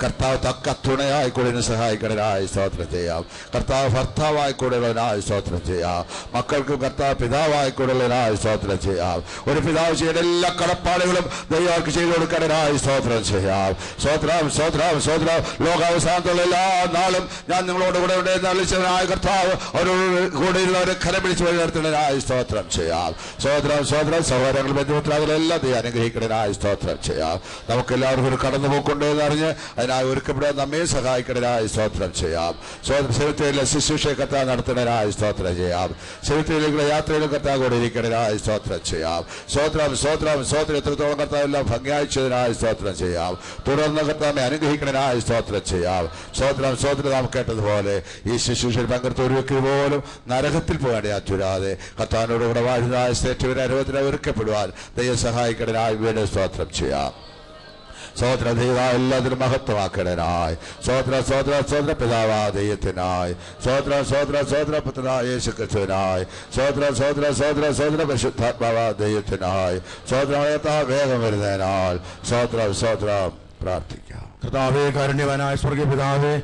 കർത്താവ് തക്ക തുണയായി കൂടെ സഹായിക്കണനായി സ്തോത്രം ചെയ്യാം. കർത്താവ് ഭർത്താവായി കൂടെയുള്ളതിനായി സ്തോത്രം ചെയ്യാം. മക്കൾക്കും കർത്താവ് പിതാവായി കൂടെയുള്ളതിനായി സ്തോത്രം ചെയ്യാം. ഒരു പിതാവ് ചെയ്യുന്ന എല്ലാ കടപ്പാടുകളും ദൈവർക്ക് ചെയ്തു കൊടുക്കണനായി സ്തോത്രം ചെയ്യാം. സ്തോത്രം സ്തോത്രം സ്തോത്രം. ലോകാവസാനത്തുള്ള എല്ലാ നാളും ഞാൻ നിങ്ങളോട് കൂടെ ഉണ്ടായ കർത്താവ് അവരോട് കൂടെയുള്ളവരെ കരം പിടിച്ച് വഴി നടത്തുന്നതിനായി സ്തോത്രം ചെയ്യാം. സ്തോത്രം സ്തോത്രം. സഹോദരങ്ങൾ ബന്ധുമിത്രാദികളെല്ലാം ദൈവം അനുഗ്രഹിക്കണനായി സ്തോത്രം ചെയ്യാം. നമുക്കെല്ലാവർക്കും ഒരു കടന്നുപോക്കുണ്ട് എന്നറിഞ്ഞ് അതിനായി ഒരുക്കപ്പെടാൻ നമ്മെ സഹായിക്കണനായി സ്തോത്രം ചെയ്യാം. സെമിത്തേരിയിലെ ശുശ്രൂഷയെ കർത്താവ് നടത്തുന്നതിനായി സ്തോത്രം ചെയ്യാം. സെമിത്തേരിയിലേക്കുള്ള യാത്രയിലും കർത്താവ് കൂടെ ഇരിക്കണനായി സ്തോത്രം ചെയ്യാം. സ്തോത്രം സ്തോത്രം സ്തോത്രം. എത്രത്തോളം കർത്താവ് എല്ലാം ഭംഗിയാഴ്ചതിനായി സ്തോത്രം ചെയ്യാം. തുടർന്ന് കർത്താവിനെ അനുഗ്രഹിക്കണനായി സ്തോത്രം ചെയ്യാം. സ്തോത്രം സ്തോത്രം. നാം കേട്ടതുപോലെ ഈ ശുശ്രൂഷയിൽ പങ്കെടുത്ത ഒരു വ്യക്തി പോലും നരകത്തിൽ പോകേണ്ട അറ്റുരാതെ കർത്താവിനോട് കൂടെ വാഴുന്നതായ ശ്രേഷ്ഠവരെ അനുഭവത്തിന് ഒരുക്കപ്പെടുവാൻ ദൈവം സഹായിക്കണനായി വീണ്ടും സ്തോത്രം ചെയ്യാം. സ്തോത്ര ദൈവ എല്ലാത്തിനും മഹത്വമാക്കണനായി സ്തോത്ര സ്തോത്ര സ്തോത്ര പിതാവാ ദൈവത്തിനായി സ്തോത്ര സ്തോത്ര സ്തോത്ര പുത്രനായ യേശു ക്രിസ്തുവിനായി സ്തോത്ര സ്തോത്ര സ്തോത്ര സ്തോത്ര പരിശുദ്ധാത്മാവാ ദൈവത്തിനായി സ്തോത്ര വേഗം വരുന്നതിനാൽ സ്തോത്രം സ്തോത്രം പ്രാർത്ഥിക്കാം. കർത്താവേ, കാരുണ്യവാനായ സ്വർഗീയ പിതാവേ,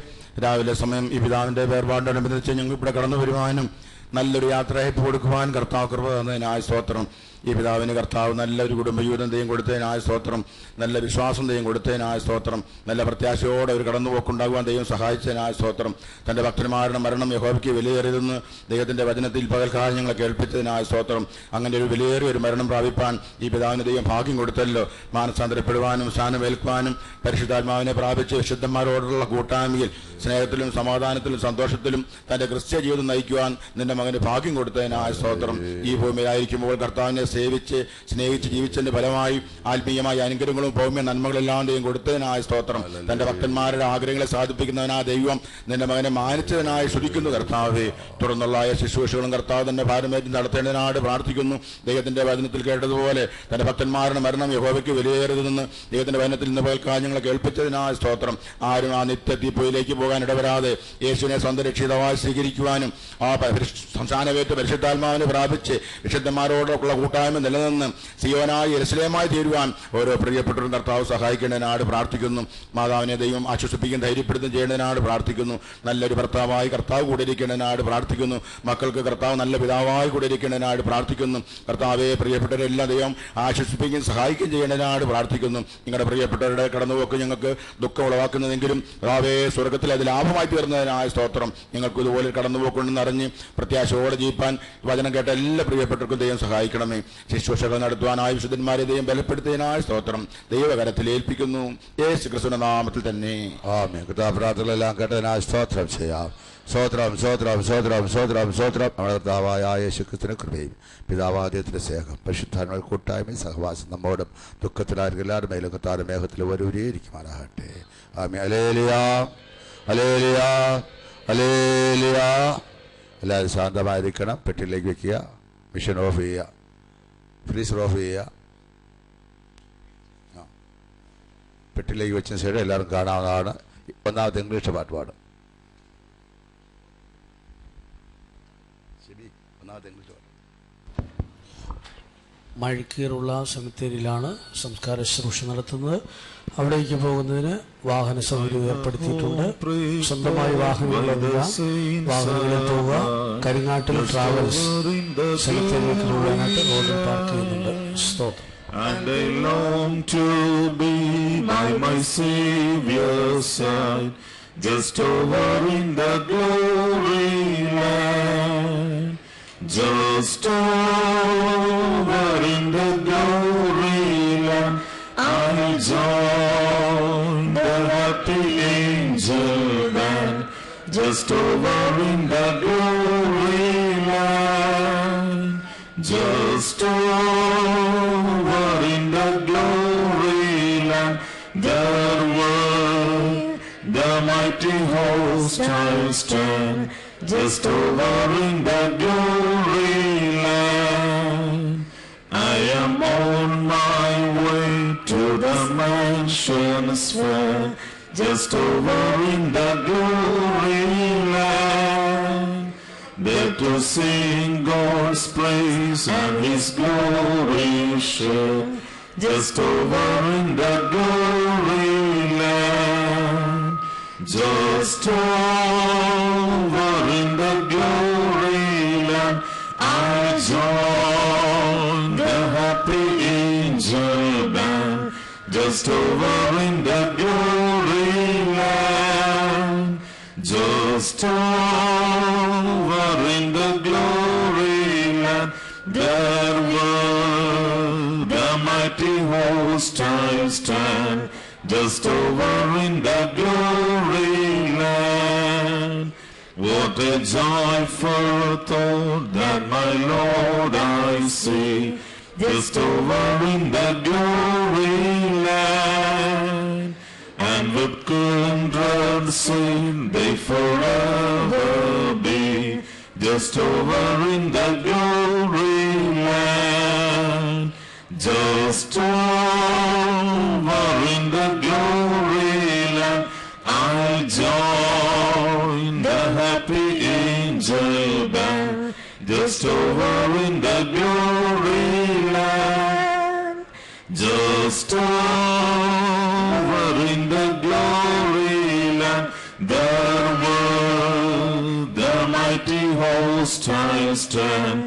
രാവിലെ സമയം ഈ പിതാവിന്റെ വേർപാടനുബന്ധിച്ച് ഞങ്ങൾ ഇവിടെ കടന്നു വരുവാനും നല്ലൊരു യാത്രയപ്പ് കൊടുക്കുവാൻ കർത്താവ് കൃപ തന്നതിനായ സ്തോത്രം. ഈ പിതാവിന് കർത്താവ് നല്ലൊരു കുടുംബജീവിതം ദൈവം കൊടുത്തതിനായ സ്തോത്രം. നല്ല വിശ്വാസം ദൈവം കൊടുത്തതിനായ സ്തോത്രം. നല്ല പ്രത്യാശയോടെ ഒരു കടന്നുപോക്കുണ്ടാകുവാൻ ദൈവം സഹായിച്ചതിനായ സ്തോത്രം. തൻ്റെ ഭക്തന്മാരുടെ മരണം യഹോവയ്ക്ക് വിലയേറിയതെന്ന് ദൈവത്തിൻ്റെ വചനത്തിൽ പകൽക്കാലം ഞങ്ങളെ കേൾപ്പിച്ചതിനായ സ്തോത്രം. അങ്ങനെ ഒരു വിലയേറിയ ഒരു മരണം പ്രാപിപ്പാൻ ഈ പിതാവിന് ദൈവം ഭാഗ്യം കൊടുത്തല്ലോ. മാനസാന്തരപ്പെടുവാനും സ്ഥാനമേൽക്കുവാനും പരിശുദ്ധാത്മാവിനെ പ്രാപിച്ച് വിശുദ്ധന്മാരോടുള്ള കൂട്ടായ്മയിൽ സ്നേഹത്തിലും സമാധാനത്തിലും സന്തോഷത്തിലും തൻ്റെ ക്രിസ്ത്യ ജീവിതം നയിക്കുവാൻ നിന്റെ മകന് ഭാഗ്യം കൊടുത്തതിനായ സ്തോത്രം. ഈ ഭൂമിയിലായിരിക്കുമ്പോൾ കർത്താവിനെ സേവിച്ച് സ്നേഹിച്ച് ജീവിച്ചതിന്റെ ഫലമായി ആത്മീയമായ അനുഗ്രഹങ്ങളും ഭൗമ്യ നന്മകളെല്ലാം ദൈവം കൊടുത്തതിനായ സ്തോത്രം. തന്റെ ഭക്തന്മാരുടെ ആഗ്രഹങ്ങളെ സാധിപ്പിക്കുന്നതിനായ ദൈവം നിന്റെ മകനെ മാനിച്ചതിനായി സ്തുതിക്കുന്നു കർത്താവേ. തുടർന്നുള്ള ശുശ്രൂഷകളും കർത്താവ് തന്നെ ഭാരമേറ്റി നടത്തേണ്ടതിനാട് പ്രാർത്ഥിക്കുന്നു. ദൈവത്തിന്റെ വചനത്തിൽ കേട്ടതുപോലെ തന്റെ ഭക്തന്മാരുടെ മരണം യഹോവയ്ക്ക് വിലയേറിയതെന്ന് ദൈവത്തിന്റെ വചനത്തിൽ നിന്ന് പകൽക്കാലം ഞങ്ങളെ കേൾപ്പിച്ചതിനായ സ്തോത്രം. ആരും ആ നിത്യതീപ്പൊയിലേക്ക് പോകാൻ ഇടവരാതെ യേശുവിനെ സ്വന്തം രക്ഷിതാവായി സ്വീകരിക്കുവാനും ആ സംസ്ഥാനവേറ്റ് പരിശുദ്ധാത്മാവിനെ പ്രാപിച്ച് വിശുദ്ധന്മാരോടുള്ള കൂട്ടായ്മ നിലനിന്ന് സിയോനായി യെരൂശലേമായി തീരുവാൻ ഓരോ പ്രിയപ്പെട്ടവരും കർത്താവ് സഹായിക്കേണ്ടതിനാട് പ്രാർത്ഥിക്കുന്നു. മാതാവിനെ ദൈവം ആശ്വസിപ്പിക്കുകയും ധൈര്യപ്പെടുത്തുകയും ചെയ്യേണ്ടതിനാട് പ്രാർത്ഥിക്കുന്നു. നല്ലൊരു ഭർത്താവായി കർത്താവ് കൂടെ ഇരിക്കേണ്ടതിനാട് പ്രാർത്ഥിക്കുന്നു. മക്കൾക്ക് കർത്താവ് നല്ല പിതാവായി കൂടെ ഇരിക്കേണ്ടതിനാട് പ്രാർത്ഥിക്കുന്നു. കർത്താവെ, പ്രിയപ്പെട്ടവരെല്ലാം ദൈവം ആശ്വസിപ്പിക്കുകയും സഹായിക്കുകയും ചെയ്യേണ്ടതിനാട് പ്രാർത്ഥിക്കുന്നു. നിങ്ങളുടെ പ്രിയപ്പെട്ടവരുടെ കടന്നുപോക്ക് ഞങ്ങൾക്ക് ദുഃഖം ഉളവാക്കുന്നതെങ്കിലും കർത്താവേ, സ്വർഗത്തിൽ അത് ലാഭമായി തീർന്നതിനായ സ്തോത്രം. ഞങ്ങൾക്ക് ഇതുപോലെ കടന്നുപോക്കുണ്ടെന്ന് അറിഞ്ഞ് പ്രത്യാശയോടെ ജീവിപ്പാൻ വചനം കേട്ട എല്ലാ പ്രിയപ്പെട്ടവർക്കും ദൈവം സഹായിക്കണമേ. ശുശ്രൂഷകൾ നടത്തുവാനായി വിശുദ്ധന്മാരെ ദൈവം ബലപ്പെടുത്തിയതിനായ സ്തോത്രം ദൈവകരത്തിൽ ഏൽപ്പിക്കുന്നു. യേശു ക്രിസ്തുവിന്റെ നാമത്തിൽ തന്നെ ആമേൻ. പ്രാർത്ഥനകളെല്ലാം കേട്ടതിനായി സ്തോത്രം ചെയ്യാം. സ്തോത്രം സ്തോത്രം സ്തോത്രം സ്തോത്രം സ്തോത്രം. നമ്മുടെ കർത്താവായ യേശു ക്രിസ്തുവിന്റെ കൃപയും പിതാവാദ്യത്തിന്റെ സ്നേഹം പരിശുദ്ധാത്മാവിന്റെ കൂട്ടായ്മയും സഹവാസം നമ്മോടും ദുഃഖത്തിലായിരിക്കും എല്ലാവരുടെ മേലും കർത്താവിന്റെ മേഘത്തിൽ ഒരുവരെയിരിക്കുമാറാകട്ടെ. ആമേൻ. ഹല്ലേലൂയാ ഹല്ലേലൂയാ ഹല്ലേലൂയാ. എല്ലാവരും ശാന്തമായിരിക്കണം. പെട്ടിയിലേക്ക് വെക്കുക. മിഷൻ ഓഫ് ചെയ്യുക. ഫ്രീസർ ഓഫ് ചെയ്യുക. പെട്ടിയിലേക്ക് വെച്ചതിന് ശേഷം എല്ലാവരും കാണാവുന്നതാണ്. ഒന്നാമത്തെ ഇംഗ്ലീഷ് പാട്ട് പാടും. ഒന്നാമത്തെ ഇംഗ്ലീഷ് പാട്ട്. മഴക്കീറുള്ള സെമിത്തേരിയിലാണ് സംസ്കാര ശുശ്രൂഷ നടത്തുന്നത്. അവിടേക്ക് പോകുന്നതിന് വാഹന സൗകര്യം ഏർപ്പെടുത്തിയിട്ടുണ്ട്. സ്വന്തമായി വാഹനങ്ങളെത്തുക, വാഹനങ്ങളിൽ പോവുക. കരിങ്ങാട്ടിൽ ട്രാവൽസ് സെമിത്തേരിയിലേക്ക് പോകാനായിട്ട് റോഡിൽ പാർക്ക് ചെയ്യുന്നുണ്ട്. സ്തോത്രം. And I long to be by my Savior's side, just over in the glory land, just over in the glory land. I'll join the happy angel band, just over in the glory land, just over in the glory land. There will the mighty host I'll stand, just over in the glory land. I am on my way to the mansions fair, just over in the glory land. There to sing God's praise and His glory share, just over in the glory land. just over in the glory land. I join the happy angel band, just over in the glory land, just over in the glory land. There were the mighty host I stand, just over in the glory land. What a joyful thought that my Lord I see, just over in the glory land. And with kindred saint they forever be, just over in the glory land, just over in the glory land. I join the happy angel band, just over in the glory land, just over in the glory land. There were the mighty host I stand,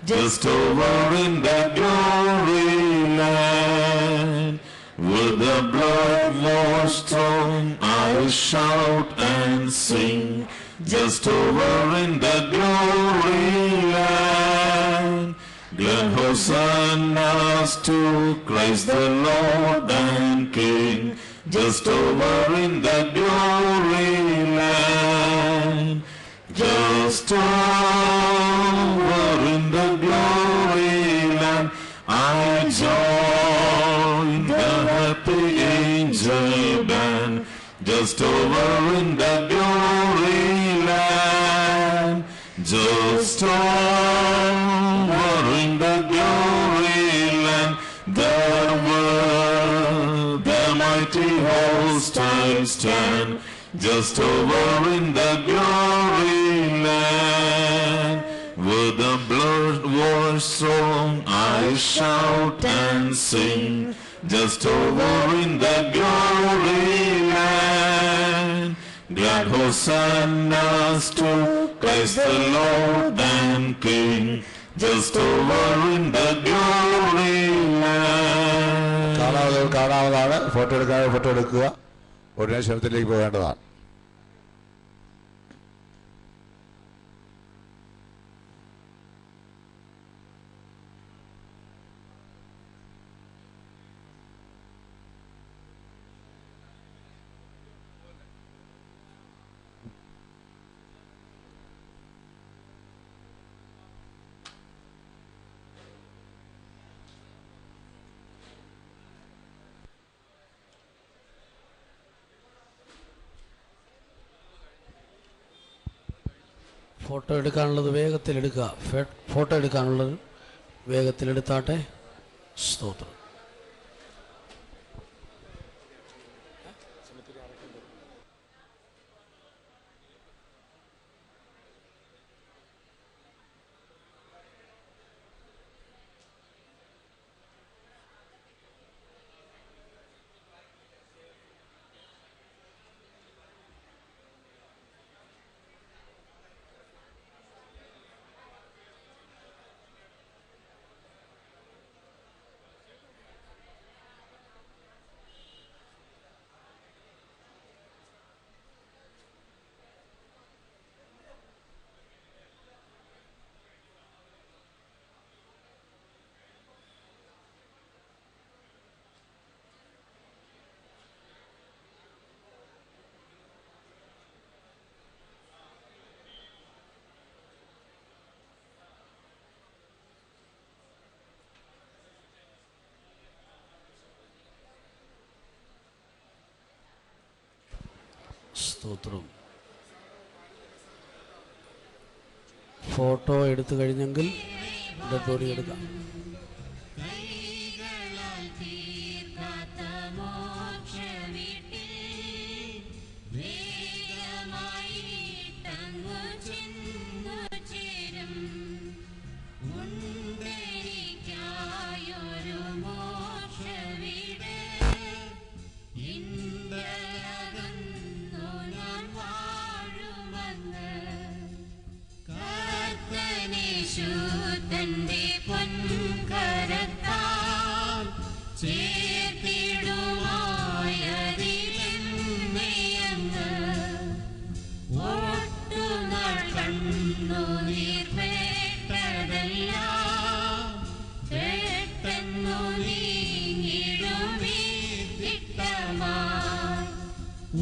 just over in the glory land. With the blood-washed throne I shout and sing, just over in the glory land. Glad hosannas to Christ the Lord and King, just over in the glory land, just over in the glory land. I join the happy angel band, just over in the glory land, just over in the glory land. There were the mighty host I stand, just over in the glory land. With the blood-washed song I shout and sing, just over in the glory land. Glad hosannas to Christ the Lord and King, just over in the glory land. കാണാവുന്നതാണ്. Photo എടുക്കാതെ photo എടുക്കുക. ഉടനെ ക്ഷേത്രത്തിലേക്ക് പോകേണ്ടതാണ്. Photo എടുക്കാനുള്ളത് വേഗത്തിലെടുക്കുക. Photo എടുക്കാനുള്ളത് വേഗത്തിലെടുത്താട്ടെ. സ്തോത്രം. സ്തോത്രം. Photo എടുത്തു കഴിഞ്ഞെങ്കിൽ ഡെഡ് എടുക്കാം. In the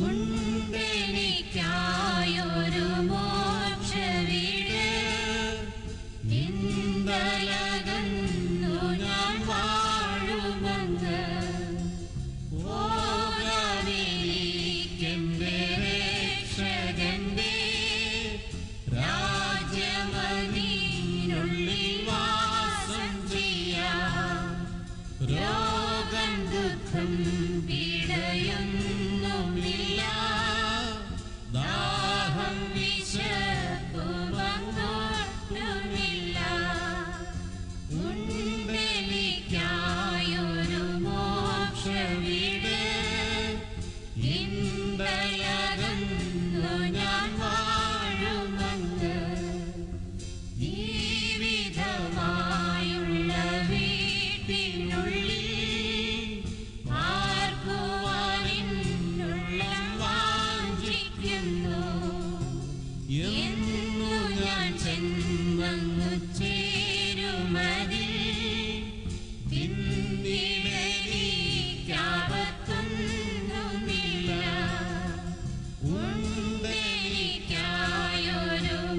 ഉണ്ടെനിക്കായൊരു മോക്ഷവീട് നിന്തലകന്നു ഞാൻ വാഴുമെന്ന് ഓരമെനിക്കെന്റെ രക്ഷകന്റെ രാജ്യമതിനുള്ളിൽ വാസം ചെയ്യാം. രോഗം ദുഃഖം പീഡയൊന്നുമില്ല, ദാഹം വിശപ്പുമങ്ങോട്ടുമില്ല. ഉണ്ടെനിക്കായൊരു മോക്ഷവീട് ഇന്തലകന്നു ഞാൻ വാഴുമെന്ന്. ഈ വിധമായുള്ള വീട്ടിനുള്ളിൽ പാർക്കുവാനുള്ളം വാഞ്ചിക്കുന്നു. എന്നു ഞാൻ ചെന്നു ചേരുമതിൽ പിന്നിലെനിക്കാപത്തൊന്നുമില്ല. ഉണ്ടെനിക്കായൊരു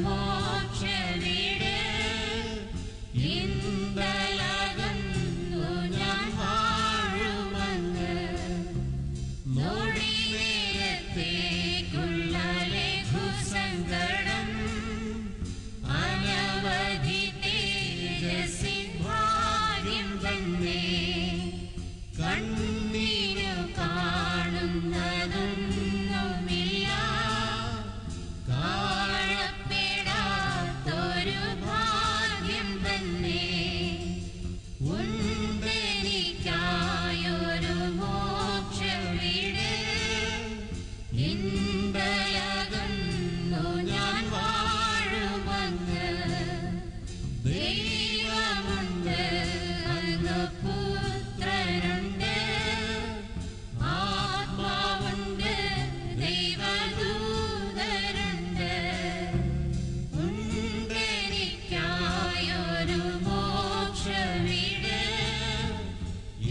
മോക്ഷവീട് ഇന്തലകന്നു ഞാൻ വാഴുമെന്ന്. നൊടിനേരത്തേക്കുള്ള ലഘുസങ്കടം അനവധി തേജസ്സിൻ ഭാഗ്യം തന്നെ. കണ്ണിനു കാണുന്നതൊന്നുമില്ല, കാണപ്പെടാത്തൊരു ഭാഗ്യം തന്നെ. ഉണ്ടെനിക്കായൊരു മോക്ഷവീട് ഇന്തലകന്നു ഞാൻ വാഴുമെന്ന്. ദൈവമുണ്ട്, അങ്ങ് പുത്രനുണ്ട്, ആത്മാവുണ്ട്, ദൈവദൂതരുണ്ട്. ഉണ്ടെനിക്കായൊരു മോക്ഷവീട്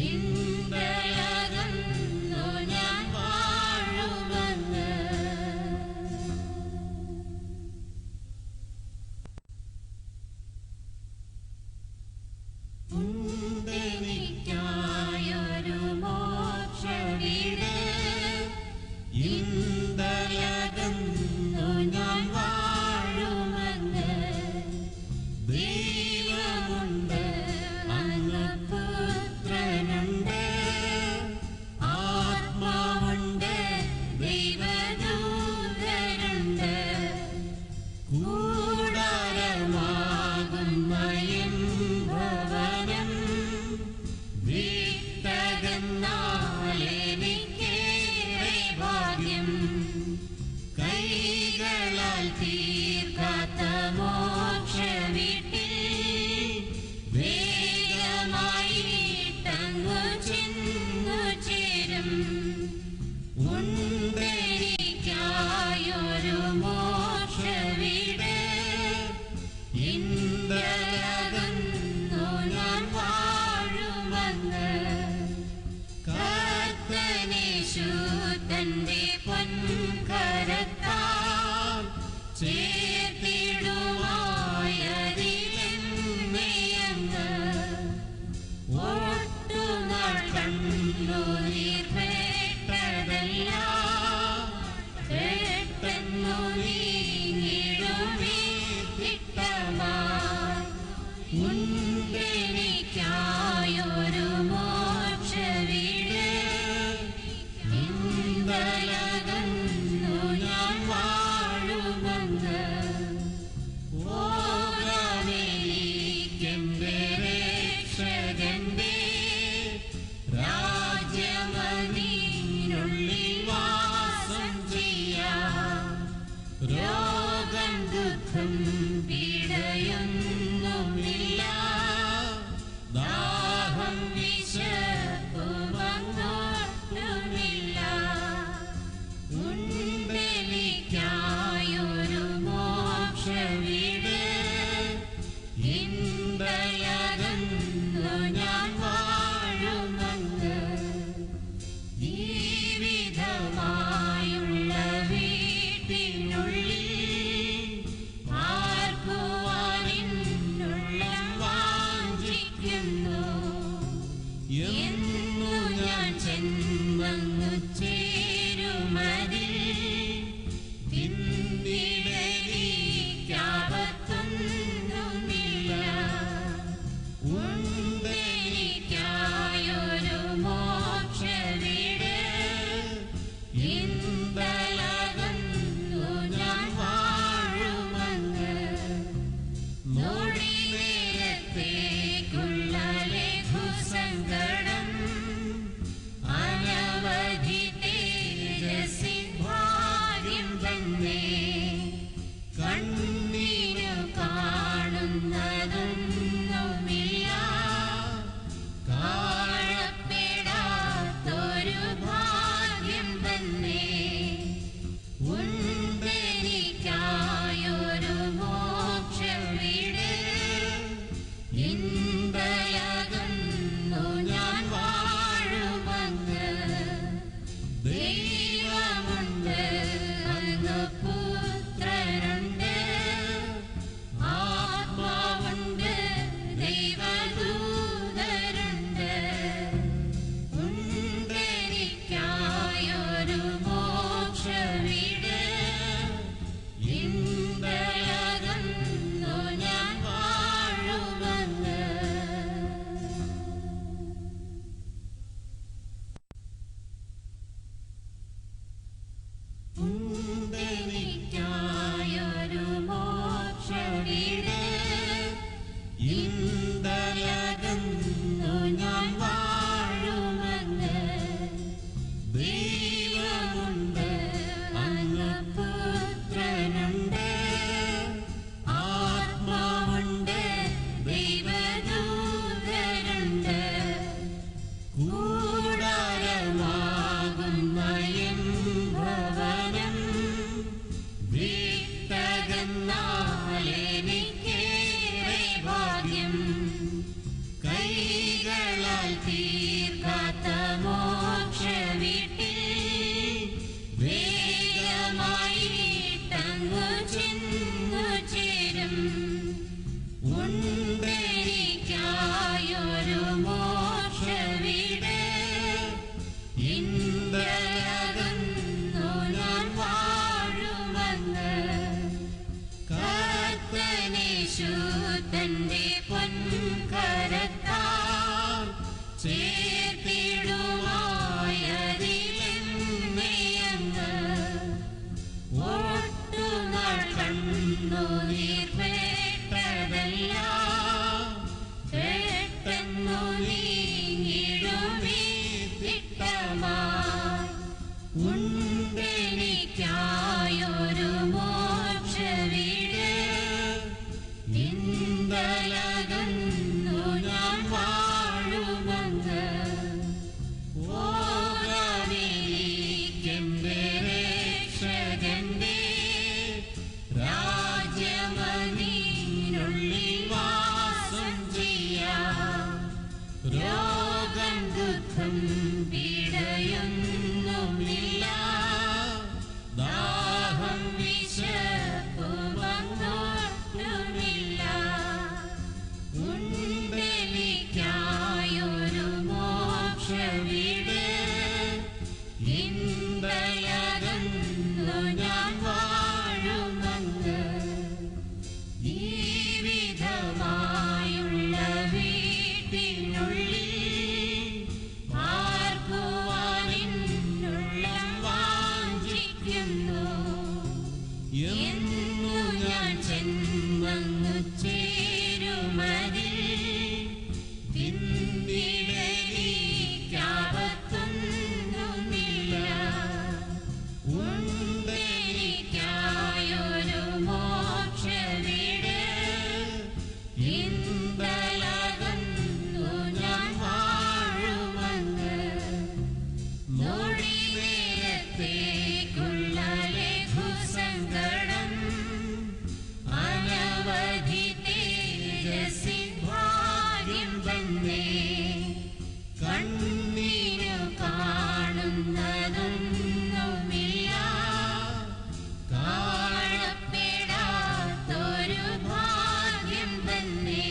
ഇന്തലകന്നു ഞാൻ വാഴുമെന്ന്. ഉണ്ടെനിക്കായൊരു മോക്ഷവീട് ഇന്തലകന്നു ഞാൻ വാഴുമെന്ന്. ദൈവമുണ്ട്, അങ്ങ് പുത്രനുണ്ട്, ആത്മാവുണ്ട്, ദൈവദൂതരുണ്ട്. കൂടാരമാകുന്നയും ഭവനം വിട്ടകന്നാലെനിക്കേറെ ഭാഗ്യം. കൈകളാൽ തീർക്കാത്ത മോക്ഷവീട്ടിൽ വേഗമായിട്ടങ്ങു ചെന്നു ചേരും. ഉണ്ടെനിക്കായൊരു മോക്ഷവീട് ഇന്തലകന്നു ഞാൻ വാഴുമെന്ന്. കർത്തനേശു തന്റെ പൊൻകരത്താൽ ചേർത്തിടുമായതിലെന്നെയങ്ങ്. ഒട്ടുനാൾ കണ്ണുനീർ പെട്ടതെല്ലാം പെട്ടെന്നു നീങ്ങിടുമേ തിട്ടമായി. ഉണ്ടെനിക്കായൊരു മോക്ഷവീട് ഇന്തലകന്നു ഞാൻ വാഴുമെന്ന്. ഓരമെനിക്കെന്റെ രക്ഷകന്റെ രാജ്യമതിനുള്ളിൽ വാസം ചെയ്യാം. രോഗം ദുഃഖം പീഡയൊന്നുമില്ല, ദാഹം വിശപ്പുമങ്ങോട്ടുമില്ല. ഉണ്ടെനിക്കായൊരു മോക്ഷവീട് ഇന്തലകന്നു ഞാൻ വാഴുമെന്ന്. ഈ വിധമായുള്ള ഉണ്ടെനിക്കായൊരു മോക്ഷവീട് ഇന്തലകന്നു ഞാൻ വാഴുമെന്ന് ദൈവമുണ്ട് അങ്ങ് പുത്രനുണ്ട് ആത്മാവുണ്ട് ദൈവദൂതരുണ്ട് കൂടാരമാകുന്ന എൻ ഭവനം വിട്ടകന്നാലെനിക്കേറെ ഭാഗ്യം കൈകളാൽ തീർക്കാത്ത മോക്ഷവീട്ടിൽ വേഗമായിട്ടങ്ങു ചെന്നു ചേരും ഉണ്ടെനിക്കായൊരു മോക്ഷവീട് ഇന്തലകന്നു ഞാൻ വാഴുമെന്ന് കർത്തനേശു തന്റെ പൊൻകരത്താൽ ചേർത്തിടുമായതിലെന്നെയങ്ങ് ഒട്ടുനാൾ കണ്ണുനീർ പേട്ടതല്ല പെട്ടെന്നു നീങ്ങിടുമീ തിട്ടമായി ഉണ്ടെനിക്കായൊരു മോക്ഷവീട് ഇന്തലകന്നു ഞാൻ വാഴുമെന്ന് ഓരാനിരിക്കെന്റെ രക്ഷകന്റെ രാജ്യമതിനുള്ളിൽ വാസം ചെയ്യാം രോഗം ദുഃഖം പീഡയൊന്നുമില്ല ദാഹം വിശപ്പുമൊന്നുമില്ല ഉണ്ടെനിക്കായൊരു മോക്ഷവീട് ഇന്തലകന്നു ഞാൻ വാഴുമെന്ന് ഈ വിധമായുള്ള വീട്ടിനുള്ളിൽ പാർക്കുവാനുള്ളം വാഞ്ചിക്കുന്നു എന്നു ഞാൻ ചെന്നങ്ങു ചേരുമതിൽ പിന്നിടലിക്കാപത്തൊന്നുമില്ല ഉണ്ടെനിക്കായൊരു മോക്ഷവീട് ഇന്തലകന്നു ഞാൻ വാഴുമെന്ന് നൊടിനേരത്തേക്കുള്ള ലഘുസങ്കടം അനവധി തേജസ്സിൻ ഭാഗ്യം തന്നെ കണ്ണിനു കാണുന്നതൊന്നുമില്ല കാണപ്പെടാത്തൊരു ഭാഗ്യം തന്നെ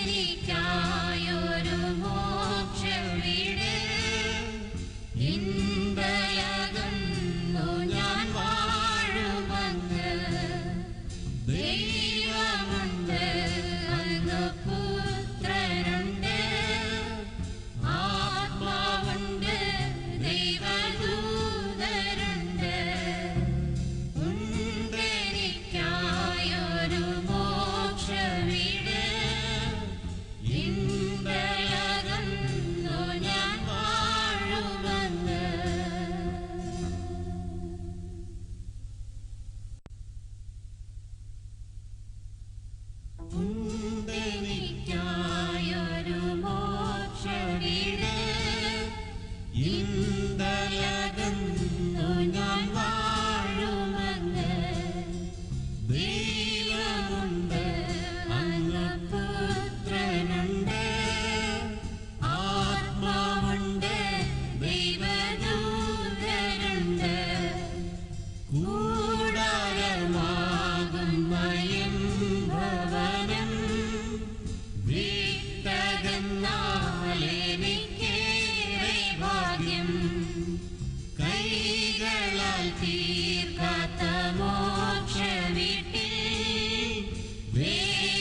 ഉണ്ടെനിക്കായൊരു മോക്ഷവീട് ഇന്തലകന്നു ഞാൻ വാഴുമെന്ന് ദൈവമുണ്ട് അങ്ങ് പുത്രനുണ്ട് ആത്മാവുണ്ട് ദൈവദൂതരുണ്ട് ഉണ്ടെനിക്കായൊരു മോക്ഷവീട് ഇന്തലകന്നു ഞാൻ വാഴുമെന്ന് ഉണ്ടെനിക്കായൊരു മോക്ഷവീട് ഇന്തലകന്നു ഞാൻ വാഴുമെന്ന് ദൈവമുണ്ട് അങ്ങ് പുത്രനുണ്ട് ആത്മാവുണ്ട് ദൈവദൂതരുണ്ട് കൂടാരമാകുന്ന എൻ ഭവനം വിട്ടകന്നാലെനിക്കേറെ ഭാഗ്യം കൈകളാൽ തീർക്കാത്ത മോക്ഷവീട്ടിൽ വേഗമായിട്ടങ്ങു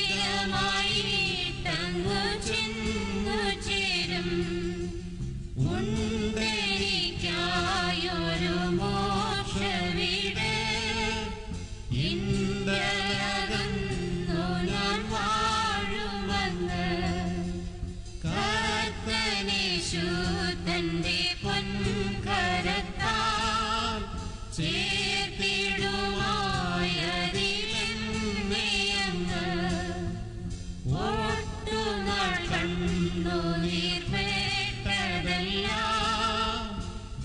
ചെന്നു ചേരും ഉണ്ടെനിക്കായൊരു മോ ചേർത്തിടുമായതിലെന്നെയങ്ങ് ഒട്ടുനാൾ കണ്ണുനീർ പേട്ടതെല്ലാം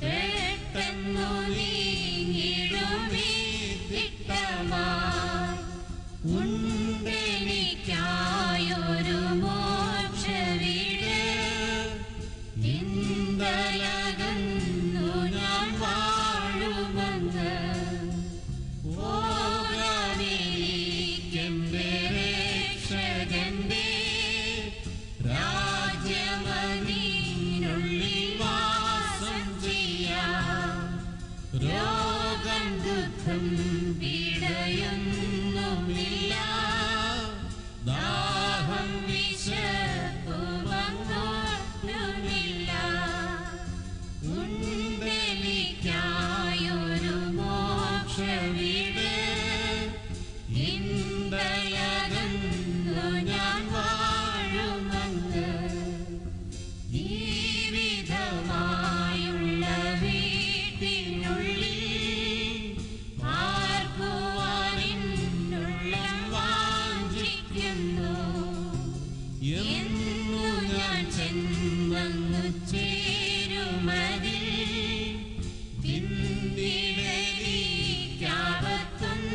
പെട്ടെന്നു നീങ്ങിടുമീ തിട്ടമായി ഉണ്ടെനിക്കായൊരു മോക്ഷവീട് ഇന്തലകന്നു ഞാൻ വാഴുമെന്ന് ഓരാനിരിക്കെന്റെ രക്ഷകന്റെ രാജ്യമതിനുള്ളിൽ വാസം ചെയ്യാം രോഗം ദുഃഖം പീഡയൊന്നുമില്ല ദാഹം വിശപ്പുമങ്ങോട്ടുമില്ല ഉണ്ടെനിക്കായൊരു മോക്ഷവീട് ഇന്തലകന്നു ഞാൻ വാഴുമെന്ന് ഈ വിധമായുള്ള വീട്ടിനുള്ളിൽ പാർക്കുവാനുള്ളം വാഞ്ചിക്കുന്നു എന്നു ഞാൻ ചെന്നു ചേരുമതിൽ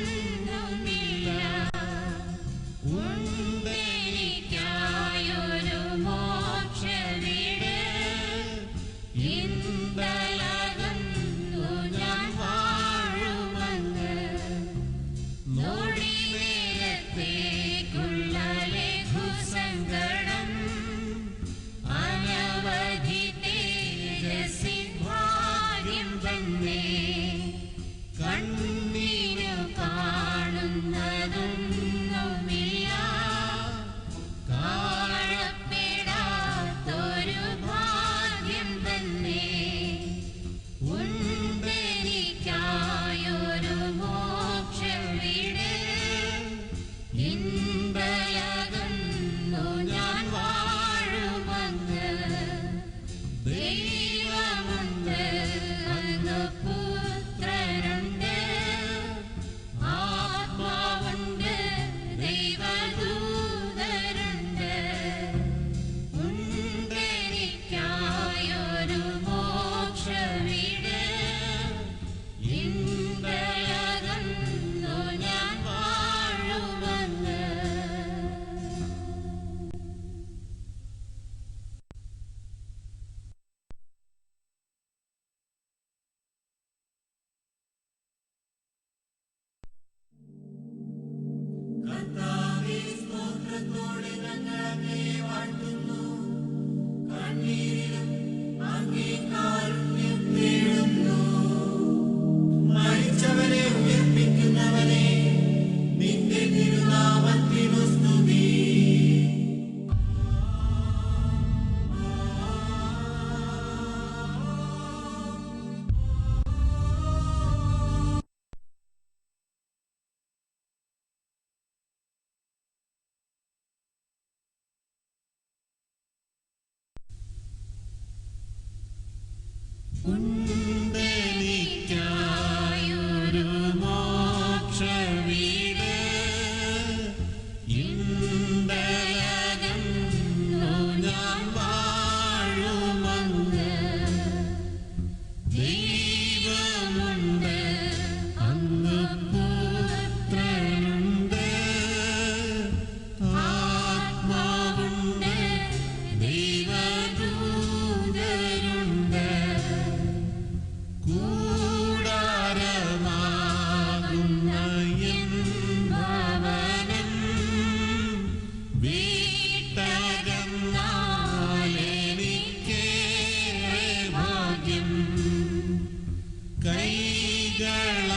പിന്നിടലിക്കാപത്തൊന്നുമില്ല ഉണ്ടെനിക്കായൊരു മോക്ഷവീട് ഇന്തലകന്നു ഞാൻ വാഴുമെന്ന് നൊടിനേരത്തേക്കുള്ള ലഘുസങ്കടം അനവധി തേജസ്സിൻ ഭാഗ്യം തന്നെ കണ്ണിനു കാണുന്നതൊന്നുമില്ല കാണപ്പെടാത്തൊരു ഭാഗ്യം തന്നെ ഉണ്ടെനിക്കായൊരു മോക്ഷവീട് ഇന്തലകന്നു ഞാൻ വാഴുമെന്ന് ദൈവമുണ്ട് അന്ന് പുത്രനുണ്ട് ആത്മാവുണ്ട് ദൈവദൂതരുണ്ട് ഉണ്ടെനിക്കായൊരു മോക്ഷവീട് ഇന്തലകന്നു ഞാൻ വാഴുമെന്ന് കർത്താവേ, സ്തോത്രത്തോടെ ഞങ്ങൾ അങ്ങയെ വാഴ്ത്തുന്നു. കണ്ണീരിലും അങ്ങേ കാരുണ്യം തേടുന്നു. മരിച്ചവരെ ഉയർപ്പിക്കുന്നവനെ, നിന്റെ തിരുനാമത്തിനു സ്തുതി. ഉണ്ടെനിക്കായൊരു മോക്ഷവീട് ഇന്തലകന്നു ഞാൻ വാഴുമെന്ന് ദൈവമുണ്ട് അങ്ങ് പുത്രനുണ്ട് ആത്മാവുണ്ട് ദൈവദൂതരുണ്ട് കൂടാരമാകുന്ന എൻ ഭവനം വീട്ടകന്നാലെനിക്കേറെ ഭാഗ്യം കൈകള